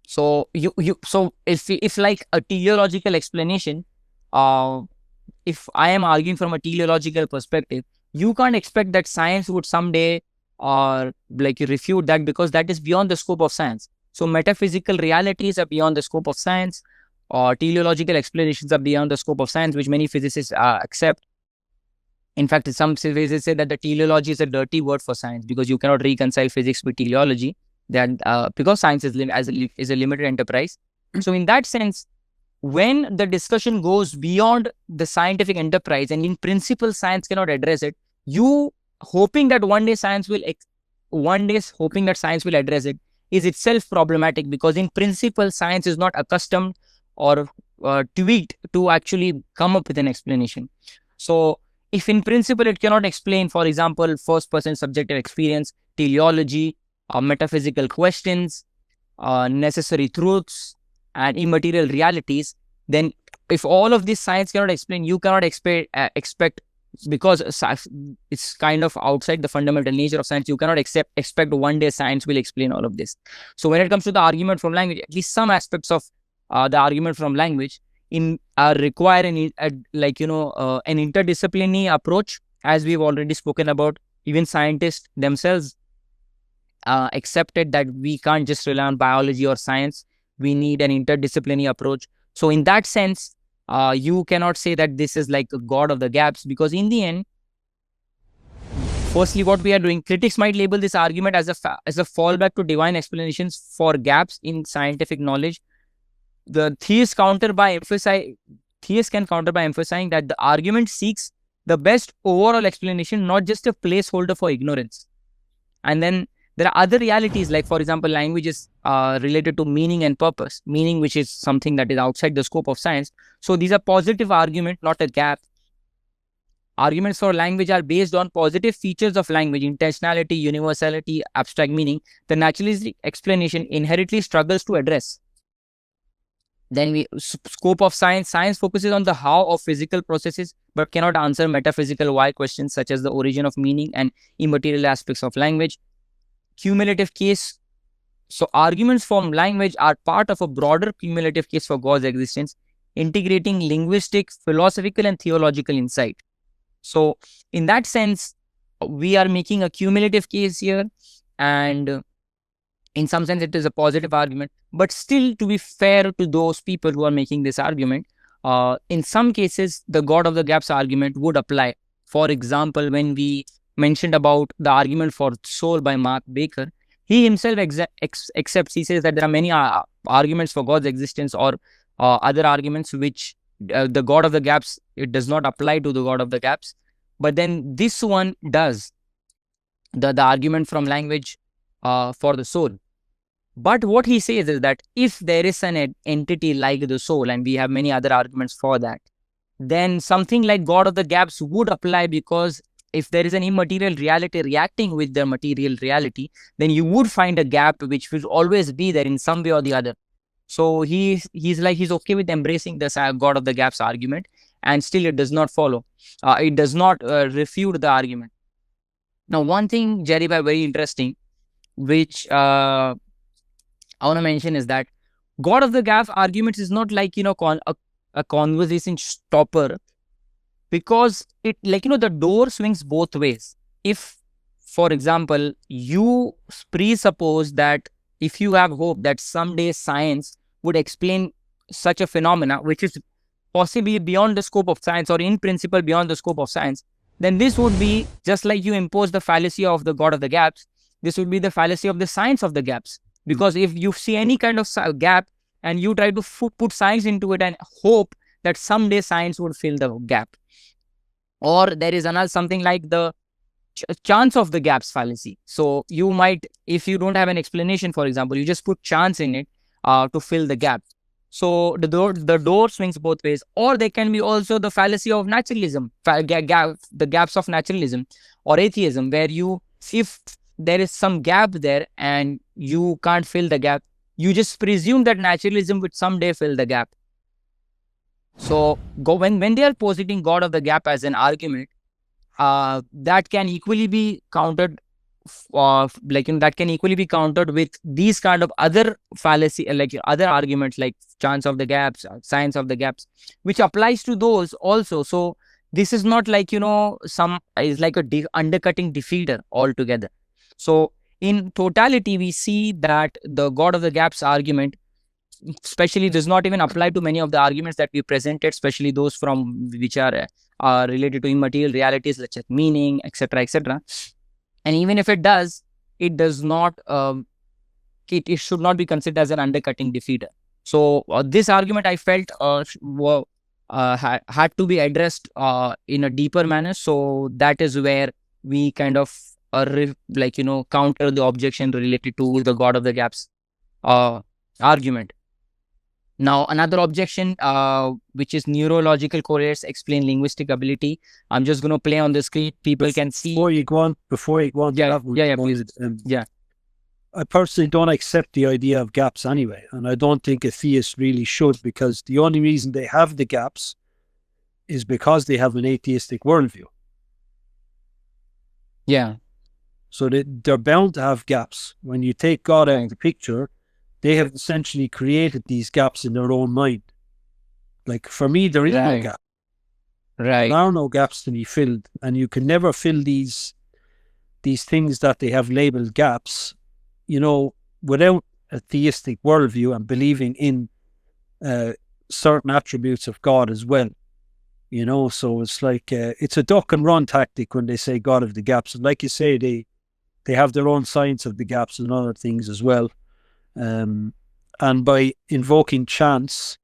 Speaker 1: So if like a teleological explanation, if I am arguing from a teleological perspective, you can't expect that science would someday refute that, because that is beyond the scope of science. So metaphysical realities are beyond the scope of science, or teleological explanations are beyond the scope of science, which many physicists accept. In fact, some physicists say that the teleology is a dirty word for science, because you cannot reconcile physics with teleology, because science is a limited enterprise. So in that sense, when the discussion goes beyond the scientific enterprise, and in principle science cannot address it, you hoping that one day science will address it is itself problematic, because in principle science is not accustomed or tweaked to actually come up with an explanation. So if in principle it cannot explain, for example, first-person subjective experience, teleology, metaphysical questions, necessary truths, and immaterial realities, then if all of this science cannot explain, you cannot expect, because it's kind of outside the fundamental nature of science, you cannot expect one day science will explain all of this. So when it comes to the argument from language, at least some aspects of the argument from language require an interdisciplinary approach, as we've already spoken about. Even scientists themselves accepted that we can't just rely on biology or science. We need an interdisciplinary approach. So in that sense, you cannot say that this is like a god of the gaps, because in the end, firstly, what we are doing, critics might label this argument as a fallback to divine explanations for gaps in scientific knowledge. The theists can counter by emphasizing that the argument seeks the best overall explanation, not just a placeholder for ignorance. And then there are other realities, like, for example, language is related to meaning and purpose, meaning which is something that is outside the scope of science. So these are positive argument, not a gap. Arguments for language are based on positive features of language: intentionality, universality, abstract meaning. The naturalistic explanation inherently struggles to address. Then scope of science. Science focuses on the how of physical processes, but cannot answer metaphysical why questions such as the origin of meaning and immaterial aspects of language. Cumulative case. So arguments from language are part of a broader cumulative case for God's existence, integrating linguistic, philosophical, and theological insight. So in that sense, we are making a cumulative case here, and in some sense, it is a positive argument. But still, to be fair to those people who are making this argument, in some cases, the God of the gaps argument would apply. For example, when we mentioned about the argument for soul by Mark Baker, he himself accepts, he says that there are many arguments for God's existence, or other arguments which the God of the gaps, it does not apply to the God of the gaps. But then this one does, the argument from language for the soul. But what he says is that if there is an entity like the soul, and we have many other arguments for that, then something like God of the gaps would apply, because if there is an immaterial reality reacting with the material reality, then you would find a gap which will always be there in some way or the other. So he's okay with embracing this God of the gaps argument, and still it does not follow. It does not refute the argument. Now, one thing, Gerry, very interesting, which I want to mention, is that God of the gaps arguments is not like, a conversation stopper, because it, the door swings both ways. If, for example, you presuppose that if you have hope that someday science would explain such a phenomena which is possibly beyond the scope of science, or in principle beyond the scope of science, then this would be just like you impose the fallacy of the God of the gaps. This would be the fallacy of the science of the gaps. Because if you see any kind of gap and you try to put science into it and hope that someday science would fill the gap, or there is another something like the chance of the gaps fallacy. So you might, if you don't have an explanation, for example, you just put chance in it to fill the gap. So the door swings both ways. Or there can be also the fallacy of naturalism, the gaps of naturalism or atheism, where if there is some gap there and you can't fill the gap, you just presume that naturalism would someday fill the gap. So when they are positing God of the gap as an argument, that can equally be countered, that can equally be countered with these kind of other fallacy, like other arguments like chance of the gaps, science of the gaps, which applies to those also. So this is not like, is like a undercutting defeater altogether. So in totality, we see that the God of the gaps argument especially does not even apply to many of the arguments that we presented, especially those which are related to immaterial realities such as meaning, etc., etc. And even if it does not, it should not be considered as an undercutting defeater. So this argument, I felt, had to be addressed in a deeper manner. So that is where we kind of counter the objection related to the God of the gaps argument. Now, another objection, which is neurological correlates explain linguistic ability. I'm just going to play on the screen. People can see.
Speaker 2: Before you go on,
Speaker 1: please.
Speaker 2: I personally don't accept the idea of gaps anyway, and I don't think a theist really should, because the only reason they have the gaps is because they have an atheistic worldview.
Speaker 1: Yeah.
Speaker 2: So they're bound to have gaps. When you take God out of the picture, they have essentially created these gaps in their own mind. Like for me, there is no gap.
Speaker 1: Right.
Speaker 2: There are no gaps to be filled, and you can never fill these things that they have labeled gaps, without a theistic worldview and believing in certain attributes of God as well. So it's like it's a duck and run tactic when they say God of the gaps, and like you say, they have their own science of the gaps and other things as well. And by invoking chance,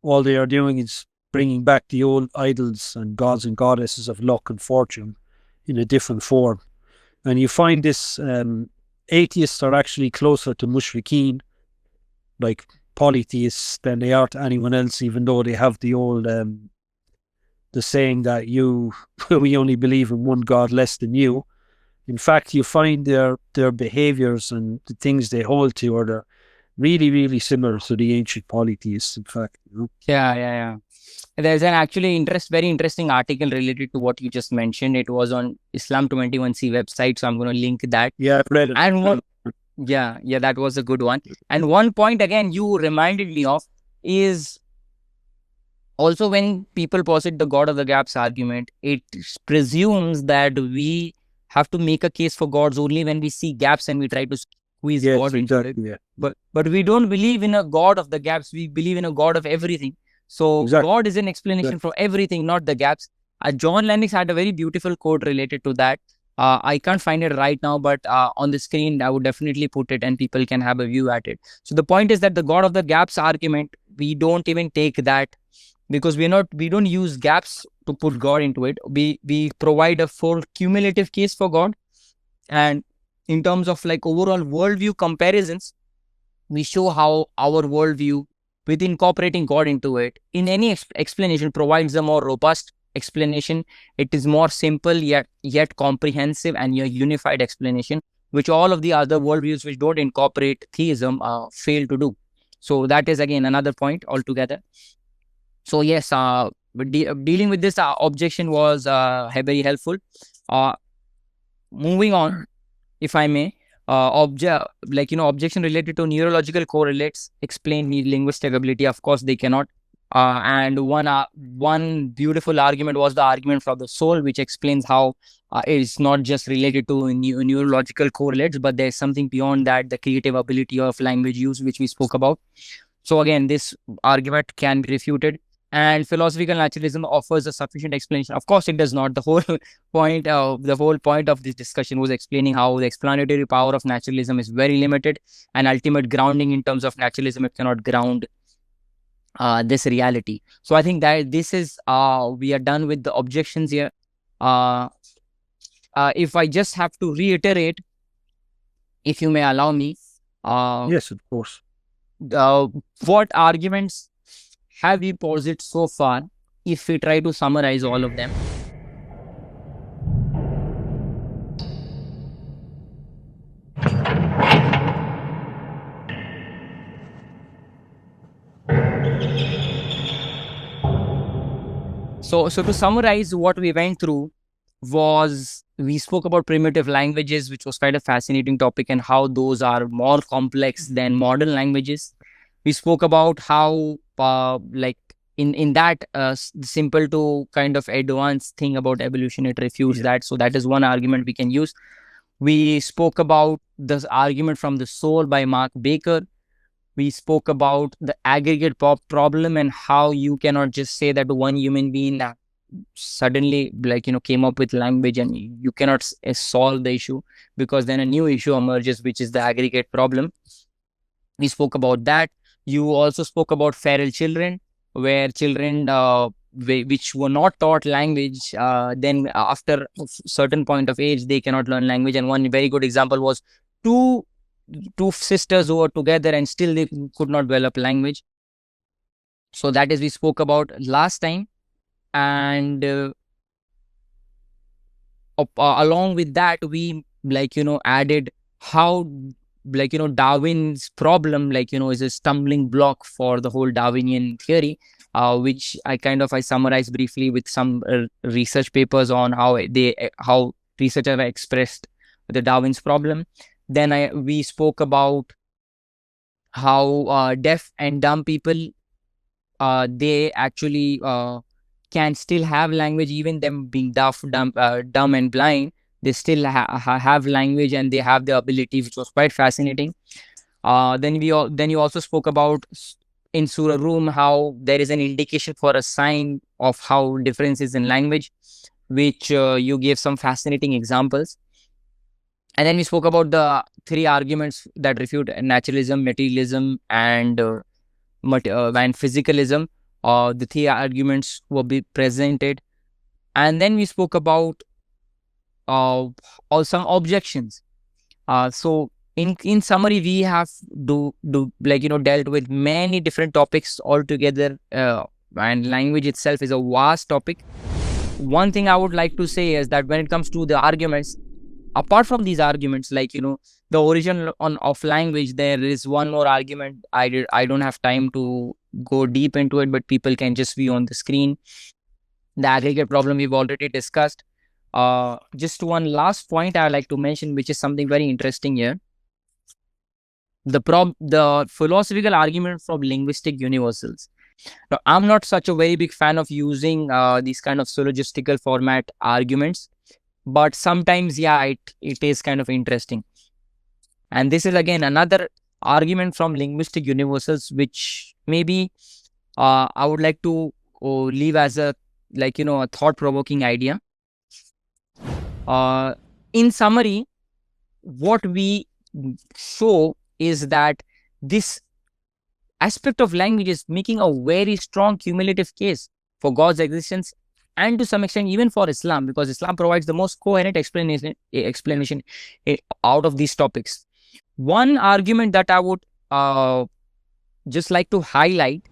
Speaker 2: all they are doing is bringing back the old idols and gods and goddesses of luck and fortune in a different form. And you find this, atheists are actually closer to mushrikeen, like polytheists, than they are to anyone else, even though they have the old, the saying that we only believe in one God less than you. In fact, you find their behaviors and the things they hold to are really, really similar to the ancient polytheists, in fact.
Speaker 1: Yeah. There's an actually very interesting article related to what you just mentioned. It was on Islam 21C website, so I'm going to link that.
Speaker 2: Yeah, I've read it.
Speaker 1: And that was a good one. And one point again you reminded me of is also when people posit the God of the gaps argument, it presumes that we have to make a case for gods only when we see gaps and we try to squeeze God into it.
Speaker 2: Yeah.
Speaker 1: But we don't believe in a God of the gaps. We believe in a God of everything. So God is an explanation for everything, not the gaps. John Lennox had a very beautiful quote related to that. I can't find it right now, but on the screen, I would definitely put it and people can have a view at it. So the point is that the God of the gaps argument, we don't even take that because we don't use gaps to put God into it. We provide a full cumulative case for God. And in terms of like overall worldview comparisons, we show how our worldview with incorporating God into it in any explanation provides a more robust explanation. It is more simple yet comprehensive and a unified explanation, which all of the other worldviews which don't incorporate theism fail to do. So that is again another point altogether. So yes, dealing with this objection was very helpful. Moving on, if I may. Objection related to neurological correlates explain linguistic ability. Of course, they cannot. And one beautiful argument was the argument from the soul, which explains how it's not just related to neurological correlates, but there's something beyond that, the creative ability of language use, which we spoke about. So again, this argument can be refuted. And philosophical naturalism offers a sufficient explanation. Of course, it does not. The whole point of this discussion was explaining how the explanatory power of naturalism is very limited, and ultimate grounding in terms of naturalism, it cannot ground this reality. So I think that this is we are done with the objections here. If I just have to reiterate, if you may allow me.
Speaker 2: Yes, of course.
Speaker 1: What arguments have we posited so far, if we try to summarize all of them? So to summarize, what we went through was, we spoke about primitive languages, which was quite a fascinating topic, and how those are more complex than modern languages. We spoke about how in that simple to kind of advanced thing about evolution, it refutes that. So that is one argument we can use. We spoke about this argument from the soul by Mark Baker. We spoke about the aggregate problem and how you cannot just say that one human being suddenly came up with language and you cannot solve the issue, because then a new issue emerges, which is the aggregate problem. We spoke about that. You also spoke about feral children, where children which were not taught language, then after a certain point of age, they cannot learn language. And one very good example was two sisters who were together and still they could not develop language. So that is we spoke about last time. And along with that, we added how Darwin's problem is a stumbling block for the whole Darwinian theory, which I summarized briefly with some research papers on how researchers have expressed the Darwin's problem. Then we spoke about how deaf and dumb people, they actually can still have language, even them being deaf, dumb and blind. They still have language, and they have the ability, which was quite fascinating. Then you also spoke about in Surah Room how there is an indication for a sign of how differences in language, which you gave some fascinating examples. And then we spoke about the three arguments that refute naturalism, materialism, and physicalism. The three arguments will be presented, and then we spoke about all some objections. So in summary, we have dealt with many different topics altogether, and language itself is a vast topic. One thing I would like to say is that when it comes to the arguments, apart from these arguments, the origin of language, there is one more argument. I don't have time to go deep into it, but people can just view on the screen. The aggregate problem we've already discussed. Just one last point I would like to mention, which is something very interesting here. The philosophical argument from linguistic universals. Now, I'm not such a very big fan of using these kind of syllogistical format arguments, but sometimes, yeah, it is kind of interesting. And this is again another argument from linguistic universals, which maybe I would like to leave as a a thought-provoking idea. In summary, what we show is that this aspect of language is making a very strong cumulative case for God's existence, and to some extent even for Islam, because Islam provides the most coherent explanation out of these topics. One argument that I would just like to highlight,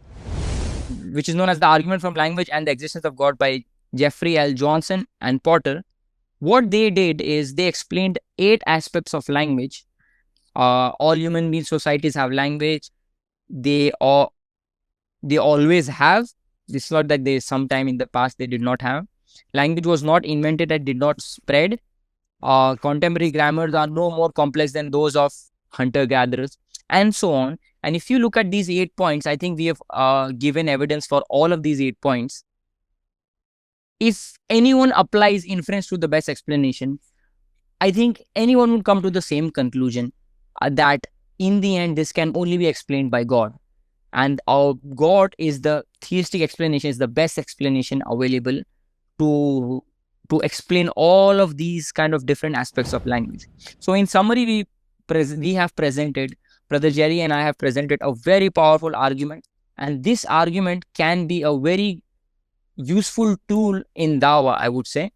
Speaker 1: which is known as the argument from language and the existence of God by Jeffrey L. Johnson and Potter. What they did is they explained 8 aspects of language. All human being societies have language. They always have. It's not that they sometime in the past they did not have. Language was not invented and did not spread. Contemporary grammars are no more complex than those of hunter-gatherers, and so on. And if you look at these 8 points, I think we have given evidence for all of these 8 points. If anyone applies inference to the best explanation, I think anyone would come to the same conclusion, that in the end, this can only be explained by God. And our God is the theistic explanation, is the best explanation available to explain all of these kind of different aspects of language. So in summary, we have presented, Brother Gerry and I have presented a very powerful argument, and this argument can be a very useful tool in Dawah, I would say,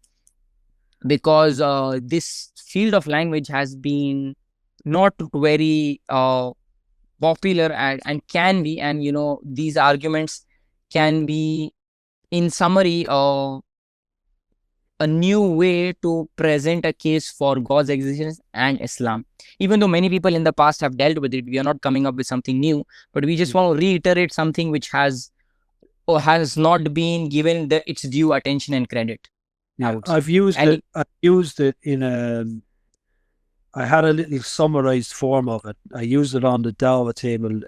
Speaker 1: because this field of language has been not very popular, and can be, and these arguments can be, in summary, a new way to present a case for God's existence and Islam. Even though many people in the past have dealt with it, we are not coming up with something new, but we just want to reiterate something which has not been given its due attention and credit.
Speaker 2: I've used it in a. I had a little summarized form of it. I used it on the Dawah table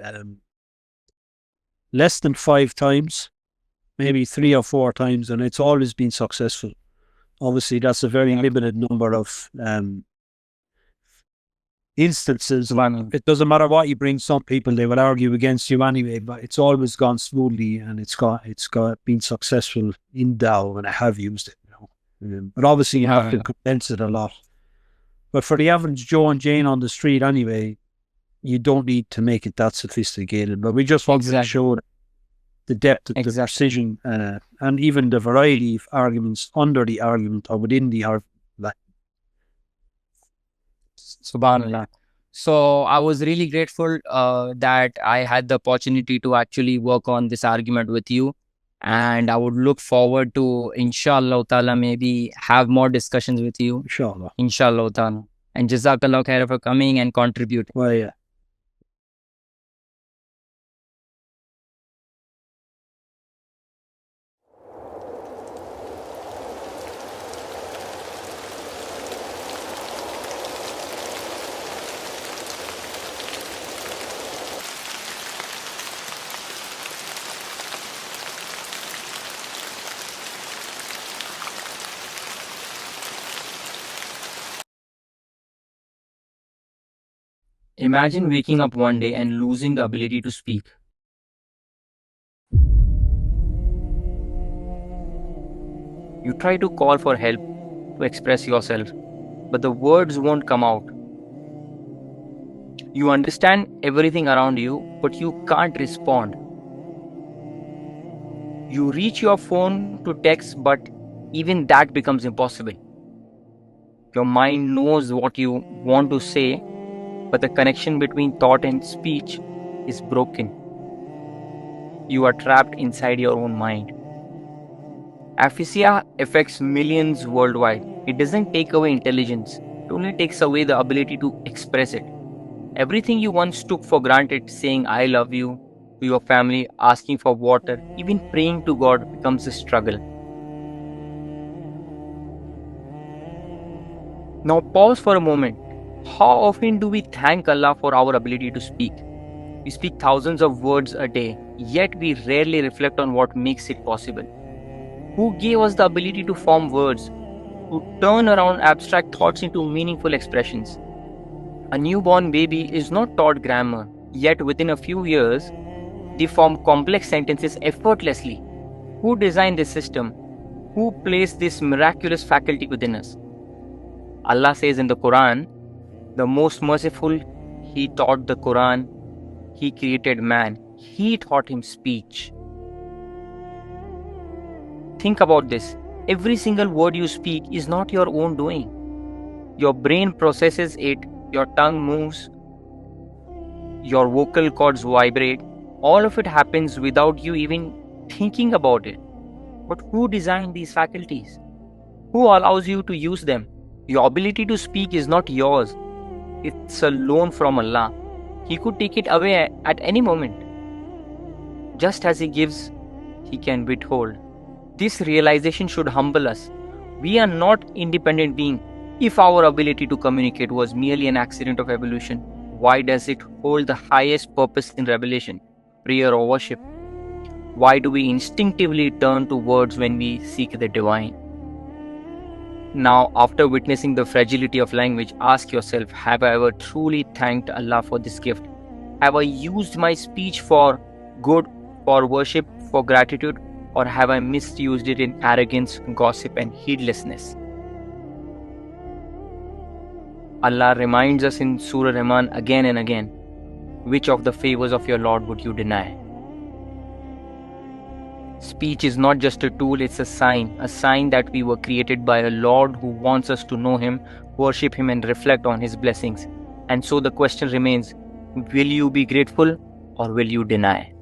Speaker 2: less than 5 times, maybe 3 or 4 times, and it's always been successful. Obviously, that's a very limited number of instances. It doesn't matter what you bring. Some people, they will argue against you anyway, but it's always gone smoothly, and it's been successful in Dawah, and I have used it. But obviously, you have to condense it a lot. But for the average Joe and Jane on the street anyway, you don't need to make it that sophisticated. But we just want to show the depth, the precision, and even the variety of arguments under the argument or within the argument.
Speaker 1: Subhanallah. So I was really grateful that I had the opportunity to actually work on this argument with you. And I would look forward to, inshallah ta'ala, maybe have more discussions with you. Inshallah ta'ala. And Jazakallah khair for coming and contributing.
Speaker 2: Well, yeah.
Speaker 1: Imagine waking up one day and losing the ability to speak. You try to call for help, to express yourself, but the words won't come out. You understand everything around you, but you can't respond. You reach your phone to text, but even that becomes impossible. Your mind knows what you want to say, but the connection between thought and speech is broken. You are trapped inside your own mind. Aphasia affects millions worldwide. It doesn't take away intelligence, it only takes away the ability to express it. Everything you once took for granted, saying I love you to your family, asking for water, even praying to God, becomes a struggle. Now, pause for a moment. How often do we thank Allah for our ability to speak? We speak thousands of words a day, yet we rarely reflect on what makes it possible. Who gave us the ability to form words, to turn around abstract thoughts into meaningful expressions? A newborn baby is not taught grammar, yet within a few years, they form complex sentences effortlessly. Who designed this system? Who placed this miraculous faculty within us? Allah says in the Quran, the most merciful, He taught the Quran, He created man, He taught him speech. Think about this. Every single word you speak is not your own doing. Your brain processes it, your tongue moves, your vocal cords vibrate. All of it happens without you even thinking about it. But who designed these faculties? Who allows you to use them? Your ability to speak is not yours. It's a loan from Allah. He could take it away at any moment. Just as He gives, He can withhold. This realization should humble us. We are not independent beings. If our ability to communicate was merely an accident of evolution, why does it hold the highest purpose in revelation, prayer or worship? Why do we instinctively turn to words when we seek the divine? Now, after witnessing the fragility of language, ask yourself, have I ever truly thanked Allah for this gift? Have I used my speech for good, for worship, for gratitude, or have I misused it in arrogance, gossip, and heedlessness? Allah reminds us in Surah Rahman again and again, which of the favors of your Lord would you deny? Speech is not just a tool, it's a sign that we were created by a Lord who wants us to know Him, worship Him, and reflect on His blessings. And so the question remains, will you be grateful or will you deny?